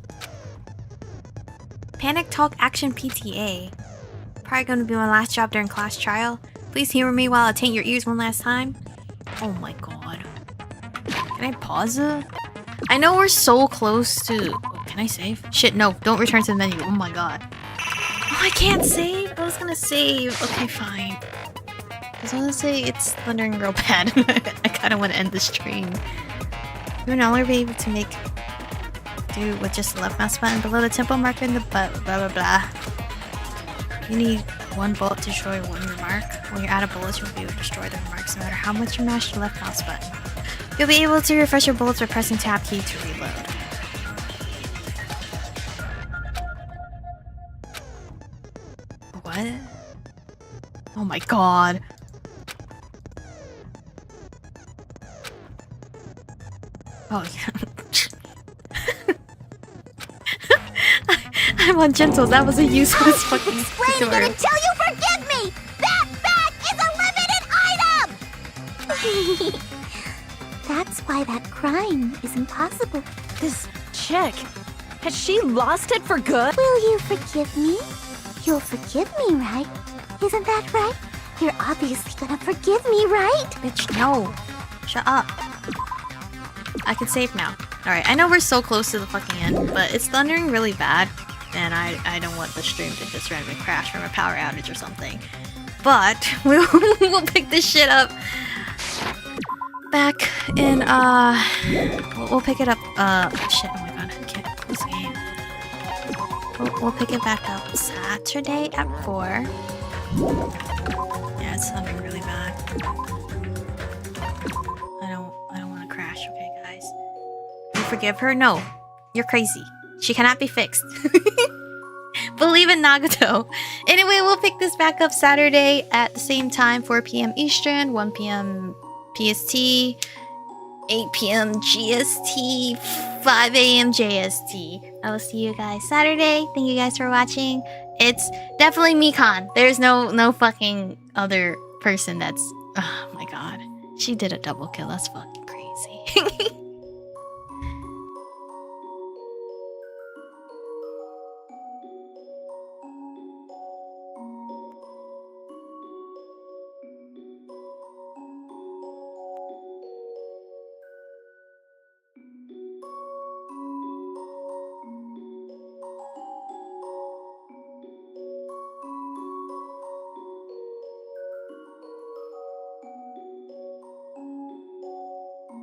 Panic Talk Action PTA. Probably gonna be my last job during class trial. Please humor me while I taint your ears one last time. Oh my god. Can I pause it? I know we're so close to... Oh, can I save? Shit, no. Don't return to the menu. Oh my god. Oh, I can't save. I was gonna save. Okay, fine. Because I was gonna say it's Thundering Girl Pad. I kind of want to end the stream. You'll no longer be able to make do with just the left mouse button below the tempo marker in the butt. Blah blah blah. You need One bullet to destroy one remark. When you're out of bullets, you'll be able to destroy the remarks no matter how much you mash your left mouse button. You'll be able to refresh your bullets by pressing tab key to reload. What? Oh my god. Oh yeah. I'm on gentles. That was a useless fucking Explain it until you forgive me! That bag is a limited item! That's why that crime is impossible. This chick, has she lost it for good? Will you forgive me? You'll forgive me, right? Isn't that right? You're obviously gonna forgive me, right? Bitch, no. Shut up. I can save now. Alright, I know we're so close to the fucking end, but it's thundering really bad. And I don't want the stream to just randomly crash from a power outage or something. But we'll pick this shit up back in we'll pick it up shit, oh my god, I can't close the game. We'll pick it back up Saturday at 4. Yeah, it's thundering really bad. I don't want to crash, okay guys? You forgive her? No. You're crazy. She cannot be fixed. Believe in Nagato. Anyway, we'll pick this back up Saturday at the same time, 4 p.m. Eastern, 1 p.m. PST, 8 p.m. GST, 5 a.m. JST. I will see you guys Saturday. Thank you guys for watching. It's definitely Mikan. There's no fucking other person that's... Oh my god. She did a double kill. That's fucking crazy.